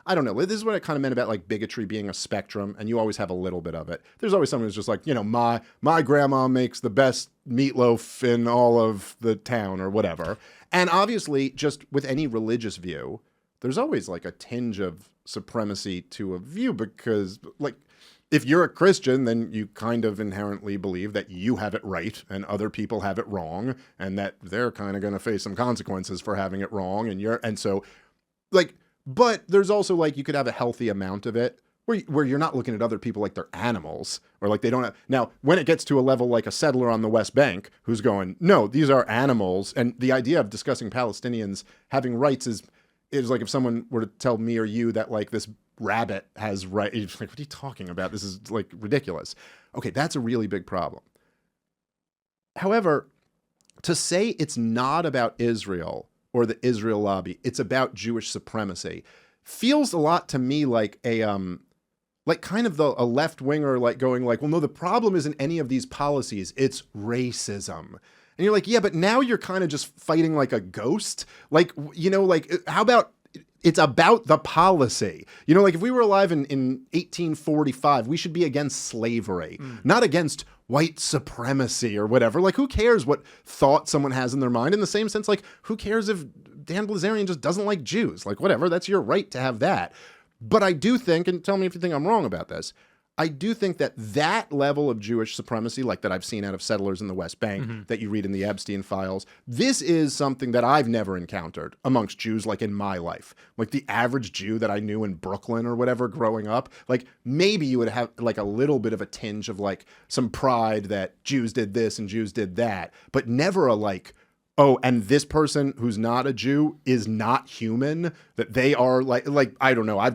I don't know. This is what I kind of meant about like bigotry being a spectrum, and you always have a little bit of it. There's always someone who's just like, my grandma makes the best meatloaf in all of the town or whatever. And obviously, just with any religious view, there's always like a tinge of supremacy to a view because like if you're a Christian, then you kind of inherently believe that you have it right and other people have it wrong and that they're kind of going to face some consequences for having it wrong. And so like, but there's also like, you could have a healthy amount of it where you're not looking at other people like they're animals or like they don't have. Now, when it gets to a level like a settler on the West Bank who's going, no, these are animals. And the idea of discussing Palestinians having rights is like if someone were to tell me or you that like this rabbit has rights, like, what are you talking about? This is like ridiculous. Okay, that's a really big problem. However, to say it's not about Israel or the Israel lobby, it's about Jewish supremacy, feels a lot to me like a like kind of a left winger like going like, well, no, the problem isn't any of these policies, it's racism. And you're like, yeah, but now you're kind of just fighting like a ghost. Like, like how about it's about the policy? Like if we were alive in 1845, we should be against slavery, not against white supremacy or whatever. Like, who cares what thought someone has in their mind? In the same sense, like, who cares if Dan Bilzerian just doesn't like Jews? Like, whatever, that's your right to have that. But I do think, and tell me if you think I'm wrong about this, I do think that level of Jewish supremacy, like that I've seen out of settlers in the West Bank, that you read in the Epstein files, this is something that I've never encountered amongst Jews, like in my life. Like the average Jew that I knew in Brooklyn or whatever growing up, like maybe you would have like a little bit of a tinge of like some pride that Jews did this and Jews did that, but never a like, oh, and this person who's not a Jew is not human, that they are like I don't know.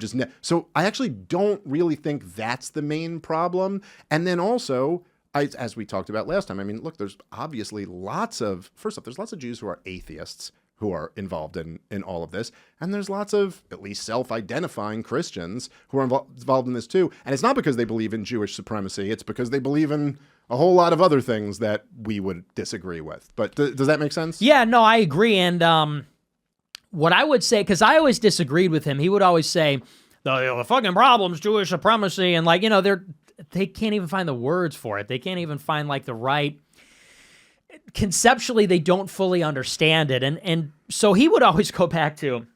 So I actually don't really think that's the main problem. And then also, as we talked about last time, I mean, look, there's obviously there's lots of Jews who are atheists, who are involved in all of this. And there's lots of at least self-identifying Christians who are involved in this too. And it's not because they believe in Jewish supremacy. It's because they believe in a whole lot of other things that we would disagree with. But does that make sense? Yeah, no, I agree. And what I would say, because I always disagreed with him, he would always say, the fucking problem's Jewish supremacy. And like, they can't even find the words for it. They can't even find like the right... Conceptually, they don't fully understand it. And so he would always go back to,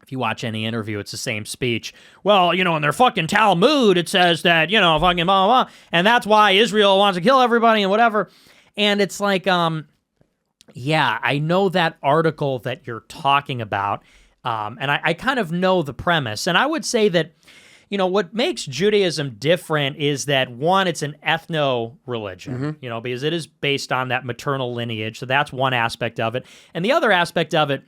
if you watch any interview, it's the same speech. Well, in their fucking Talmud, it says that, fucking blah, blah, blah. And that's why Israel wants to kill everybody and whatever. And it's like, yeah, I know that article that you're talking about. And I kind of know the premise. And I would say that, what makes Judaism different is that, one, it's an ethno-religion, because it is based on that maternal lineage. So that's one aspect of it. And the other aspect of it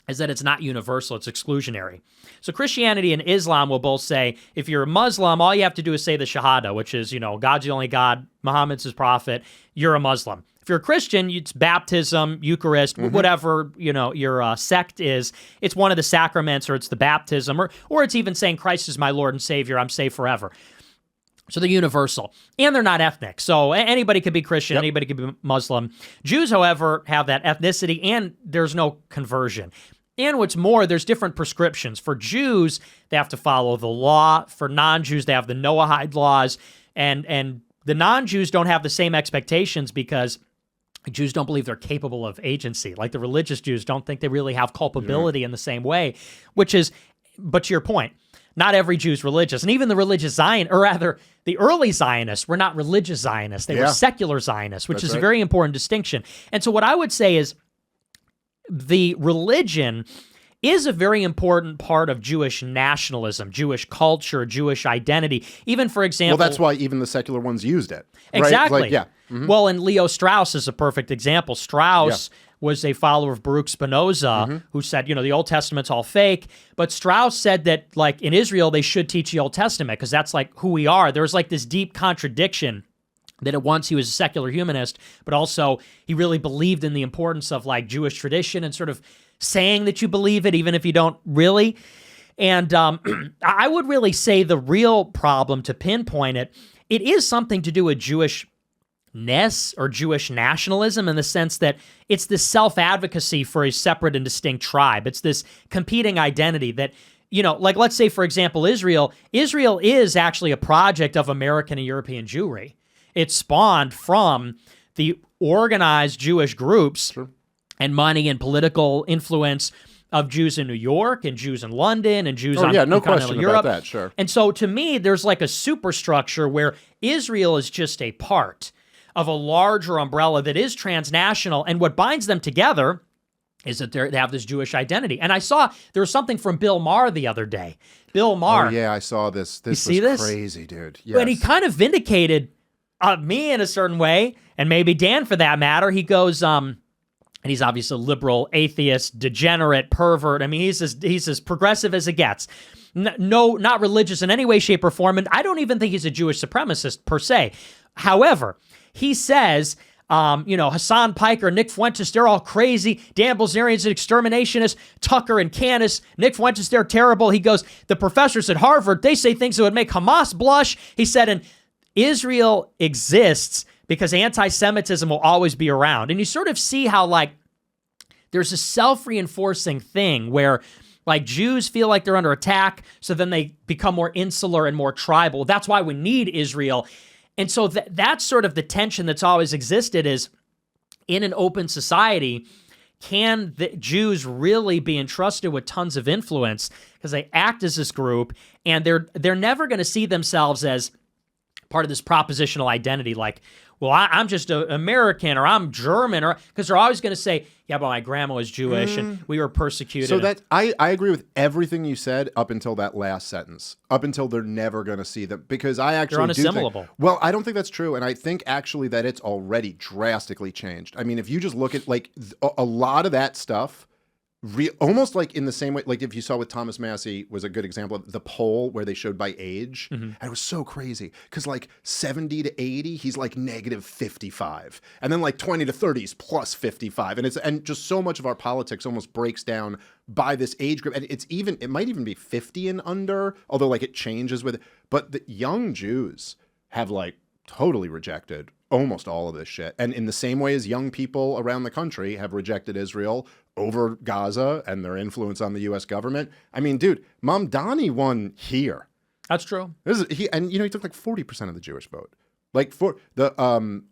is that it's not universal, it's exclusionary. So Christianity and Islam will both say, if you're a Muslim, all you have to do is say the Shahada, which is, God's the only God, Muhammad's his prophet, you're a Muslim. If you're a Christian, it's baptism, Eucharist, whatever, your sect is. It's one of the sacraments, or it's the baptism, or it's even saying Christ is my Lord and Savior, I'm saved forever. So they're universal, and they're not ethnic. So anybody could be Christian, anybody could be Muslim. Jews, however, have that ethnicity, and there's no conversion. And what's more, there's different prescriptions. For Jews, they have to follow the law. For non-Jews, they have the Noahide laws. And the non-Jews don't have the same expectations because Jews don't believe they're capable of agency. Like the religious Jews don't think they really have culpability in the same way, but to your point, not every Jew's religious. And even the religious Zion, or rather, the early Zionists were not religious Zionists. They were secular Zionists, which is a very important distinction. And so what I would say is the religion is a very important part of Jewish nationalism, Jewish culture, Jewish identity. Even, for example... Well, that's why even the secular ones used it. Right? Exactly. Like, Well, and Leo Strauss is a perfect example. Strauss was a follower of Baruch Spinoza, who said, the Old Testament's all fake. But Strauss said that, like, in Israel, they should teach the Old Testament because that's, like, who we are. There's, like, this deep contradiction that at once he was a secular humanist, but also he really believed in the importance of, like, Jewish tradition and sort of saying that you believe it even if you don't really. And I would really say the real problem, to pinpoint it, it is something to do with Jewishness or Jewish nationalism, in the sense that it's this self-advocacy for a separate and distinct tribe. It's this competing identity that, like, let's say, for example, Israel is actually a project of American and European Jewry. It spawned from the organized Jewish groups and money and political influence of Jews in New York and Jews in London and Jews on no continental question Europe. about that, sure. And so to me, there's like a superstructure where Israel is just a part of a larger umbrella that is transnational, and what binds them together is that they have this Jewish identity. And I saw there was something from Bill Maher the other day. Bill Maher. Oh, yeah, I saw this. This you see was this? Crazy, dude. Yes. And he kind of vindicated me in a certain way, and maybe Dan for that matter. He goes, and he's obviously a liberal, atheist, degenerate, pervert. I mean, he's as progressive as it gets. No, not religious in any way, shape, or form. And I don't even think he's a Jewish supremacist per se. However, he says, Hassan Piker, Nick Fuentes, they're all crazy. Dan Bilzerian's an exterminationist. Tucker and Canis, Nick Fuentes, they're terrible. He goes, the professors at Harvard, they say things that would make Hamas blush. He said, and Israel exists because anti-Semitism will always be around. And you sort of see how, like, there's a self-reinforcing thing where, like, Jews feel like they're under attack, so then they become more insular and more tribal. That's why we need Israel. And so that's sort of the tension that's always existed, is in an open society, can the Jews really be entrusted with tons of influence because they act as this group, and they're never going to see themselves as part of this propositional identity, like, well, I'm just an American, or I'm German, or because they're always going to say, yeah, but my grandma was Jewish and we were persecuted. So that I agree with everything you said up until that last sentence, up until they're never going to see them, because I actually they're unassimilable. Well, I don't think that's true, and I think actually that it's already drastically changed. I mean, if you just look at, like, a lot of that stuff almost like in the same way, like if you saw with Thomas Massie was a good example of the poll where they showed by age. And it was so crazy because like 70 to 80, he's like negative 55. And then like 20 to 30 is plus 55. And just so much of our politics almost breaks down by this age group. And it might even be 50 and under, although like it changes with it. But the young Jews have like totally rejected almost all of this shit. And in the same way as young people around the country have rejected Israel over Gaza and their influence on the U.S. government. I mean, dude, Mamdani won here. That's true. He took like 40% of the Jewish vote. Like for the,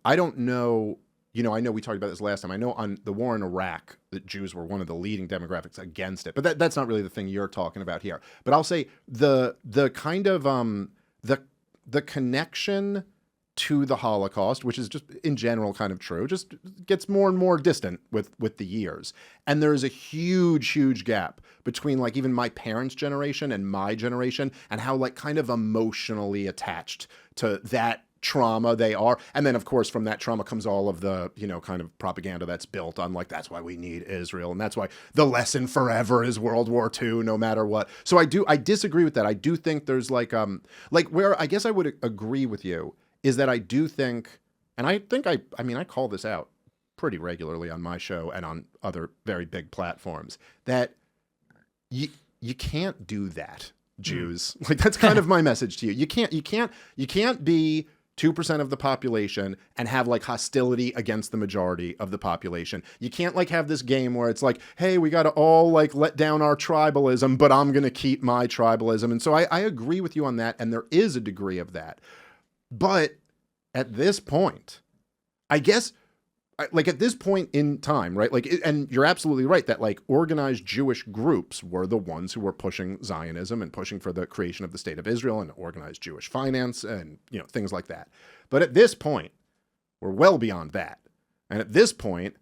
I don't know, I know we talked about this last time. I know on the war in Iraq, that Jews were one of the leading demographics against it, but that's not really the thing you're talking about here. But I'll say the kind of, the connection to the Holocaust, which is just in general kind of true, just gets more and more distant with the years. And there is a huge, huge gap between like even my parents' generation and my generation and how like kind of emotionally attached to that trauma they are. And then of course from that trauma comes all of the, kind of propaganda that's built on like, that's why we need Israel. And that's why the lesson forever is World War II, no matter what. So I disagree with that. I do think there's like where I guess I would agree with you is that I do think, and I think I call this out pretty regularly on my show and on other very big platforms, that you can't do that, Jews. Like that's kind of my message to you. You can't be 2% of the population and have like hostility against the majority of the population. You can't like have this game where it's like, hey, we got to all like let down our tribalism, but I'm going to keep my tribalism. And so I agree with you on that. And there is a degree of that. But at this point, I guess, like at this point in time, right? Like, and you're absolutely right that like organized Jewish groups were the ones who were pushing Zionism and pushing for the creation of the state of Israel and organized Jewish finance and, things like that. But at this point, we're well beyond that. And at this point,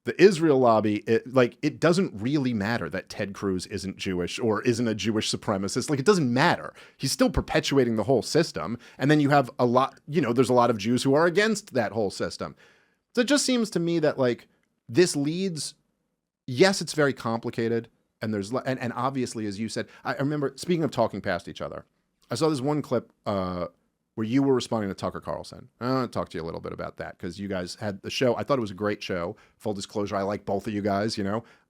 the Israel lobby, it doesn't really matter that Ted Cruz isn't Jewish or isn't a Jewish supremacist. Like, it doesn't matter. He's still perpetuating the whole system. And then you have a lot, there's a lot of Jews who are against that whole system. So it just seems to me that, like, this leads, yes, it's very complicated. And and obviously, as you said, I remember, speaking of talking past each other, I saw this one clip where you were responding to Tucker Carlson. I want to talk to you a little bit about that because you guys had the show. I thought it was a great show. Full disclosure, I like both of you guys,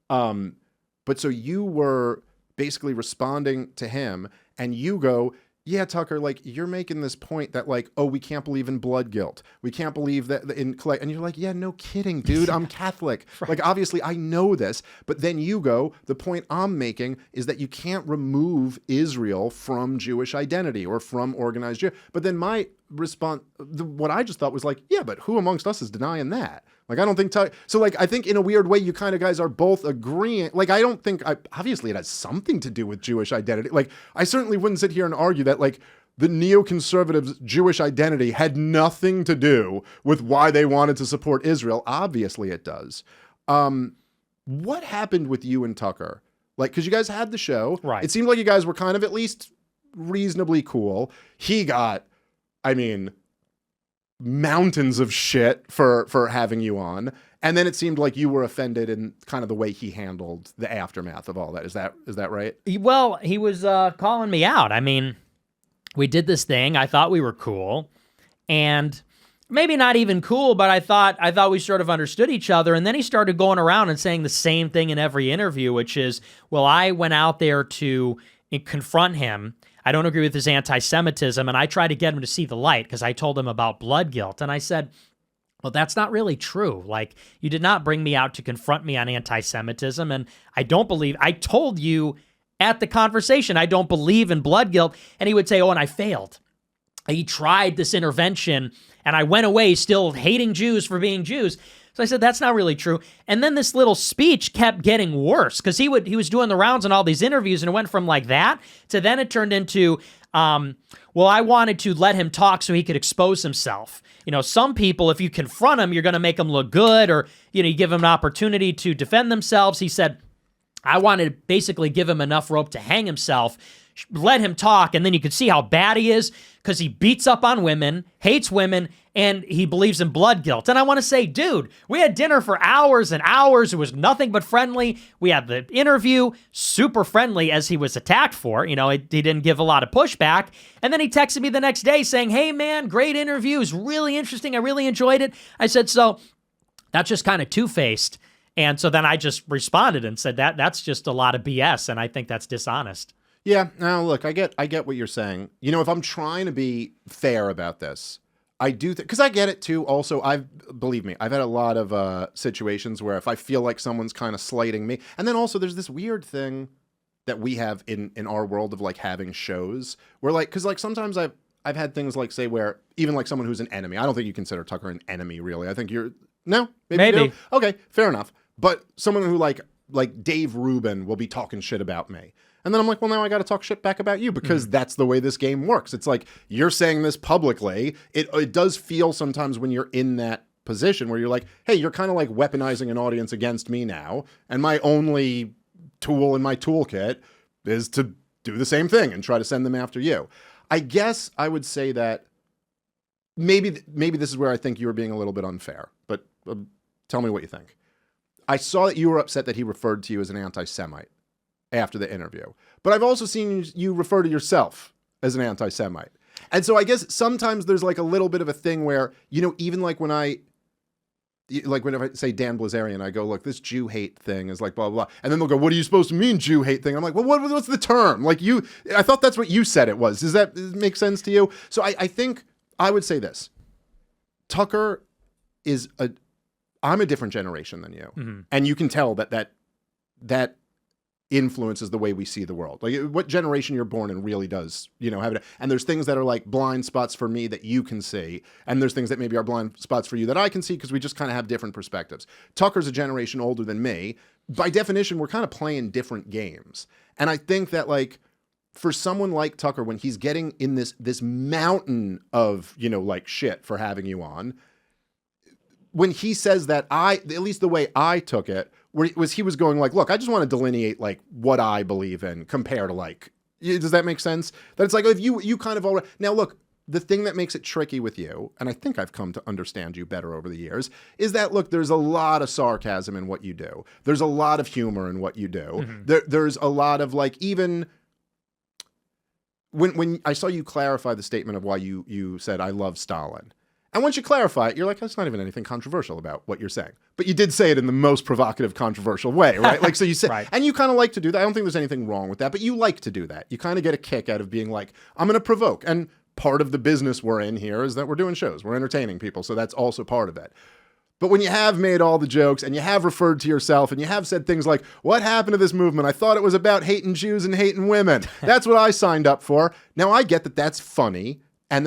But so you were basically responding to him and you go, yeah, Tucker, like you're making this point that like, oh, we can't believe in blood guilt. We can't believe that and you're like, yeah, no kidding, dude. I'm Catholic. Right. Like, obviously I know this, but then you go, the point I'm making is that you can't remove Israel from Jewish identity or from organized Jew. But then my response, what I just thought was like, yeah, but who amongst us is denying that? Like, I don't think, so like, I think in a weird way, you kind of guys are both agreeing. Like, I don't think, obviously it has something to do with Jewish identity. Like, I certainly wouldn't sit here and argue that like the neoconservatives' Jewish identity had nothing to do with why they wanted to support Israel. Obviously it does. What happened with you and Tucker? Like, cause you guys had the show. Right. It seemed like you guys were kind of at least reasonably cool. He got, mountains of shit for having you on. And then it seemed like you were offended in kind of the way he handled the aftermath of all that. Is that right? Well, he was calling me out. I mean, we did this thing. I thought we were cool. And maybe not even cool, but I thought we sort of understood each other. And then he started going around and saying the same thing in every interview, which is, well, I went out there to confront him. I don't agree with his anti-Semitism, and I tried to get him to see the light because I told him about blood guilt. And I said, well, that's not really true. Like, you did not bring me out to confront me on anti-Semitism, and I told you at the conversation, I don't believe in blood guilt. And he would say, oh, and I failed. He tried this intervention, and I went away still hating Jews for being Jews. So I said, that's not really true. And then this little speech kept getting worse because he was doing the rounds on all these interviews, and it went from like that to then it turned into, well, I wanted to let him talk so he could expose himself. Some people, if you confront them, you're going to make them look good, or, you give them an opportunity to defend themselves. He said, I wanted to basically give him enough rope to hang himself, let him talk, and then you could see how bad he is because he beats up on women, hates women, and he believes in blood guilt. And I want to say, dude, we had dinner for hours and hours. It was nothing but friendly. We had the interview, super friendly, as he was attacked for. You know, he didn't give a lot of pushback. And then he texted me the next day saying, hey, man, great interview. It was really interesting. I really enjoyed it. I said, so that's just kind of two-faced. And so then I just responded and said that's just a lot of BS, and I think that's dishonest. Yeah, now look, I get what you're saying. You know, if I'm trying to be fair about this, I do because I get it too. Also, believe me, I've had a lot of situations where if I feel like someone's kind of slighting me, and then also there's this weird thing that we have in our world of like having shows where like, because like sometimes I've had things like say where even like someone who's an enemy, I don't think you consider Tucker an enemy really. I think no, maybe. You do? Okay, fair enough. But someone who like Dave Rubin will be talking shit about me. And then I'm like, well, now I got to talk shit back about you because that's the way this game works. It's like you're saying this publicly. It does feel sometimes when you're in that position where you're like, hey, you're kind of like weaponizing an audience against me now. And my only tool in my toolkit is to do the same thing and try to send them after you. I guess I would say that maybe this is where I think you were being a little bit unfair. But tell me what you think. I saw that you were upset that he referred to you as an anti-Semite after the interview. But I've also seen you refer to yourself as an anti-Semite. And so I guess sometimes there's like a little bit of a thing where, you know, even like whenever I say Dan Bilzerian, I go, look, this Jew hate thing is like blah, blah, blah. And then they'll go, what are you supposed to mean Jew hate thing? I'm like, well, what's the term? Like I thought that's what you said it was. Does that make sense to you? So I think I would say this. Tucker is I'm a different generation than you. Mm-hmm. And you can tell that influences the way we see the world. Like what generation you're born in really does, you know, have it. And there's things that are like blind spots for me that you can see. And there's things that maybe are blind spots for you that I can see because we just kind of have different perspectives. Tucker's a generation older than me. By definition, we're kind of playing different games. And I think that like for someone like Tucker, when he's getting in this mountain of, you know, like shit for having you on, when he says that, at least the way I took it, he was going like, look, I just want to delineate like what I believe in compared to like, does that make sense? That it's like, if you kind of already, now look, the thing that makes it tricky with you, and I think I've come to understand you better over the years, is that, look, there's a lot of sarcasm in what you do. There's a lot of humor in what you do. Mm-hmm. There's a lot of like, even when I saw you clarify the statement of why you said, I love Stalin. And once you clarify it, you're like, that's not even anything controversial about what you're saying. But you did say it in the most provocative, controversial way, right? Like, so you say, right. And you kind of like to do that. I don't think there's anything wrong with that, but you like to do that. You kind of get a kick out of being like, I'm going to provoke. And part of the business we're in here is that we're doing shows. We're entertaining people. So that's also part of it. But when you have made all the jokes and you have referred to yourself and you have said things like, what happened to this movement? I thought it was about hating Jews and hating women. That's what I signed up for. Now I get that that's funny and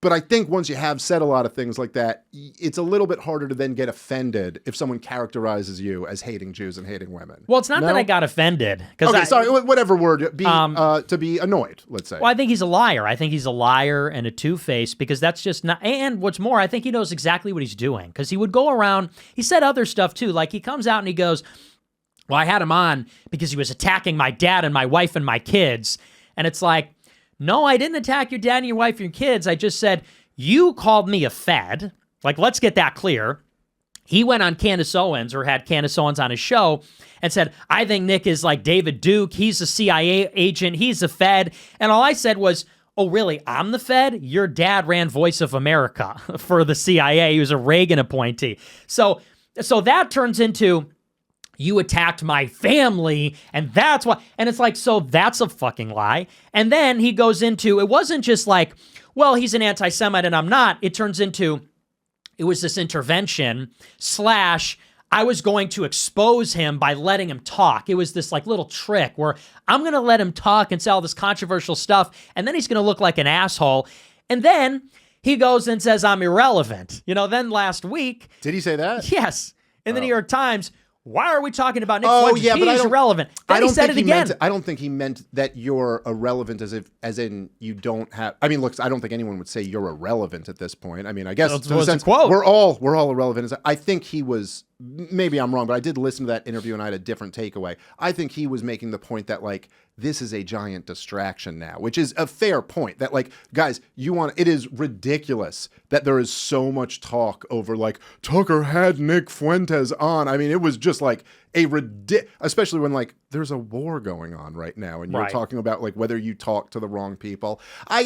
but I think once you have said a lot of things like that, it's a little bit harder to then get offended if someone characterizes you as hating Jews and hating women. Well, it's not that I got offended. Okay, sorry, whatever word, to be annoyed, let's say. Well, I think he's a liar. I think he's a liar and a two-face because that's just not, and what's more, I think he knows exactly what he's doing because he would go around, he said other stuff too, like he comes out and he goes, well, I had him on because he was attacking my dad and my wife and my kids. And it's like, no, I didn't attack your dad and your wife and your kids. I just said, you called me a fed. Like, let's get that clear. He went on Candace Owens or had Candace Owens on his show and said, I think Nick is like David Duke. He's a CIA agent. He's a fed. And all I said was, oh, really? I'm the fed? Your dad ran Voice of America for the CIA. He was a Reagan appointee. So that turns into, you attacked my family, and that's why. And it's like, so that's a fucking lie. And then he goes into, it wasn't just like, well, he's an anti-Semite and I'm not. It turns into, it was this intervention / I was going to expose him by letting him talk. It was this like little trick where I'm going to let him talk and say all this controversial stuff, and then he's going to look like an asshole. And then he goes and says, I'm irrelevant. You know, then last week. Did he say that? Yes. In the New York Times. Why are we talking about Nick Fuentes? Yeah, but he's irrelevant. Then he said it again. I don't think he meant that you're irrelevant as in you don't have. I mean, look, I don't think anyone would say you're irrelevant at this point. I mean, I guess to the sense, quote. we're all irrelevant. I think he was maybe I'm wrong, but I did listen to that interview and I had a different takeaway. I think he was making the point that like, this is a giant distraction now, which is a fair point that like, guys, it is ridiculous that there is so much talk over like Tucker had Nick Fuentes on. I mean, it was just like especially when like there's a war going on right now and you're talking about like whether you talk to the wrong people. I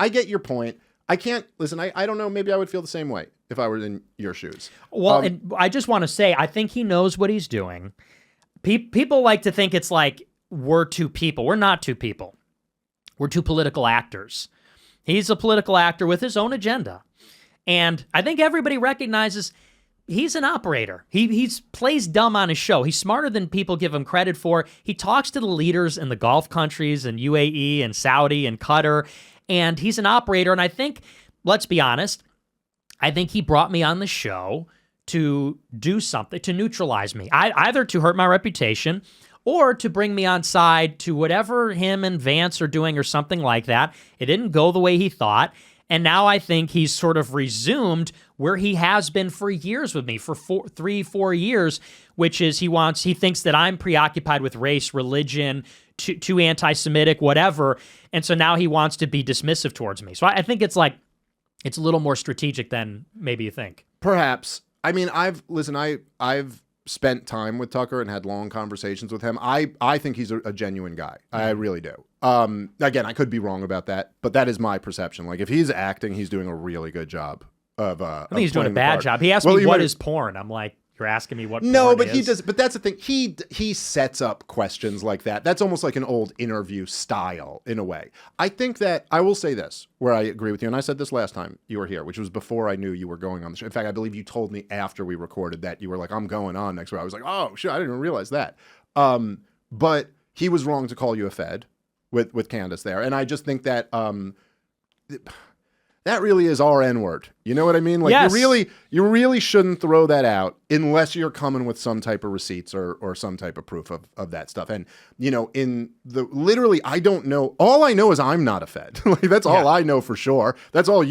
get your point. I don't know. Maybe I would feel the same way if I were in your shoes. Well, and I just want to say, I think he knows what he's doing. People like to think it's like we're two people. We're not two people. We're two political actors. He's a political actor with his own agenda. And I think everybody recognizes he's an operator. He plays dumb on his show. He's smarter than people give him credit for. He talks to the leaders in the Gulf countries and UAE and Saudi and Qatar. And he's an operator. And I think, let's be honest, I think he brought me on the show to do something, to neutralize me, either to hurt my reputation or to bring me on side to whatever him and Vance are doing or something like that. It didn't go the way he thought. And now I think he's sort of resumed where he has been for years with me, for 3-4 years, which is he thinks that I'm preoccupied with race, religion, too anti-Semitic, whatever. And so now he wants to be dismissive towards me. So I think it's a little more strategic than maybe you think. Perhaps. I mean, I've spent time with Tucker and had long conversations with him. I think he's a genuine guy. I really do. Again, I could be wrong about that, but that is my perception. Like if he's acting, he's doing a really good job of I think he's doing a bad job. He asked me what is porn. I'm like, you're asking me what porn is? He does. But that's the thing. He sets up questions like that. That's almost like an old interview style in a way. I think that I will say this, where I agree with you, and I said this last time you were here, which was before I knew you were going on the show. In fact, I believe you told me after we recorded that you were like, I'm going on next week. I was like, oh shit, I didn't even realize that. But he was wrong to call you a Fed with Candace there, and I just think that that really is our N-word. You know what I mean? Like yes. you really shouldn't throw that out unless you're coming with some type of receipts or some type of proof of that stuff. And, you know, literally, I don't know. All I know is I'm not a Fed. Like that's all I know for sure. That's all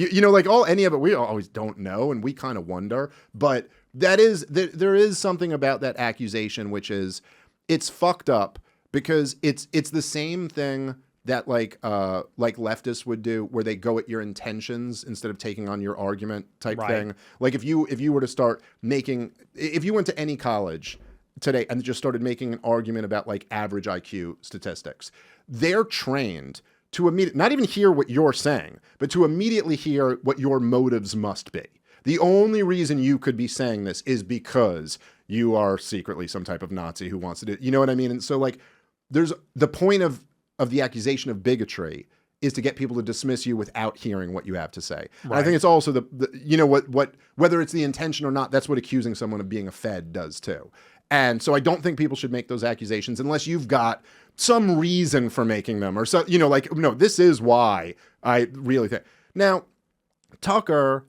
any of it, we always don't know. And we kind of wonder, but there is something about that accusation, which is it's fucked up because it's the same thing that like leftists would do, where they go at your intentions instead of taking on your argument type thing. Like if you were to start if you went to any college today and just started making an argument about like average IQ statistics, they're trained to not even hear what you're saying, but to immediately hear what your motives must be. The only reason you could be saying this is because you are secretly some type of Nazi who wants to do, you know what I mean? And so like there's the point of the accusation of bigotry is to get people to dismiss you without hearing what you have to say. Right. I think it's also whether it's the intention or not, that's what accusing someone of being a Fed does too. And so I don't think people should make those accusations unless you've got some reason for making them or so, no, this is why I really think. Now, Tucker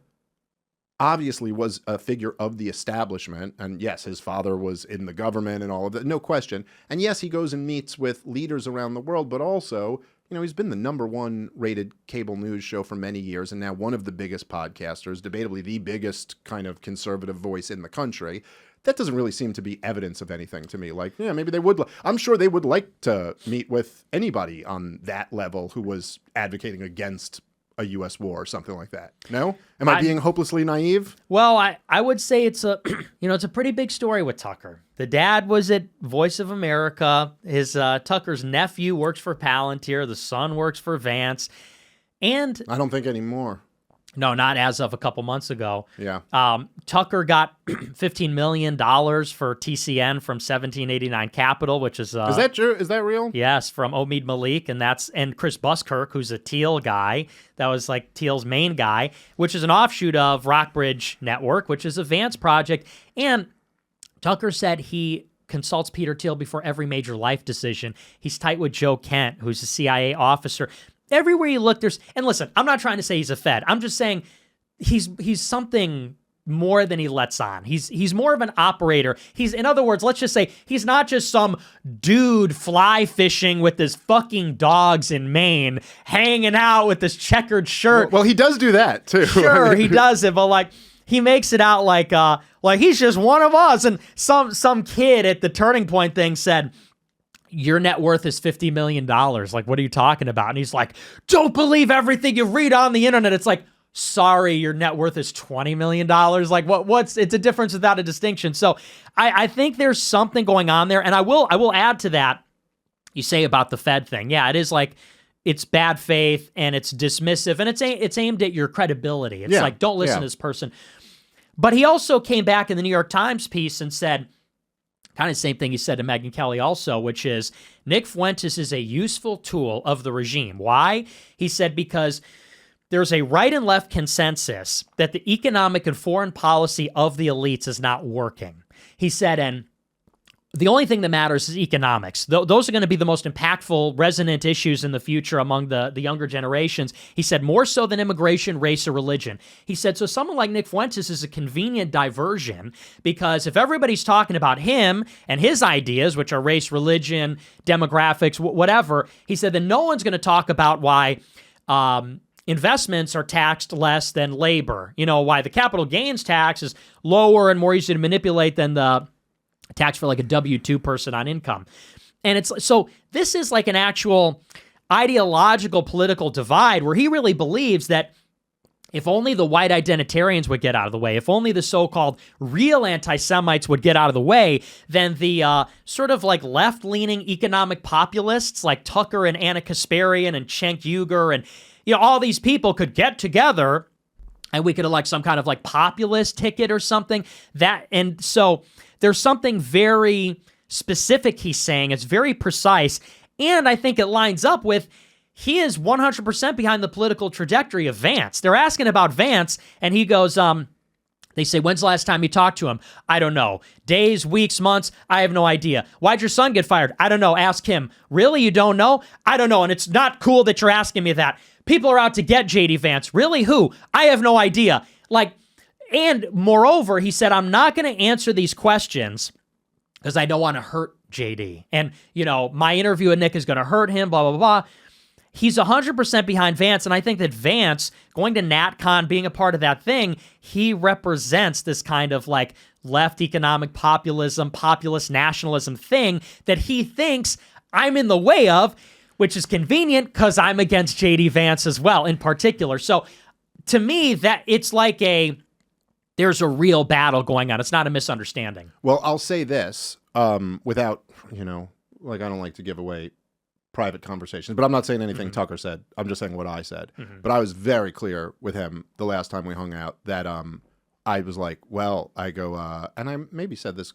obviously was a figure of the establishment. And yes, his father was in the government and all of that, no question. And yes, he goes and meets with leaders around the world, but also, he's been the #1 rated cable news show for many years and now one of the biggest podcasters, debatably the biggest kind of conservative voice in the country. That doesn't really seem to be evidence of anything to me. Like, maybe they would. I'm sure they would like to meet with anybody on that level who was advocating against a U.S. war or something like that. No? Am I being hopelessly naive? Well, I would say it's a pretty big story with Tucker. The dad was at Voice of America. His Tucker's nephew works for Palantir. The son works for Vance. And I don't think anymore. No, not as of a couple months ago. Yeah. Tucker got $15 million for TCN from 1789 Capital, which is... is that true? Is that real? Yes, from Omid Malik, and Chris Buskirk, who's a Teal guy. That was like Teal's main guy, which is an offshoot of Rockbridge Network, which is a Vance project. And Tucker said he consults Peter Thiel before every major life decision. He's tight with Joe Kent, who's a CIA officer. Everywhere you look, and listen, I'm not trying to say he's a Fed. I'm just saying he's something more than he lets on. He's more of an operator. In other words, let's just say he's not just some dude fly fishing with his fucking dogs in Maine, hanging out with this checkered shirt. Well, he does do that too. Sure, he does it, but like he makes it out like he's just one of us. And some kid at the Turning Point thing said, your net worth is $50 million. Like, what are you talking about? And he's like, don't believe everything you read on the internet. It's like, sorry, your net worth is $20 million. Like, it's a difference without a distinction. So I think there's something going on there. And I will add to that, you say about the Fed thing. Yeah, it is like, it's bad faith and it's dismissive and it's aimed at your credibility. It's like, don't listen to this person. But he also came back in the New York Times piece and said, kind of the same thing he said to Megyn Kelly also, which is Nick Fuentes is a useful tool of the regime. Why? He said because there's a right and left consensus that the economic and foreign policy of the elites is not working. He said, and the only thing that matters is economics. Those are going to be the most impactful, resonant issues in the future among the younger generations. He said, more so than immigration, race, or religion. He said, so someone like Nick Fuentes is a convenient diversion because if everybody's talking about him and his ideas, which are race, religion, demographics, whatever, he said, then no one's going to talk about why investments are taxed less than labor. You know, why the capital gains tax is lower and more easy to manipulate than the tax for like a W-2 person on income. And it's so this is like an actual ideological political divide where he really believes that if only the white identitarians would get out of the way, if only the so-called real anti-Semites would get out of the way, then the sort of like left-leaning economic populists like Tucker and Anna Kasparian and Cenk Uygur and, you know, all these people could get together and we could elect some kind of like populist ticket or something. And so there's something very specific he's saying. It's very precise. And I think it lines up with he is 100% behind the political trajectory of Vance. They're asking about Vance, and he goes, they say, when's the last time you talked to him? I don't know. Days, weeks, months? I have no idea. Why'd your son get fired? I don't know. Ask him. Really? You don't know? I don't know. And it's not cool that you're asking me that. People are out to get J.D. Vance. Really? Who? I have no idea. Like, and moreover, he said, I'm not going to answer these questions because I don't want to hurt JD. And, you know, my interview with Nick is going to hurt him, blah, blah, blah. He's 100% behind Vance. And I think that Vance, going to NatCon, being a part of that thing, he represents this kind of like left economic populism, populist nationalism thing that he thinks I'm in the way of, which is convenient because I'm against JD Vance as well in particular. So to me, that it's like there's a real battle going on. It's not a misunderstanding. Well, I'll say this without, you know, like I don't like to give away private conversations, but I'm not saying anything Tucker said. I'm just saying what I said. But I was very clear with him the last time we hung out that I was like, well, I go, and I maybe said this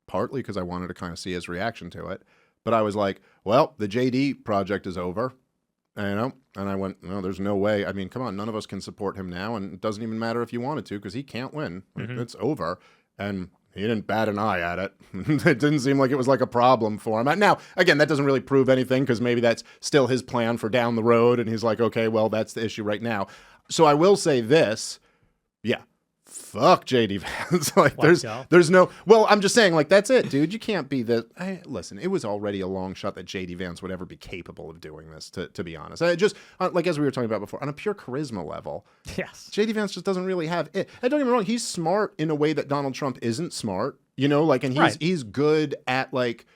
partly because I wanted to kind of see his reaction to it, but I was like, well, the JD project is over. You know, and I went, no, there's no way. I mean, come on, none of us can support him now, and it doesn't even matter if you wanted to because he can't win. It's over. And he didn't bat an eye at it. It didn't seem like it was like a problem for him. Now, again, that doesn't really prove anything because maybe that's still his plan for down the road, and he's like, okay, well, that's the issue right now. So I will say this, yeah. Fuck JD Vance. Like there's no, well, I'm just saying, like, that's it, dude. You can't be listen, it was already a long shot that JD Vance would ever be capable of doing this, to be honest. I just, like, as we were talking about before, on a pure charisma level, yes, JD Vance just doesn't really have it. And don't get me wrong, he's smart in a way that Donald Trump isn't smart, you know, like, and he's good at, like,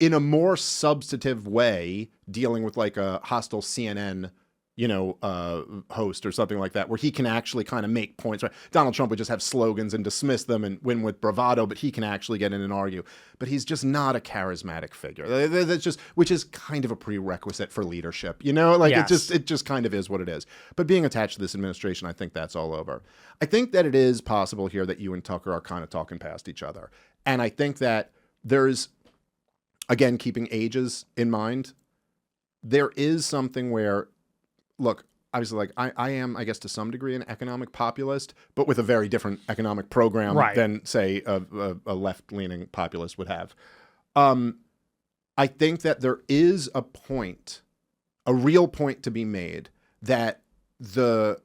in a more substantive way, dealing with, like, a hostile CNN you know, host or something like that, where he can actually kind of make points. Right? Donald Trump would just have slogans and dismiss them and win with bravado, but he can actually get in and argue. But he's just not a charismatic figure. That's just, which is kind of a prerequisite for leadership. You know, like it just kind of is what it is. But being attached to this administration, I think that's all over. I think that it is possible here that you and Tucker are kind of talking past each other. And I think that there's, again, keeping ages in mind, there is something where, look, obviously, like I am, I guess, to some degree, an economic populist, but with a very different economic program than, say, a left-leaning populist would have. I think that there is a point, a real point to be made, that the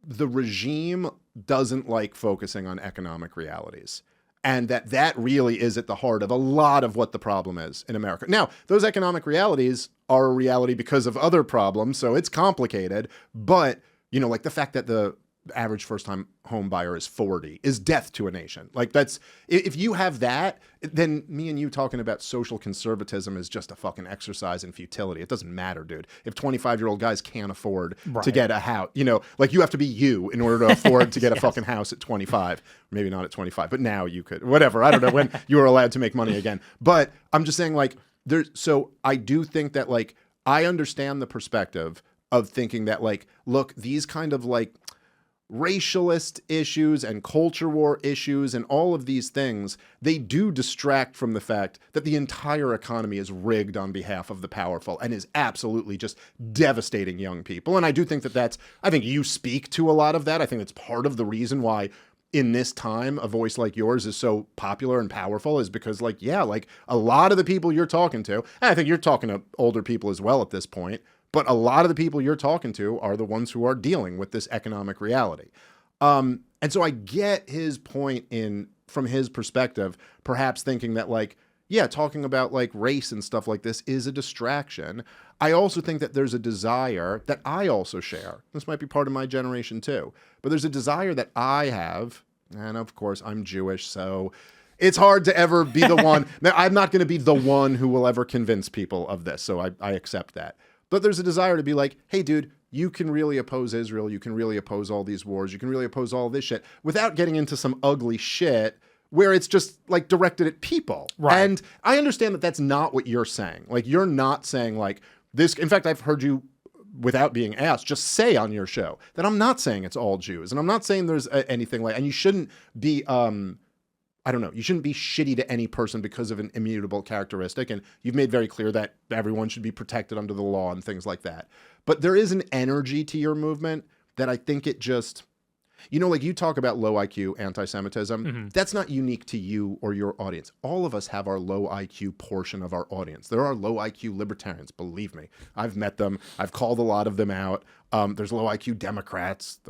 regime doesn't like focusing on economic realities. And that really is at the heart of a lot of what the problem is in America. Now, those economic realities are a reality because of other problems, so it's complicated. But, you know, like the fact that the average first-time home buyer is 40 is death to a nation. Like that's, if you have that, then me and you talking about social conservatism is just a fucking exercise in futility. It doesn't matter, dude. If 25-year-old guys can't afford to get a house, you know, like you have to be you in order to afford to get a fucking house at 25. Maybe not at 25, but now you could, whatever. I don't know when you were allowed to make money again. But I'm just saying, like, so I do think that, like, I understand the perspective of thinking that, like, look, these kind of like racialist issues and culture war issues and all of these things, they do distract from the fact that the entire economy is rigged on behalf of the powerful and is absolutely just devastating young people. And I do think that I think you speak to a lot of that. I think that's part of the reason why in this time a voice like yours is so popular and powerful, is because, like, yeah, like a lot of the people you're talking to, and I think you're talking to older people as well at this point, but a lot of the people you're talking to are the ones who are dealing with this economic reality. And so I get his point from his perspective, perhaps thinking that, like, yeah, talking about like race and stuff like this is a distraction. I also think that there's a desire that I also share. This might be part of my generation too, but there's a desire that I have. And of course I'm Jewish, so it's hard to ever be the one. Now, I'm not going to be the one who will ever convince people of this. So I accept that. But there's a desire to be like, hey, dude, you can really oppose Israel. You can really oppose all these wars. You can really oppose all this shit without getting into some ugly shit where it's just like directed at people. Right. And I understand that that's not what you're saying. Like, you're not saying like this. In fact, I've heard you, without being asked, just say on your show that I'm not saying it's all Jews. And I'm not saying there's anything like, and you shouldn't be, I don't know, you shouldn't be shitty to any person because of an immutable characteristic. And you've made very clear that everyone should be protected under the law and things like that. But there is an energy to your movement that I think it just, you know, like you talk about low IQ anti-Semitism. Mm-hmm. That's not unique to you or your audience. All of us have our low IQ portion of our audience. There are low IQ libertarians, believe me. I've met them. I've called a lot of them out. There's low IQ Democrats.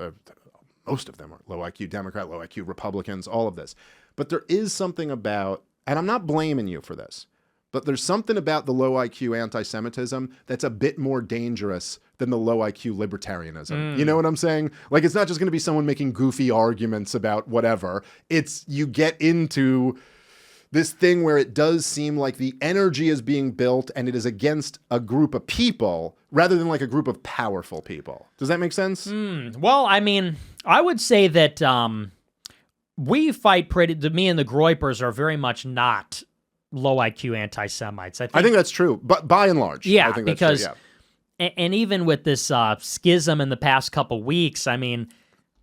Most of them are low IQ Democrat, low IQ Republicans, all of this. But there is something about, and I'm not blaming you for this, but there's something about the low IQ anti-Semitism that's a bit more dangerous than the low IQ libertarianism. You know what I'm saying? Like, it's not just going to be someone making goofy arguments about whatever. It's, you get into this thing where it does seem like the energy is being built and it is against a group of people rather than like a group of powerful people. Does that make sense? Well, I mean, I would say that we fight me and the Groypers are very much not low IQ anti-Semites. I think that's true, but by and large. Yeah, I think because, that's true, yeah. And even with this schism in the past couple weeks, I mean,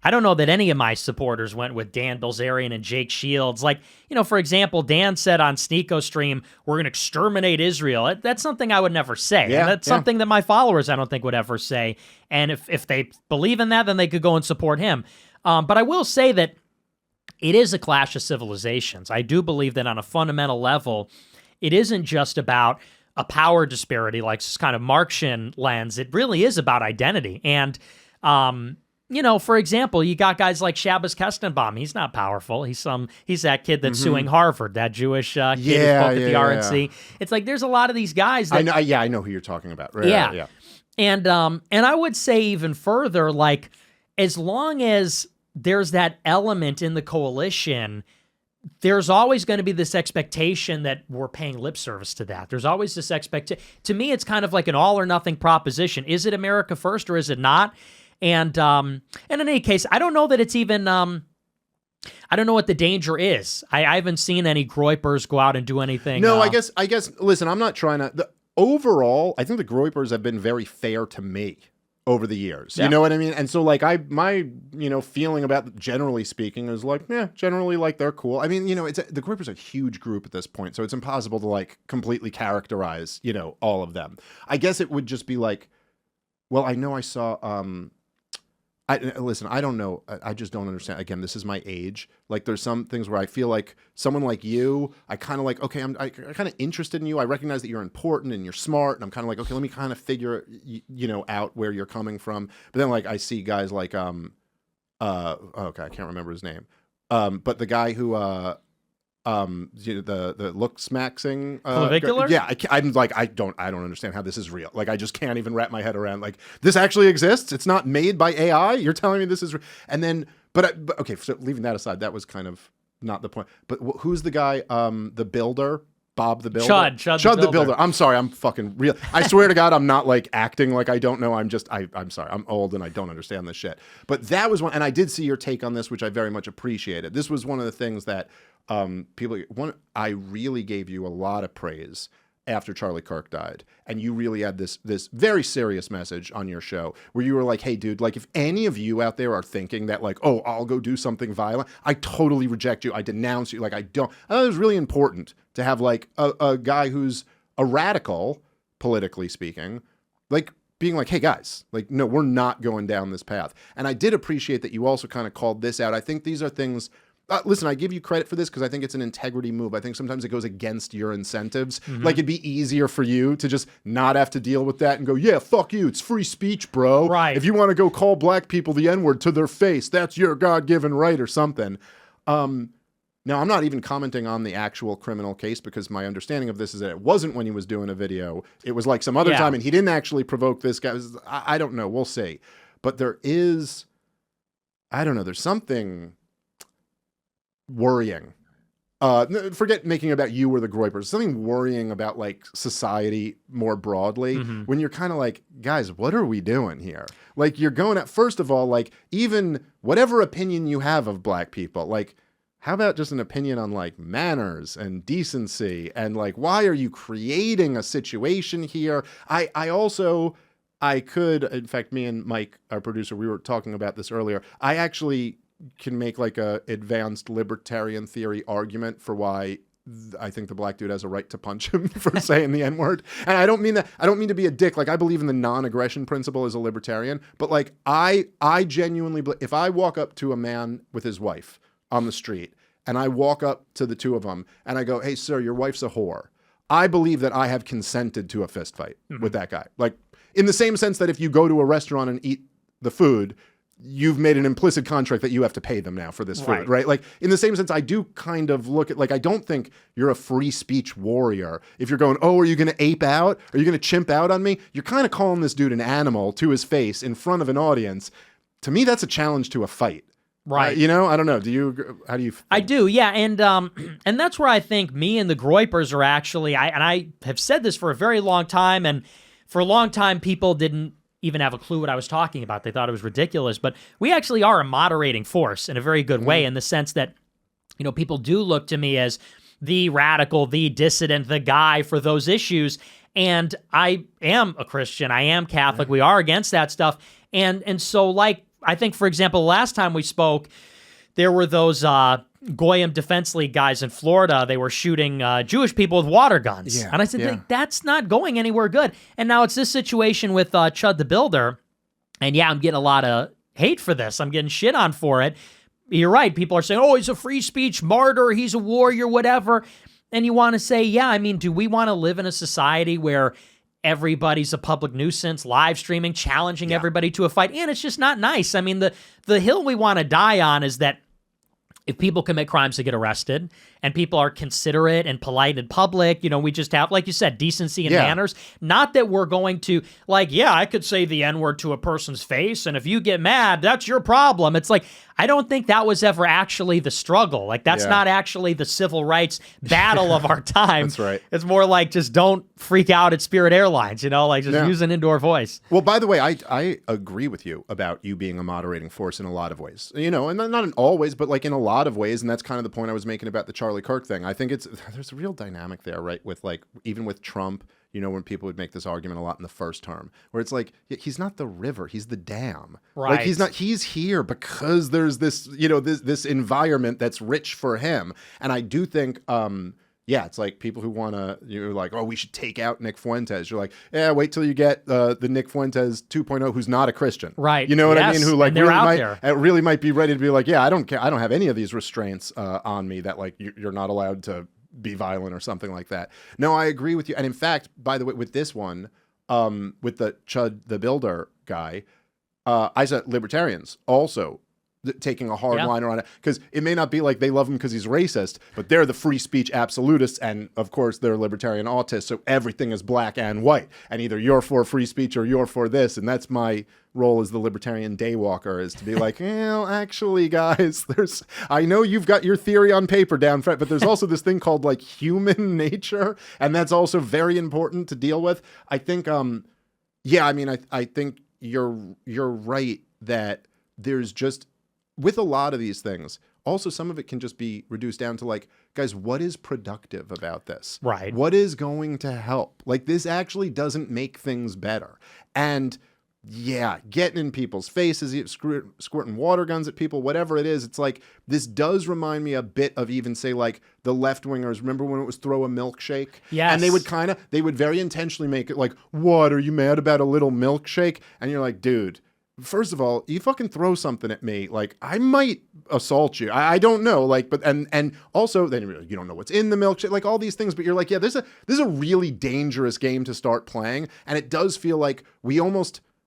I don't know that any of my supporters went with Dan Bilzerian and Jake Shields. Like, you know, for example, Dan said on Sneako stream, we're going to exterminate Israel. That's something I would never say. Yeah, and that's something that my followers, I don't think, would ever say. And if they believe in that, then they could go and support him. But I will say that it is a clash of civilizations. I do believe that on a fundamental level, it isn't just about a power disparity like this kind of Marxian lens. It really is about identity. And, you know, for example, you got guys like Shabbos Kestenbaum. He's not powerful. He's that kid that's suing Harvard, that Jewish kid who spoke at the RNC. It's like there's a lot of these guys that... I know who you're talking about. Right, yeah. And I would say even further, like, as long as there's that element in the coalition, there's always going to be this expectation that we're paying lip service to that. There's always this expectation. To me, it's kind of like an all or nothing proposition. Is it America first or is it not? And in any case, I don't know that it's even, I don't know what the danger is. I haven't seen any Groypers go out and do anything. No, I guess, listen, I'm not trying to, overall, I think the Groypers have been very fair to me over the years. You know what I mean? And so like my feeling about, generally speaking, is like, yeah, generally like they're cool. I mean, the Groypers are a huge group at this point, so it's impossible to like completely characterize, all of them. I guess it would just be like, well, I know I saw, listen, I don't know. I just don't understand. Again, this is my age. Like, there's some things where I feel like someone like you, I kind of like, okay, I'm kind of interested in you. I recognize that you're important and you're smart. And I'm kind of like, okay, let me kind of figure, out where you're coming from. But then like, I see guys like, okay, I can't remember his name. But the guy who, the looks maxing Clavicular? yeah, I'm like I don't understand how this is real. Like I just can't even wrap my head around like this actually exists. It's not made by AI. You're telling me this is and then but okay, so leaving that aside, that was kind of not the point. But who's the guy the builder? Bob the Builder? Chud the Builder. I'm sorry, I'm fucking real. I swear to God, I'm not like acting like I don't know. I'm sorry. I'm old and I don't understand this shit. But that was one, and I did see your take on this, which I very much appreciated. This was one of the things that I really gave you a lot of praise after Charlie Kirk died. And you really had this very serious message on your show where you were like, hey, dude, like if any of you out there are thinking that like, oh, I'll go do something violent, I totally reject you. I denounce you. Like I thought it was really important to have like a guy who's a radical, politically speaking, like being like, hey guys, like, no, we're not going down this path. And I did appreciate that you also kind of called this out. I think these are things. Listen, I give you credit for this because I think it's an integrity move. I think sometimes it goes against your incentives. Like it'd be easier for you to just not have to deal with that and go, yeah, fuck you. It's free speech, bro. Right. If you want to go call black people the N-word to their face, that's your God-given right or something. Now, I'm not even commenting on the actual criminal case because my understanding of this is that it wasn't when he was doing a video. It was like some other time and he didn't actually provoke this guy. I don't know. We'll see. But there is, I don't know, there's something worrying. Forget making about you or the Groypers. Something worrying about like society more broadly when you're kind of like, guys, what are we doing here? Like you're going at, first of all, like even whatever opinion you have of black people, like how about just an opinion on like manners and decency and like, why are you creating a situation here? I could, in fact, me and Mike, our producer, we were talking about this earlier. I actually can make like a advanced libertarian theory argument for why I think the black dude has a right to punch him for saying the N-word. And I don't mean that, I don't mean to be a dick. Like I believe in the non-aggression principle as a libertarian, but like I genuinely believe if I walk up to a man with his wife on the street and I walk up to the two of them and I go, hey sir, your wife's a whore. I believe that I have consented to a fist fight with that guy. Like in the same sense that if you go to a restaurant and eat the food, you've made an implicit contract that you have to pay them now for this food, right? Like in the same sense, I do kind of look at, like, I don't think you're a free speech warrior. If you're going, oh, are you going to ape out? Are you going to chimp out on me? You're kind of calling this dude an animal to his face in front of an audience. To me, that's a challenge to a fight. Right. You know, I don't know. Do you, how do you think? I do, yeah. And that's where I think me and the Groypers are actually, I have said this for a very long time, and for a long time, people didn't even have a clue what I was talking about. They thought it was ridiculous, but we actually are a moderating force in a very good way in the sense that, you know, people do look to me as the radical, the dissident, the guy for those issues. And I am a Christian. I am Catholic. We are against that stuff. And so, like, I think, for example, last time we spoke, there were those Goyim Defense League guys in Florida. They were shooting Jewish people with water guns. Yeah, And I said, that's not going anywhere good. And now it's this situation with Chud the Builder. And yeah, I'm getting a lot of hate for this. I'm getting shit on for it. You're right. People are saying, oh, he's a free speech martyr. He's a warrior, whatever. And you want to say, yeah, I mean, do we want to live in a society where everybody's a public nuisance, live streaming, challenging everybody to a fight? And it's just not nice. I mean, the hill we want to die on is that if people commit crimes, they get arrested, and people are considerate and polite in public, you know, we just have, like you said, decency and manners. Not that we're going to, like, yeah, I could say the N-word to a person's face, and if you get mad, that's your problem. It's like, I don't think that was ever actually the struggle. Like, that's not actually the civil rights battle of our time. That's right. It's more like, just don't freak out at Spirit Airlines, you know, like just use an indoor voice. Well, by the way, I agree with you about you being a moderating force in a lot of ways, you know, and not in all ways, but like in a lot of ways. And that's kind of the point I was making about the Charlie Kirk thing. I think there's a real dynamic there, right? With like, even with Trump, you know, when people would make this argument a lot in the first term, where it's like, he's not the river, he's the dam. Right. Like he's here because there's this, you know, this environment that's rich for him. And I do think, it's like people who want to, you're like, oh, we should take out Nick Fuentes. You're like, yeah, wait till you get the Nick Fuentes 2.0 who's not a Christian. Right. You know what I mean? Who like really might be ready to be like, yeah, I don't care. I don't have any of these restraints on me that like you're not allowed to be violent or something like that. No, I agree with you. And in fact, by the way, with this one, with the Chud the Builder guy, I said libertarians also taking a hard liner on it, because it may not be like they love him because he's racist, but they're the free speech absolutists, and of course they're libertarian autists, so everything is black and white, and either you're for free speech or you're for this, and that's my role as the libertarian daywalker, is to be like, well, actually, guys, I know you've got your theory on paper down, Fred, but there's also this thing called like human nature, and that's also very important to deal with. I think, I think you're right that there's just, with a lot of these things, also some of it can just be reduced down to like, guys, what is productive about this? Right. What is going to help? Like, this actually doesn't make things better. And yeah, getting in people's faces, squirting water guns at people, whatever it is, it's like, this does remind me a bit of even, say, like the left-wingers. Remember when it was throw a milkshake? Yes. And they would very intentionally make it like, what, are you mad about a little milkshake? And you're like, dude, first of all, you fucking throw something at me, like, I might assault you. I don't know, like, but and also then you don't know what's in the milkshake, like all these things. But you're like, yeah, this is a really dangerous game to start playing, and it does feel like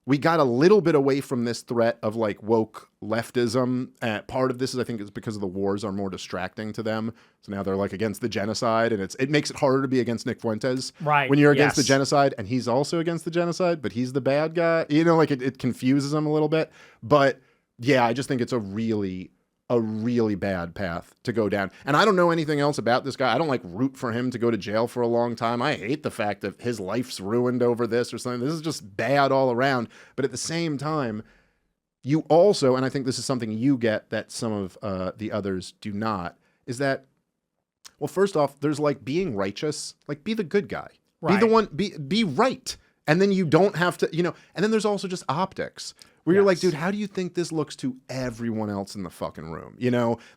we got a little bit away from this threat of like woke leftism. Part of this is, I think, is because of the wars are more distracting to them. So now they're like against the genocide, and it makes it harder to be against Nick Fuentes. Right. When you're against the genocide, and he's also against the genocide, but he's the bad guy. You know, like it confuses them a little bit. But yeah, I just think it's a really bad path to go down. And I don't know anything else about this guy. I don't like root for him to go to jail for a long time. I hate the fact that his life's ruined over this or something. This is just bad all around. But at the same time, you also, and I think this is something you get that some of the others do not, is that, well, first off, there's like being righteous, like be the good guy. Right. Be the one, be right. And then you don't have to, and then there's also just optics. Where you're like, dude, how do you think this looks to everyone else in the fucking room?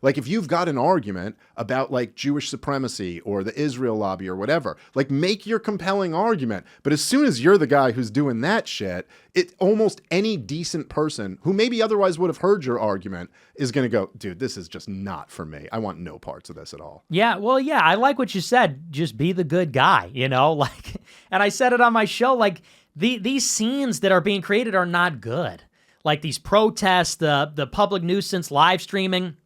Like if you've got an argument about like Jewish supremacy or the Israel lobby or whatever, like make your compelling argument. But as soon as you're the guy who's doing that shit, almost any decent person who maybe otherwise would have heard your argument is going to go, dude, this is just not for me. I want no parts of this at all. Yeah, well, yeah, I like what you said. Just be the good guy, like, and I said it on my show, like these scenes that are being created are not good. Like these protests, the public nuisance, live streaming,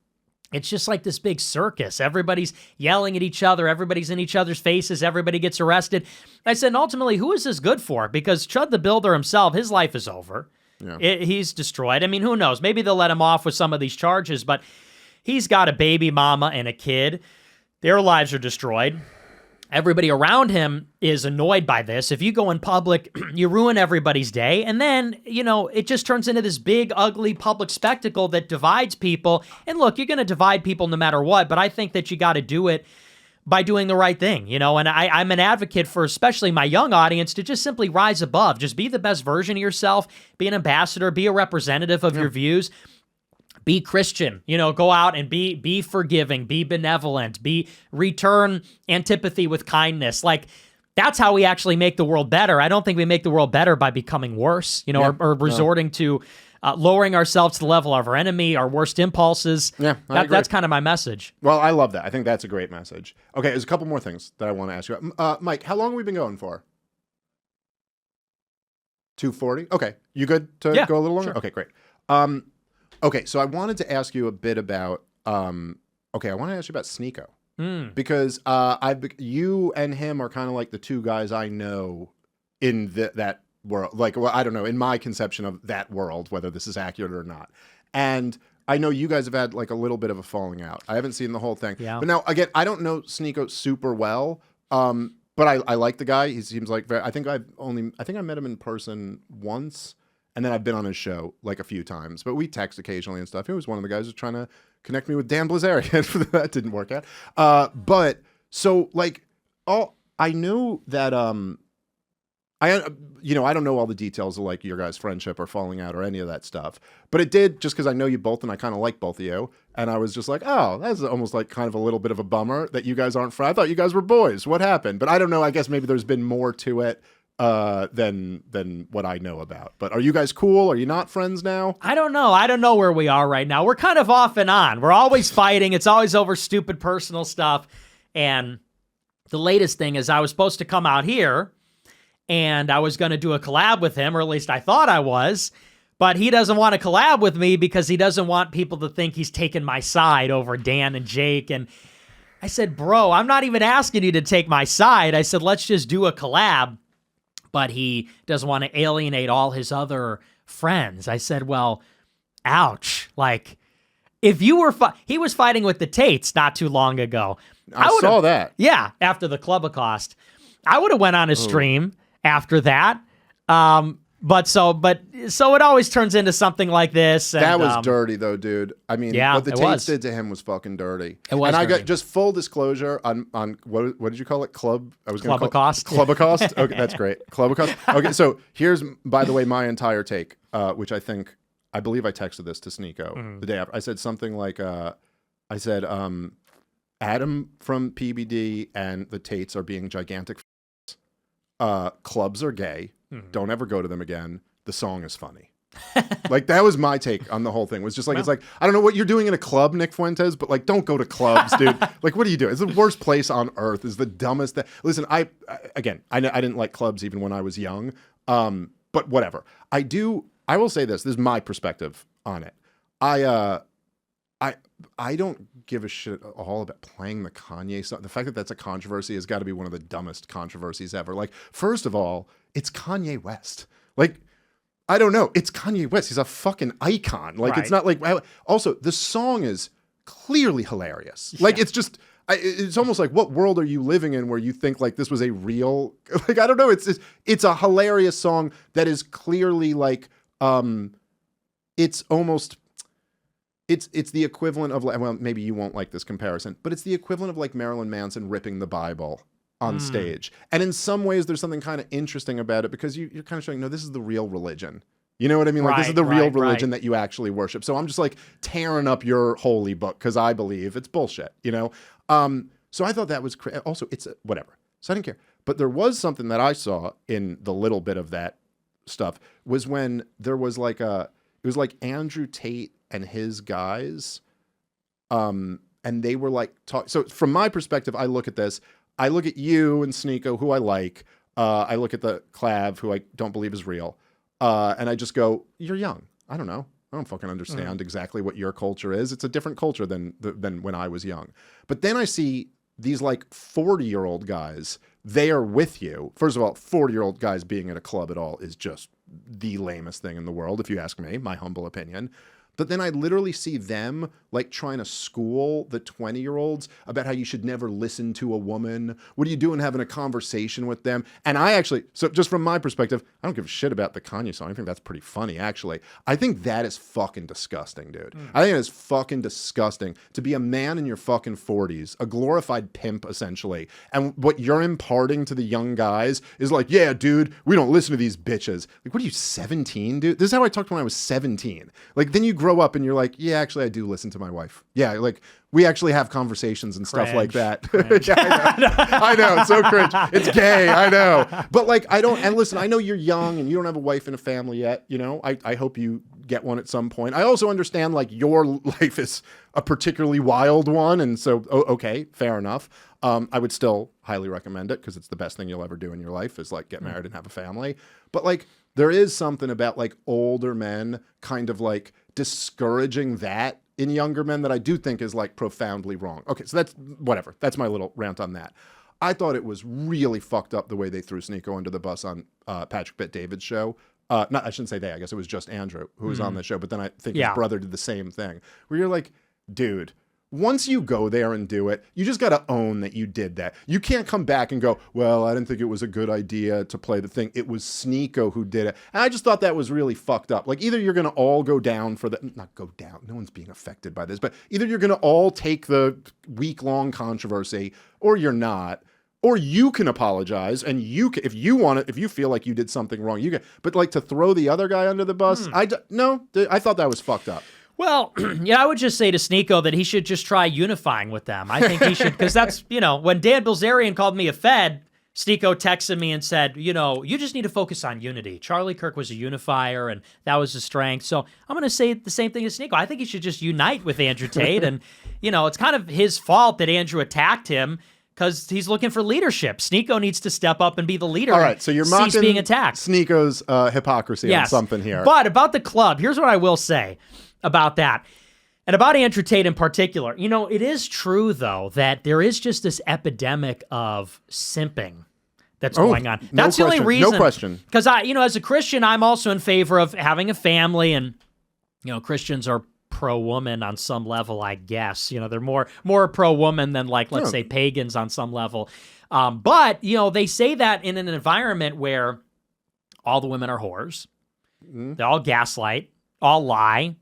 it's just like this big circus. Everybody's yelling at each other. Everybody's in each other's faces. Everybody gets arrested. I said, and ultimately, who is this good for? Because Chud the Builder himself, his life is over. Yeah. He's destroyed. I mean, who knows? Maybe they'll let him off with some of these charges, but he's got a baby mama and a kid. Their lives are destroyed. Everybody around him is annoyed by this. If you go in public, you ruin everybody's day. And then, it just turns into this big, ugly public spectacle that divides people. And look, you're going to divide people no matter what, but I think that you got to do it by doing the right thing, and I'm an advocate for especially my young audience to just simply rise above. Just be the best version of yourself, be an ambassador, be a representative of your views. Be Christian, go out and be forgiving, be benevolent, return antipathy with kindness. Like, that's how we actually make the world better. I don't think we make the world better by becoming worse, or resorting to lowering ourselves to the level of our enemy, our worst impulses. Yeah, that's kind of my message. Well, I love that. I think that's a great message. Okay, there's a couple more things that I want to ask you about. Mike, how long have we been going for? 2:40? Okay, you good to go a little longer? Sure. Okay, great. Okay, so I wanted to ask you a bit about, I want to ask you about Sneako. Because you and him are kind of like the two guys I know in that world. Like, well, I don't know, in my conception of that world, whether this is accurate or not. And I know you guys have had like a little bit of a falling out. I haven't seen the whole thing. Yeah. But now, again, I don't know Sneako super well, but I like the guy. He seems like I think I met him in person once. And then I've been on his show like a few times, but we text occasionally and stuff. He was one of the guys who's trying to connect me with Dan Bilzerian. That didn't work out. But so like, I know that I don't know all the details of like your guys' friendship or falling out or any of that stuff, but it did just because I know you both and I kind of like both of you, and I was just like, oh, that's almost like kind of a little bit of a bummer that you guys aren't friends. I thought you guys were boys. What happened? But I don't know. I guess maybe there's been more to it than what I know about. But are you guys cool? Are you not friends now? I don't know. I don't know where we are right now. We're kind of off and on. We're always fighting. It's always over stupid personal stuff. And the latest thing is I was supposed to come out here and I was going to do a collab with him, or at least I thought I was. But he doesn't want to collab with me because he doesn't want people to think he's taking my side over Dan and Jake. And I said, bro, I'm not even asking you to take my side. I said, let's just do a collab. But he doesn't want to alienate all his other friends. I said, well, ouch. Like, if you were, he was fighting with the Tates not too long ago. I saw that. Yeah, after the Club Accost. I would have went on his stream after that. But it always turns into something like this. And, that was dirty, though, dude. I mean, what the Tates did to him was fucking dirty. It was. And dirty. I got just full disclosure on what did you call it? Club Accost. Club Accost. Okay, that's great. Club Accost. Okay, so here's, by the way, my entire take, which I believe I texted this to Sneako the day after. I said something like, Adam from PBD and the Tates are being gigantic. Clubs are gay. Don't ever go to them again. The song is funny. Like, that was my take on the whole thing. Was just like, it's like, I don't know what you're doing in a club, Nick Fuentes, but like, don't go to clubs, dude. Like, what are you doing? It's the worst place on earth. It's the dumbest. Listen, I didn't like clubs even when I was young. But whatever. I will say this. This is my perspective on it. I don't give a shit at all about playing the Kanye song. The fact that that's a controversy has got to be one of the dumbest controversies ever. Like, first of all, it's Kanye West. Like, I don't know. It's Kanye West. He's a fucking icon. Like, It's not like... Also, the song is clearly hilarious. Like, it's just... it's almost like, what world are you living in where you think, like, this was a real... Like, I don't know. It's a hilarious song that is clearly, like... it's almost... It's the equivalent of, like, well, maybe you won't like this comparison, but it's the equivalent of, like, Marilyn Manson ripping the Bible on stage. And in some ways, there's something kind of interesting about it because you're kind of showing, no, this is the real religion. You know what I mean? Like, this is the real religion that you actually worship. So I'm just, like, tearing up your holy book because I believe it's bullshit, you know? So I thought that was also, it's whatever. So I didn't care. But there was something that I saw in the little bit of that stuff was when there was, like, it was like Andrew Tate and his guys, and they were like so from my perspective, I look at this, I look at you and Sneako, who I like, I look at the Clav, who I don't believe is real, and I just go, you're young. I don't know. I don't fucking understand exactly what your culture is. It's a different culture than when I was young. But then I see these like 40-year-old guys, they are with you. First of all, 40-year-old guys being at a club at all is just the lamest thing in the world, if you ask me, my humble opinion. But then I literally see them like trying to school the 20-year-olds about how you should never listen to a woman. What are you doing having a conversation with them? And I actually, so just from my perspective, I don't give a shit about the Kanye song. I think that's pretty funny, actually. I think that is fucking disgusting, dude. I think it is fucking disgusting to be a man in your fucking 40s, a glorified pimp, essentially. And what you're imparting to the young guys is like, yeah, dude, we don't listen to these bitches. Like, what are you, 17, dude? This is how I talked when I was 17. Like, then you grow up and you're like, yeah, actually, I do listen to my wife. Yeah, like, we actually have conversations and stuff like that. Yeah, I know. It's so cringe. It's gay. I know. But like, I don't, and listen, I know you're young and you don't have a wife and a family yet. You know, I hope you get one at some point. I also understand like your life is a particularly wild one. And so, okay, fair enough. I would still highly recommend it because it's the best thing you'll ever do in your life is like get married and have a family. But like, there is something about like older men kind of like discouraging that in younger men that I do think is like profoundly wrong. Okay, so that's whatever. That's my little rant on that. I thought it was really fucked up the way they threw Sneako under the bus on Patrick Bet-David's show. I shouldn't say they. I guess it was just Andrew who was on the show. But then I think his brother did the same thing. Where you're like, dude, once you go there and do it, you just got to own that you did that. You can't come back and go, well, I didn't think it was a good idea to play the thing. It was Sneako who did it. And I just thought that was really fucked up. Like, either you're going to all go down for the, not go down, no one's being affected by this, but either you're going to all take the week-long controversy or you're not. Or you can apologize, and you can, if you want it, if you feel like you did something wrong, you can. But like to throw the other guy under the bus, I thought that was fucked up. Well, yeah, I would just say to Sneako that he should just try unifying with them. I think he should, because that's, you know, when Dan Bilzerian called me a Fed, Sneako texted me and said, you know, you just need to focus on unity. Charlie Kirk was a unifier, and that was his strength. So I'm going to say the same thing as Sneako. I think he should just unite with Andrew Tate. And, you know, it's kind of his fault that Andrew attacked him because he's looking for leadership. Sneako needs to step up and be the leader. All right, so you're cease mocking being attacked. Sneako's hypocrisy on something here. But about the club, here's what I will say about that. And about Andrew Tate in particular. It is true, though, that there is just this epidemic of simping that's going on. That's the only reason. No question. Because as a Christian, I'm also in favor of having a family, and Christians are pro-woman on some level, I guess. They're more pro-woman than let's say pagans on some level. But they say that in an environment where all the women are whores, they all gaslight, all lie,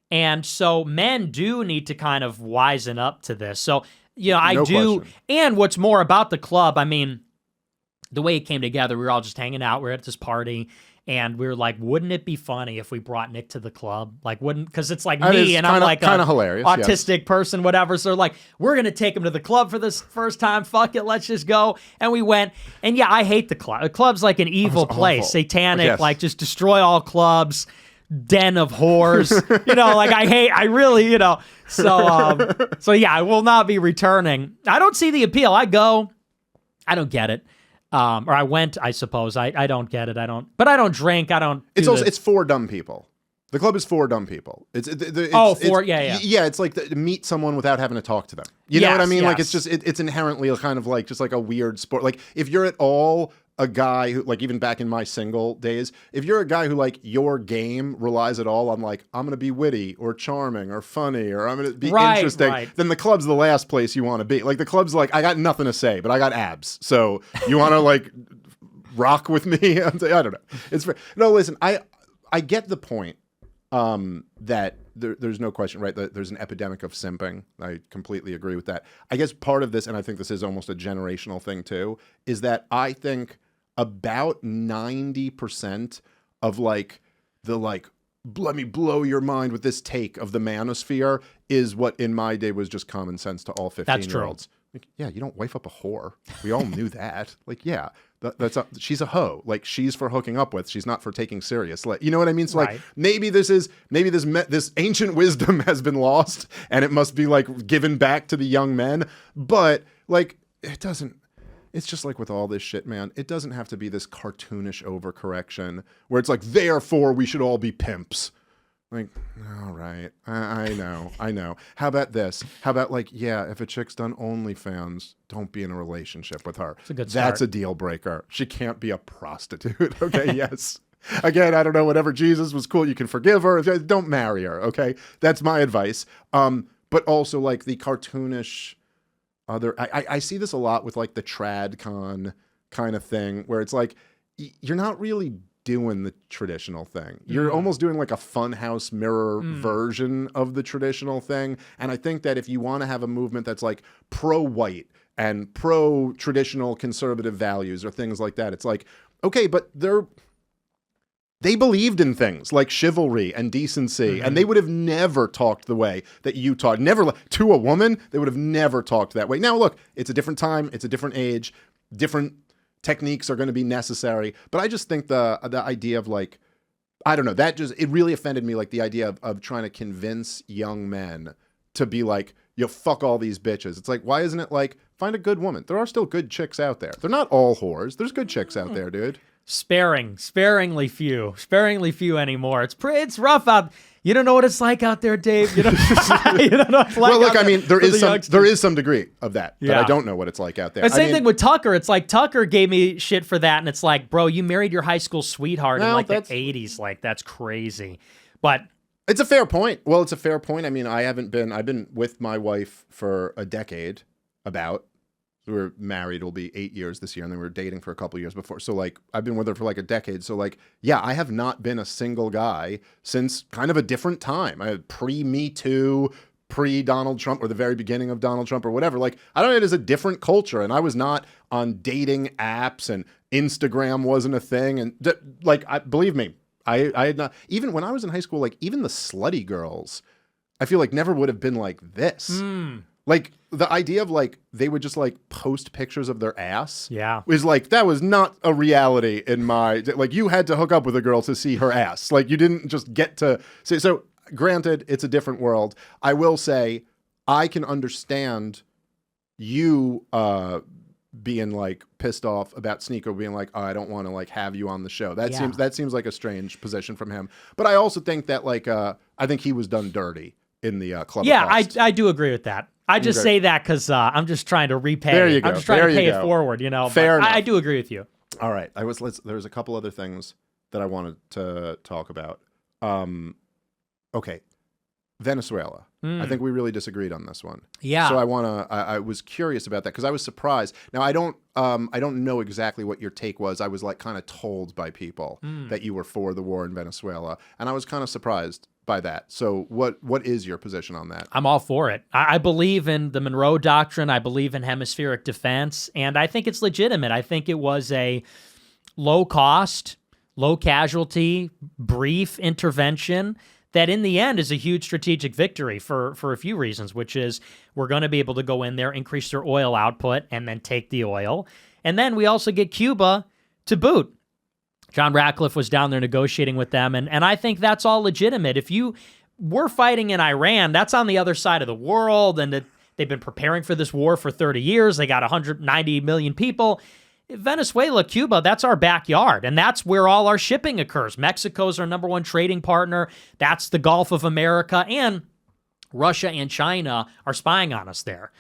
and so men do need to kind of wisen up to this. So I do. Question. And what's more about the club, I mean, the way it came together, we were all just hanging out. We were at this party. And we were like, wouldn't it be funny if we brought Nick to the club? Because it's like me, and I'm like kind of hilarious, autistic person, whatever. So they're like, we're going to take him to the club for this first time. Fuck it, let's just go. And we went. And I hate the club. The club's like an evil place, awful. Satanic, just destroy all clubs, den of whores. I really. So I will not be returning. I don't see the appeal. I go. I don't get it. Or I went, I suppose. I don't get it. I don't drink. I don't. It's for dumb people. The club is for dumb people. Yeah. It's like meet someone without having to talk to them. You know what I mean? Yes. Like it's just it's inherently kind of like just like a weird sport. Like if you're at all a guy who, like, even back in my single days, if you're a guy who, like, your game relies at all on, like, I'm going to be witty or charming or funny or I'm going to be interesting, then the club's the last place you want to be. Like, the club's like, I got nothing to say, but I got abs. So you want to, like, rock with me? I don't know. No, listen, I get the point that there's no question, right, that there's an epidemic of simping. I completely agree with that. I guess part of this, and I think this is almost a generational thing too, is that I think about 90% of like the let me blow your mind with this take of the manosphere is what in my day was just common sense to all 15-year-olds. Like, yeah, you don't wife up a whore. We all knew that. Like, yeah, she's a hoe. Like, she's for hooking up with. She's not for taking serious. Like, you know what I mean? So like, maybe this ancient wisdom has been lost, and it must be like given back to the young men. But like, it doesn't. It's just like with all this shit, man. It doesn't have to be this cartoonish overcorrection where it's like, therefore we should all be pimps. Like, all right, I know. How about this? How about like, yeah, if a chick's done OnlyFans, don't be in a relationship with her. It's a good start. That's a deal breaker. She can't be a prostitute. Okay, yes. Again, I don't know, whatever Jesus was cool, you can forgive her. Don't marry her, okay? That's my advice. But also like the cartoonish I see this a lot with like the TradCon kind of thing where it's like, you're not really doing the traditional thing. You're almost doing like a funhouse mirror version of the traditional thing. And I think that if you want to have a movement that's like pro-white and pro-traditional conservative values or things like that, it's like, okay, but they believed in things like chivalry and decency, and they would have never talked the way that you talk. Never to a woman, they would have never talked that way. Now, look, it's a different time, it's a different age, different techniques are going to be necessary. But I just think the idea of like, I don't know, it really offended me. Like the idea of trying to convince young men to be like, yo, fuck all these bitches. It's like, why isn't it like, find a good woman? There are still good chicks out there. They're not all whores. There's good chicks out there, dude. Sparingly few anymore. It's rough out. You don't know what it's like out there, Dave. You don't know what it's like. Well, look, I mean, there is some degree of that, but I don't know what it's like out there. The same thing with Tucker. It's like Tucker gave me shit for that, and it's like, bro, you married your high school sweetheart in like the 80s. Like, that's crazy. But it's a fair point. Well, it's a fair point. I mean, I've been with my wife for a decade, about. We were married, it'll be 8 years this year, and then we were dating for a couple of years before. So, like, I've been with her for, like, a decade. So, like, yeah, I have not been a single guy since kind of a different time. I had pre-Me Too, pre-Donald Trump, or the very beginning of Donald Trump, or whatever. Like, I don't know, it is a different culture, and I was not on dating apps, and Instagram wasn't a thing. And, believe me, I had not, even when I was in high school, like, even the slutty girls, I feel like never would have been like this. Like, the idea of, like, they would just, like, post pictures of their ass. Yeah. Was, like, that was not a reality in my... Like, you had to hook up with a girl to see her ass. Like, you didn't just get to... So, granted, it's a different world. I will say, I can understand you being like pissed off about Sneako being like, oh, I don't want to like have you on the show. That seems like a strange position from him. But I also think that like I think he was done dirty in the club. Yeah, I do agree with that. I just say that because I'm just trying to repay. There you go. I'm just trying to pay it forward, you know. Fair enough. I do agree with you. All right. There's a couple other things that I wanted to talk about. Okay. Venezuela. I think we really disagreed on this one. Yeah. So I was curious about that because I was surprised. Now I don't know exactly what your take was. I was like kind of told by people that you were for the war in Venezuela, and I was kind of surprised by that. So what is your position on that? I'm all for it. I believe in the Monroe Doctrine. I believe in hemispheric defense, and I think it's legitimate. I think it was a low cost, low casualty, brief intervention that in the end is a huge strategic victory for a few reasons, which is we're going to be able to go in there, increase their oil output, and then take the oil. And then we also get Cuba to boot. John Ratcliffe was down there negotiating with them, and I think that's all legitimate. If you were fighting in Iran, that's on the other side of the world, and they've been preparing for this war for 30 years. They got 190 million people. Venezuela, Cuba, that's our backyard, and that's where all our shipping occurs. Mexico's our number one trading partner. That's the Gulf of America, and Russia and China are spying on us there.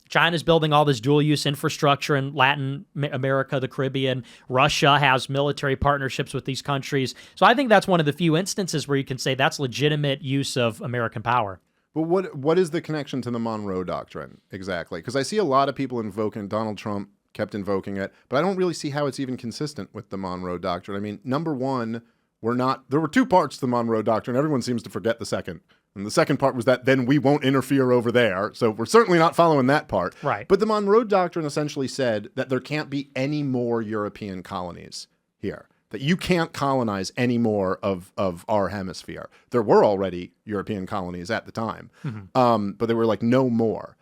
China's building all this dual-use infrastructure in Latin America, the Caribbean. Russia has military partnerships with these countries. So I think that's one of the few instances where you can say that's legitimate use of American power. But what is the connection to the Monroe Doctrine exactly? Because I see a lot of people invoking Donald Trump kept invoking it, but I don't really see how it's even consistent with the Monroe Doctrine. I mean, number one, there were two parts to the Monroe Doctrine. Everyone seems to forget the second. And the second part was that then we won't interfere over there. So we're certainly not following that part. Right. But the Monroe Doctrine essentially said that there can't be any more European colonies here, that you can't colonize any more of our hemisphere. There were already European colonies at the time, but they were like no more.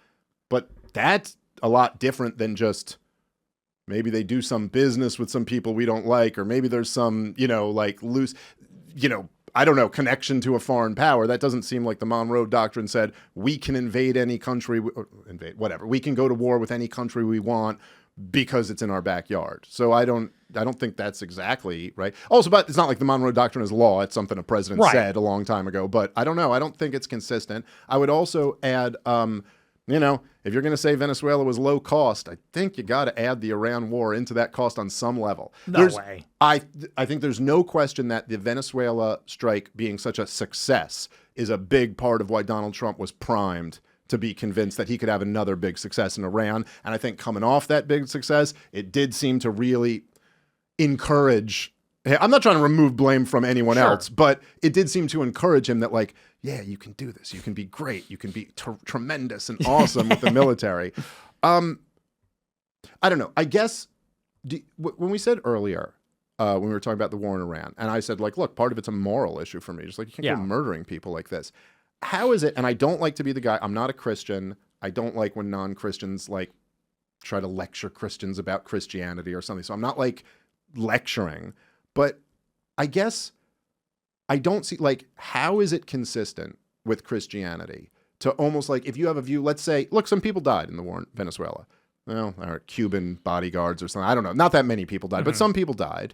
But that's a lot different than just maybe they do some business with some people we don't like, or maybe there's some, like loose, I don't know, connection to a foreign power. That doesn't seem like the Monroe Doctrine said we can invade any country, whatever. We can go to war with any country we want because it's in our backyard. So I don't think that's exactly right. Also, but it's not like the Monroe Doctrine is law. It's something a president said a long time ago. But I don't know. I don't think it's consistent. I would also add, if you're going to say Venezuela was low cost, I think you got to add the Iran war into that cost on some level. No way. I think there's no question that the Venezuela strike being such a success is a big part of why Donald Trump was primed to be convinced that he could have another big success in Iran. And I think coming off that big success, it did seem to really encourage. I'm not trying to remove blame from anyone else, but it did seem to encourage him that like, yeah, you can do this. You can be great. You can be tremendous and awesome with the military. I don't know. I guess when we said earlier, when we were talking about the war in Iran, and I said like, look, part of it's a moral issue for me. Just like you can't go murdering people like this. How is it? And I don't like to be the guy. I'm not a Christian. I don't like when non-Christians like try to lecture Christians about Christianity or something. So I'm not like lecturing, but I guess I don't see, like, how is it consistent with Christianity to almost like, if you have a view, let's say, look, some people died in the war in Venezuela. Well, or Cuban bodyguards or something. I don't know. Not that many people died, but some people died.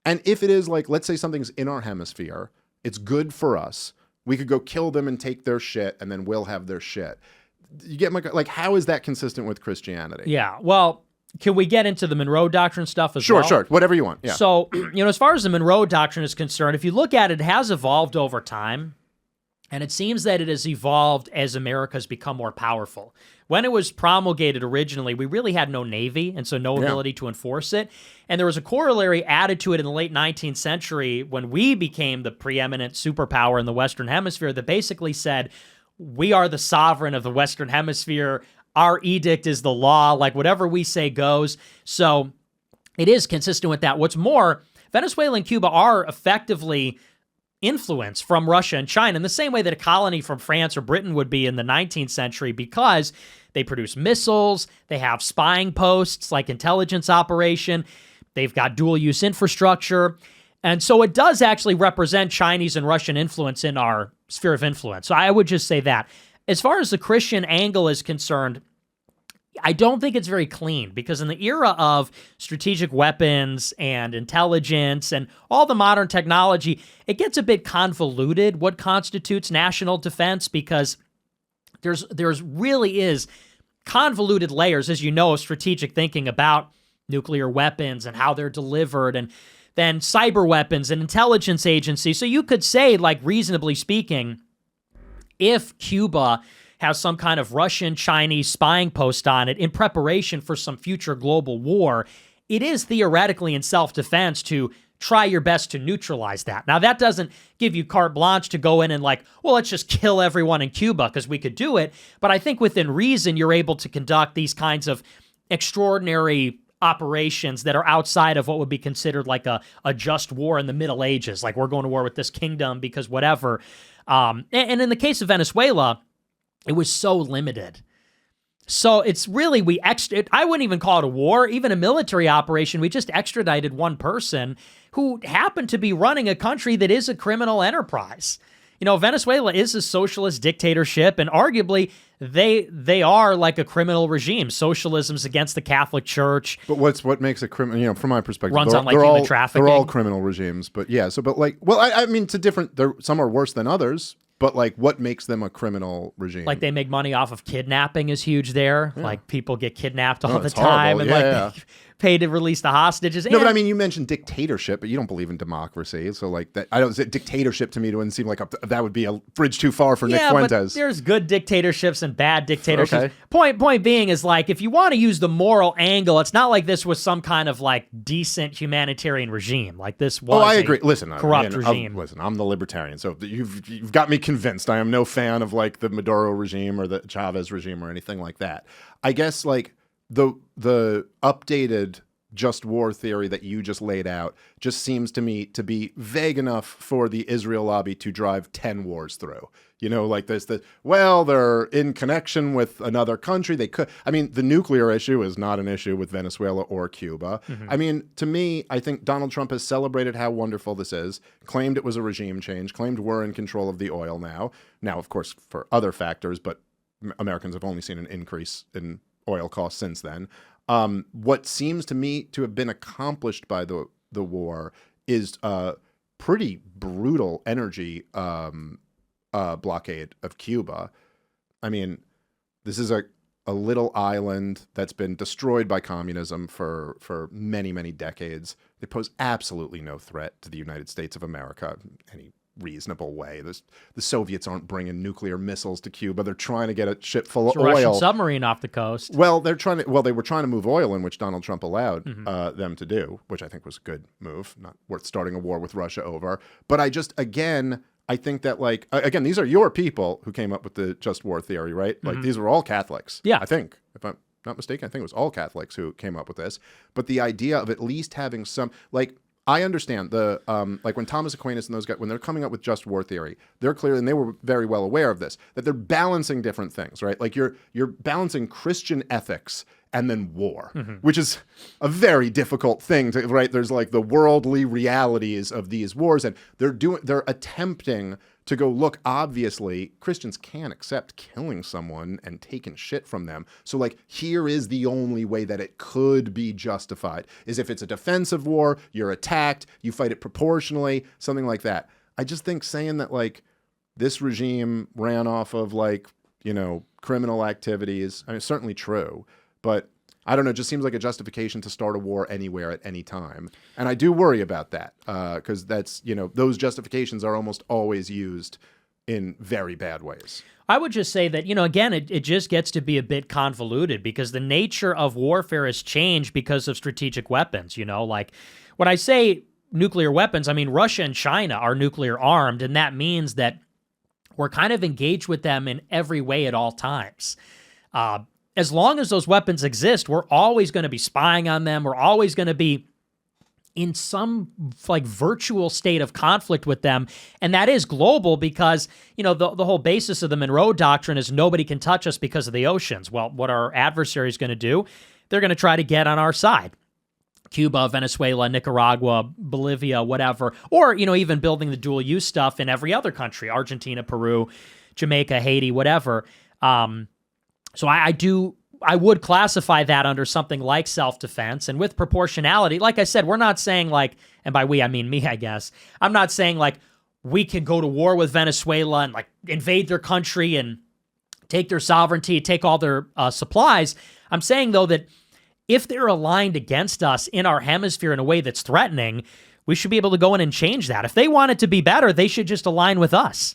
And if it is like, let's say something's in our hemisphere, it's good for us. We could go kill them and take their shit, and then we'll have their shit. You get my, like, how is that consistent with Christianity? Yeah, well, can we get into the Monroe Doctrine stuff as well? Sure. Whatever you want. Yeah. So, as far as the Monroe Doctrine is concerned, if you look at it, it has evolved over time. And it seems that it has evolved as America's become more powerful. When it was promulgated originally, we really had no navy, and so no ability to enforce it. And there was a corollary added to it in the late 19th century when we became the preeminent superpower in the Western Hemisphere that basically said, we are the sovereign of the Western Hemisphere. Our edict is the law. Like, whatever we say goes. So it is consistent with that. What's more, Venezuela and Cuba are effectively influence from Russia and China in the same way that a colony from France or Britain would be in the 19th century, because they produce missiles, they have spying posts like intelligence operation, they've got dual-use infrastructure, and so it does actually represent Chinese and Russian influence in our sphere of influence. So I would just say that. As far as the Christian angle is concerned, I don't think it's very clean, because in the era of strategic weapons and intelligence and all the modern technology, it gets a bit convoluted what constitutes national defense, because there's really is convoluted layers, as you know, of strategic thinking about nuclear weapons and how they're delivered, and then cyber weapons and intelligence agencies. So you could say, like, reasonably speaking, if Cuba has some kind of Russian, Chinese spying post on it in preparation for some future global war, it is theoretically in self-defense to try your best to neutralize that. Now, that doesn't give you carte blanche to go in and like, well, let's just kill everyone in Cuba, because we could do it. But I think within reason, you're able to conduct these kinds of extraordinary operations that are outside of what would be considered like a just war in the Middle Ages. Like, we're going to war with this kingdom because whatever. And in the case of Venezuela, it was so limited. So it's really, I wouldn't even call it a war, even a military operation. We just extradited one person who happened to be running a country that is a criminal enterprise. You know, Venezuela is a socialist dictatorship, and arguably they are like a criminal regime. Socialism's against the Catholic Church. But what makes a criminal? You know, from my perspective, runs on like human trafficking. They're all criminal regimes. But yeah, but like, well, I mean, it's a different. Some are worse than others. But like, what makes them a criminal regime? Like, they make money off of kidnapping is huge there. Yeah. Like, people get kidnapped all the horrible. time, and they pay to release the hostages. No, but I mean, you mentioned dictatorship, but you don't believe in democracy. So like that, I don't say dictatorship to me wouldn't seem like that would be a bridge too far for Nick Fuentes. But there's good dictatorships and bad dictatorships. Okay. Point being is, like, if you want to use the moral angle, it's not like this was some kind of like decent humanitarian regime. Like, this was I agree. Listen, corrupt regime. I'm the libertarian, so you've got me convinced. I am no fan of like the Maduro regime or the Chavez regime or anything like that. I guess like the updated just war theory that you just laid out just seems to me to be vague enough for the Israel lobby to drive 10 wars through. You know, like there's they're in connection with another country. They could, I mean, the nuclear issue is not an issue with Venezuela or Cuba. Mm-hmm. I mean, to me, I think Donald Trump has celebrated how wonderful this is, claimed it was a regime change, claimed we're in control of the oil now. Now, of course, for other factors, but Americans have only seen an increase in oil costs since then. What seems to me to have been accomplished by the war is pretty brutal energy blockade of Cuba. I mean, this is a little island that's been destroyed by communism for many, many decades. They pose absolutely no threat to the United States of America in any reasonable way. The Soviets aren't bringing nuclear missiles to Cuba. They're trying to get a ship full of oil. Russian submarine off the coast. Well, they were trying to move oil in, which Donald Trump allowed them to do, which I think was a good move. Not worth starting a war with Russia over. But I think that, like, again, these are your people who came up with the just war theory, right? Like, these were all Catholics. Yeah. I think, if I'm not mistaken, I think it was all Catholics who came up with this. But the idea of at least having some, like, I understand like when Thomas Aquinas and those guys, when they're coming up with just war theory, they're clear, and they were very well aware of this, that they're balancing different things, right? Like you're balancing Christian ethics and then war, which is a very difficult thing to, right? There's like the worldly realities of these wars, and they're attempting to go, look, obviously Christians can't accept killing someone and taking shit from them. So like, here is the only way that it could be justified, is if it's a defensive war, you're attacked, you fight it proportionally, something like that. I just think saying that like this regime ran off of like, you know, criminal activities, I mean, it's certainly true, but I don't know, it just seems like a justification to start a war anywhere at any time. And I do worry about that because that's, you know, those justifications are almost always used in very bad ways. I would just say that, you know, again, it just gets to be a bit convoluted because the nature of warfare has changed because of strategic weapons, you know, like when I say nuclear weapons, I mean, Russia and China are nuclear armed, and that means that we're kind of engaged with them in every way at all times. As long as those weapons exist, we're always going to be spying on them. We're always going to be in some like virtual state of conflict with them. And that is global because, you know, the whole basis of the Monroe Doctrine is nobody can touch us because of the oceans. Well, what our adversary is going to do, they're going to try to get on our side. Cuba, Venezuela, Nicaragua, Bolivia, whatever. Or, you know, even building the dual use stuff in every other country, Argentina, Peru, Jamaica, Haiti, whatever. So I do I would classify that under something like self-defense. And with proportionality, like I said, we're not saying like, and by we, I mean me, I guess. I'm not saying like we can go to war with Venezuela and like invade their country and take their sovereignty, take all their supplies. I'm saying, though, that if they're aligned against us in our hemisphere in a way that's threatening, we should be able to go in and change that. If they want it to be better, they should just align with us.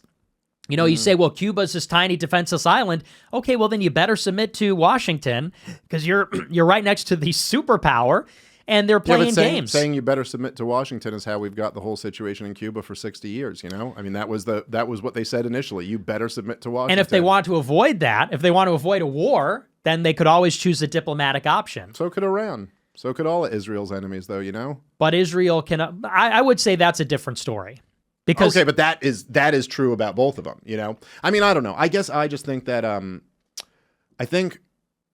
You know, you say, well, Cuba's this tiny defenseless island. Okay, well, then you better submit to Washington because you're right next to the superpower, and they're playing games. Saying you better submit to Washington is how we've got the whole situation in Cuba for 60 years, you know? I mean, that was what they said initially. You better submit to Washington. And if they want to avoid that, if they want to avoid a war, then they could always choose a diplomatic option. So could Iran. So could all of Israel's enemies, though, you know? But Israel can... I would say that's a different story. Because, okay, but that is true about both of them, you know? I mean, I don't know. I guess I just think that, I think,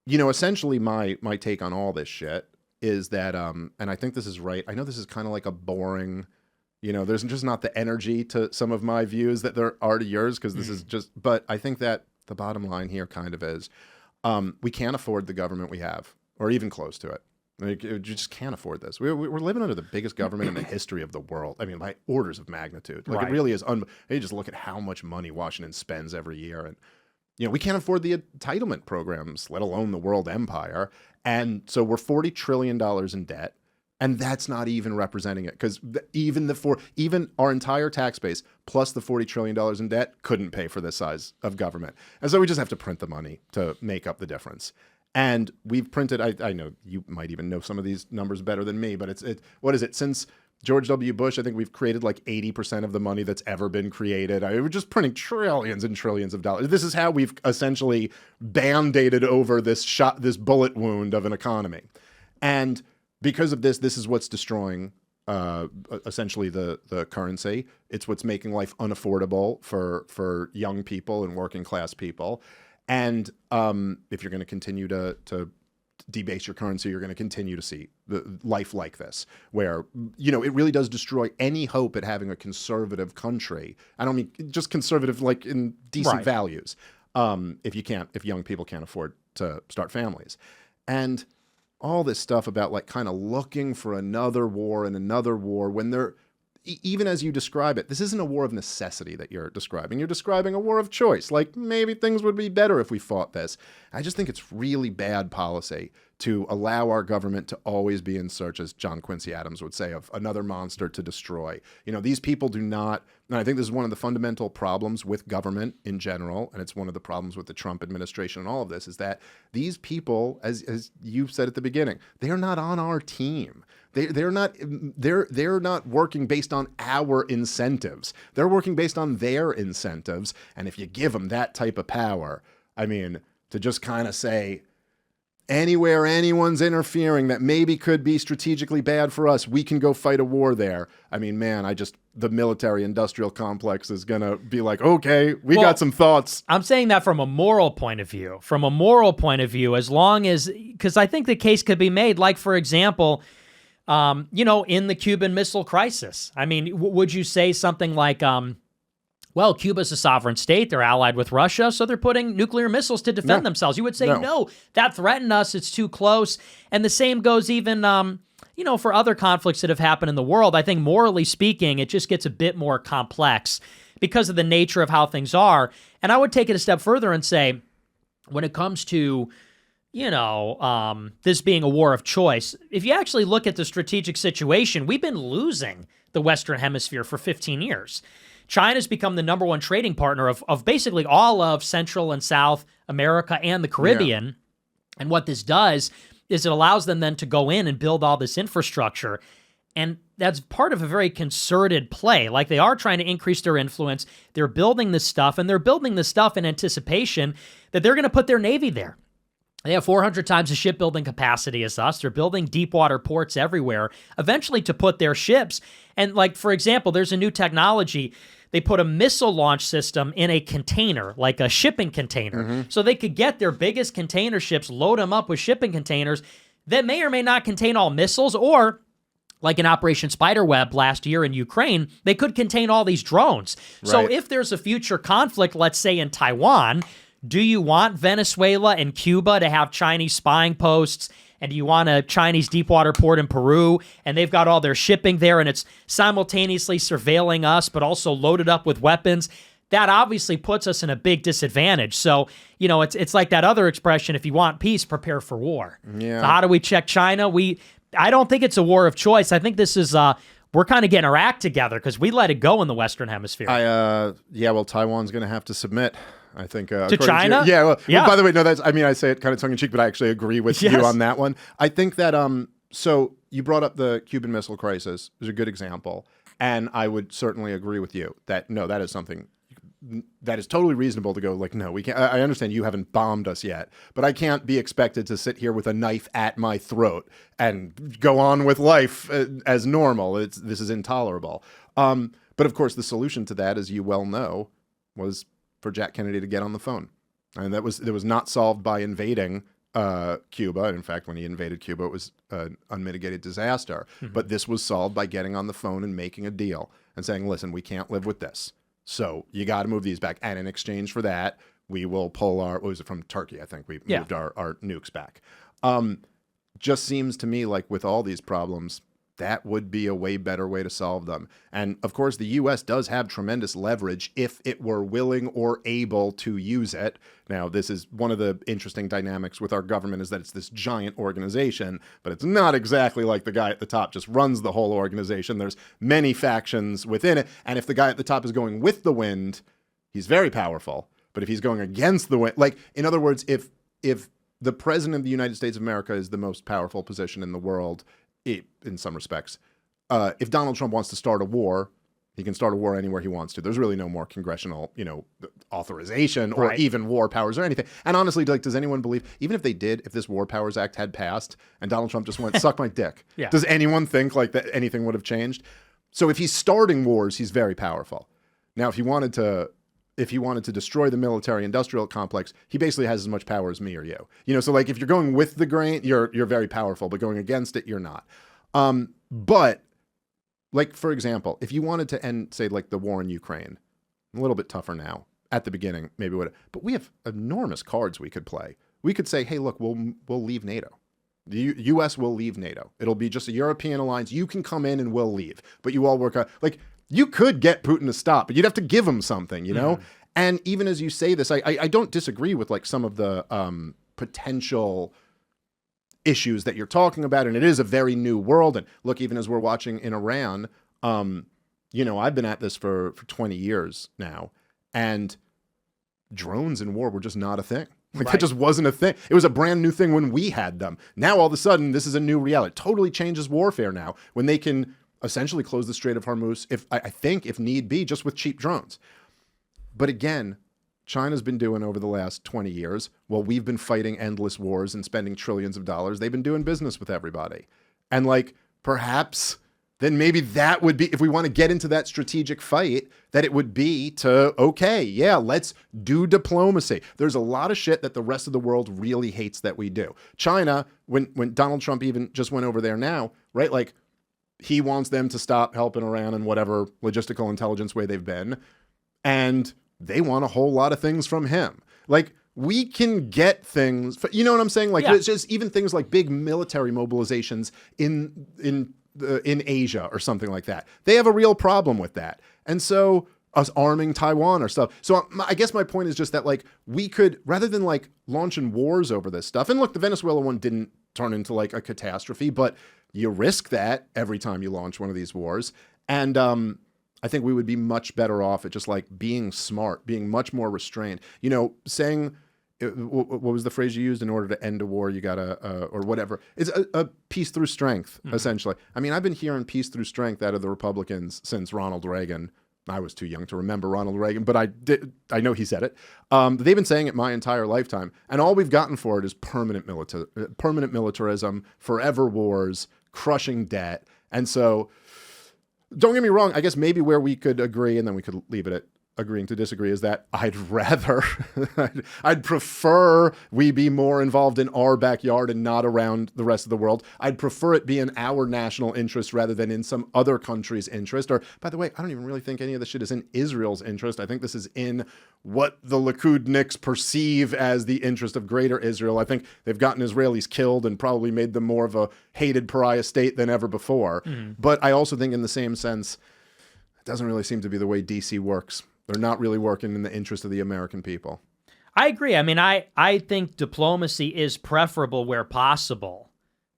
you know, essentially my take on all this shit is that, and I think this is right. I know this is kind of like a boring, you know, there's just not the energy to some of my views that there are to yours, because this is just, but I think that the bottom line here kind of is, we can't afford the government we have, or even close to it. Like, you just can't afford this. We're living under the biggest government in the history of the world. I mean, by orders of magnitude. Like, right. It really is. You just look at how much money Washington spends every year. And, you know, we can't afford the entitlement programs, let alone the world empire. And so we're $40 trillion in debt. And that's not even representing it. Because even our entire tax base plus the $40 trillion in debt couldn't pay for this size of government. And so we just have to print the money to make up the difference. And we've printed, I know you might even know some of these numbers better than me, but what is it? Since George W. Bush, I think we've created like 80% of the money that's ever been created. We're just printing trillions and trillions of dollars. This is how we've essentially band-aided over this bullet wound of an economy. And because of this is what's destroying essentially the currency. It's what's making life unaffordable for young people and working class people. And if you're going to continue to debase your currency, you're going to continue to see the life like this, where, you know, it really does destroy any hope at having a conservative country. I don't mean just conservative like in decent right. values. If young people can't afford to start families, and all this stuff about like kind of looking for another war and another war when they're, even as you describe it, this isn't a war of necessity that you're describing. You're describing a war of choice. Like, maybe things would be better if we fought this. I just think it's really bad policy to allow our government to always be in search, as John Quincy Adams would say, of another monster to destroy. You know, these people do not, and I think this is one of the fundamental problems with government in general, and it's one of the problems with the Trump administration and all of this, is that these people, as you said at the beginning, they're not on our team. They're not working based on our incentives. They're working based on their incentives. And if you give them that type of power, I mean, to just kind of say, anywhere anyone's interfering that maybe could be strategically bad for us, we can go fight a war there. I mean, man, the military industrial complex is going to be like, okay, we got some thoughts. I'm saying that from a moral point of view. From a moral point of view, as long as, because I think the case could be made, like, for example, you know, in the Cuban Missile Crisis. I mean, would you say something like, well, Cuba's a sovereign state, they're allied with Russia, so they're putting nuclear missiles to defend themselves? You would say, no, that threatened us, it's too close. And the same goes even, you know, for other conflicts that have happened in the world. I think morally speaking, it just gets a bit more complex because of the nature of how things are. And I would take it a step further and say, when it comes to, you know, this being a war of choice, if you actually look at the strategic situation, we've been losing the Western Hemisphere for 15 years. China's become the number one trading partner of basically all of Central and South America and the Caribbean. Yeah. And what this does is it allows them then to go in and build all this infrastructure. And that's part of a very concerted play. Like, they are trying to increase their influence. They're building this stuff, and they're building this stuff in anticipation that they're going to put their Navy there. They have 400 times the shipbuilding capacity as us. They're building deep water ports everywhere, eventually to put their ships. And, like, for example, there's a new technology. They put a missile launch system in a container, like a shipping container, so they could get their biggest container ships, load them up with shipping containers that may or may not contain all missiles, or, like in Operation Spiderweb last year in Ukraine, they could contain all these drones. Right. So if there's a future conflict, let's say in Taiwan, do you want Venezuela and Cuba to have Chinese spying posts? And do you want a Chinese deep water port in Peru? And they've got all their shipping there, and it's simultaneously surveilling us, but also loaded up with weapons. That obviously puts us in a big disadvantage. So, it's like that other expression, if you want peace, prepare for war. Yeah. So how do we check China? I don't think it's a war of choice. I think this is, we're kind of getting our act together because we let it go in the Western Hemisphere. Well, Taiwan's going to have to submit, I think. To China? Well, by the way, no, I say it kind of tongue-in-cheek, but I actually agree with you on that one. I think that, so you brought up the Cuban Missile Crisis. It was a good example. And I would certainly agree with you that, no, that is something that is totally reasonable to go like, no, we can't. I understand you haven't bombed us yet, but I can't be expected to sit here with a knife at my throat and go on with life as normal. This is intolerable. But of course, the solution to that, as you well know, was for Jack Kennedy to get on the phone. And that was not solved by invading Cuba. In fact, when he invaded Cuba, it was an unmitigated disaster. Mm-hmm. But this was solved by getting on the phone and making a deal and saying, listen, we can't live with this. So you got to move these back. And in exchange for that, we will pull what was it, from Turkey, I think. We moved our nukes back. Just seems to me like with all these problems, that would be a way better way to solve them. And of course, the U.S. does have tremendous leverage if it were willing or able to use it. Now, this is one of the interesting dynamics with our government is that it's this giant organization, but it's not exactly like the guy at the top just runs the whole organization. There's many factions within it. And if the guy at the top is going with the wind, he's very powerful. But if he's going against the wind, like, in other words, if the president of the United States of America is the most powerful position in the world, in some respects, if Donald Trump wants to start a war, he can start a war anywhere he wants to. There's really no more congressional, authorization or even war powers or anything. And honestly, like, does anyone believe, even if they did, if this War Powers Act had passed and Donald Trump just went, suck my dick, does anyone think like that anything would have changed? So if he's starting wars, he's very powerful. Now, if he wanted to destroy the military-industrial complex, he basically has as much power as me or you. So like if you're going with the grain, you're very powerful, but going against it, you're not. But like, for example, if you wanted to end, say, like the war in Ukraine, a little bit tougher now. At the beginning, maybe would, but we have enormous cards we could play. We could say, hey, look, we'll leave NATO. The U.S. will leave NATO. It'll be just a European alliance. You can come in and we'll leave, but you all work out. Like, you could get Putin to stop, but you'd have to give him something, And even as you say this, I don't disagree with like some of the potential issues that you're talking about. And it is a very new world. And look, even as we're watching in Iran, I've been at this for 20 years now, and drones in war were just not a thing. Like that just wasn't a thing. It was a brand new thing when we had them. Now, all of a sudden, this is a new reality. It totally changes warfare now when they can essentially close the Strait of Hormuz, if need be, just with cheap drones. But again, China's been doing over the last 20 years, while we've been fighting endless wars and spending trillions of dollars, they've been doing business with everybody. And like, perhaps then maybe that would be, if we want to get into that strategic fight, that it would be to, let's do diplomacy. There's a lot of shit that the rest of the world really hates that we do. China, when Donald Trump even just went over there now, right? Like, he wants them to stop helping Iran in whatever logistical intelligence way they've been. And they want a whole lot of things from him. Like, we can get things, you know what I'm saying? Like, it's just even things like big military mobilizations in Asia or something like that. They have a real problem with that. And so us arming Taiwan or stuff. So I guess my point is just that, like, we could, rather than like launching wars over this stuff, and look, the Venezuela one didn't turn into like a catastrophe, but you risk that every time you launch one of these wars. And I think we would be much better off at just like being smart, being much more restrained. Saying, what was the phrase you used? In order to end a war, you gotta, or whatever. It's a peace through strength, essentially. I mean, I've been hearing peace through strength out of the Republicans since Ronald Reagan. I was too young to remember Ronald Reagan, but I know he said it. They've been saying it my entire lifetime. And all we've gotten for it is permanent militarism, forever wars, crushing debt. And so, don't get me wrong, I guess maybe where we could agree, and then we could leave it at agreeing to disagree is that I'd rather, I'd prefer we be more involved in our backyard and not around the rest of the world. I'd prefer it be in our national interest rather than in some other country's interest. Or, by the way, I don't even really think any of this shit is in Israel's interest. I think this is in what the Likudniks perceive as the interest of greater Israel. I think they've gotten Israelis killed and probably made them more of a hated pariah state than ever before. But I also think in the same sense, it doesn't really seem to be the way DC works. They're not really working in the interest of the American people. I agree. I mean, I think diplomacy is preferable where possible,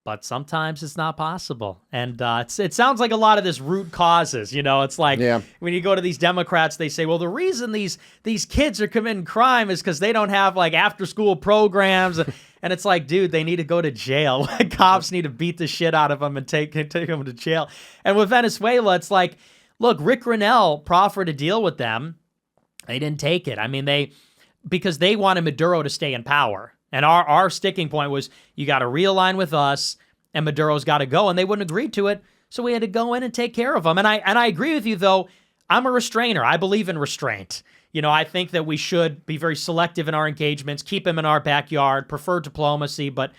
but sometimes it's not possible. And it sounds like a lot of this root causes, you know, it's like when you go to these Democrats, they say, well, the reason these kids are committing crime is because they don't have like after school programs. And it's like, dude, they need to go to jail. Cops need to beat the shit out of them and take them to jail. And with Venezuela, it's like, look, Rick Grinnell proffered a deal with them. They didn't take it. I mean, because they wanted Maduro to stay in power. And our sticking point was, you got to realign with us, and Maduro's got to go. And they wouldn't agree to it, so we had to go in and take care of them. And I agree with you, though. I'm a restrainer. I believe in restraint. You know, I think that we should be very selective in our engagements, keep them in our backyard, prefer diplomacy, but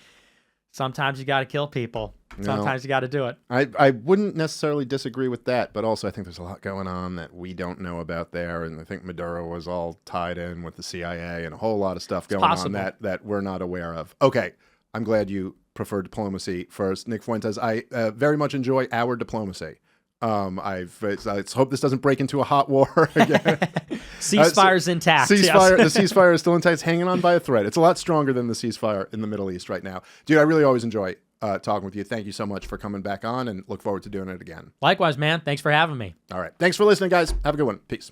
sometimes you got to kill people. Sometimes you got to do it. I wouldn't necessarily disagree with that, but also I think there's a lot going on that we don't know about there, and I think Maduro was all tied in with the CIA and a whole lot of stuff going on that we're not aware of. Okay, I'm glad you prefer diplomacy first. Nick Fuentes, I very much enjoy our diplomacy. I hope this doesn't break into a hot war again. Ceasefire's intact. The ceasefire is still intact. It's hanging on by a thread. It's a lot stronger than the ceasefire in the Middle East right now. Dude, I really always enjoy talking with you. Thank you so much for coming back on, and look forward to doing it again. Likewise, man. Thanks for having me. All right. Thanks for listening, guys. Have a good one. Peace.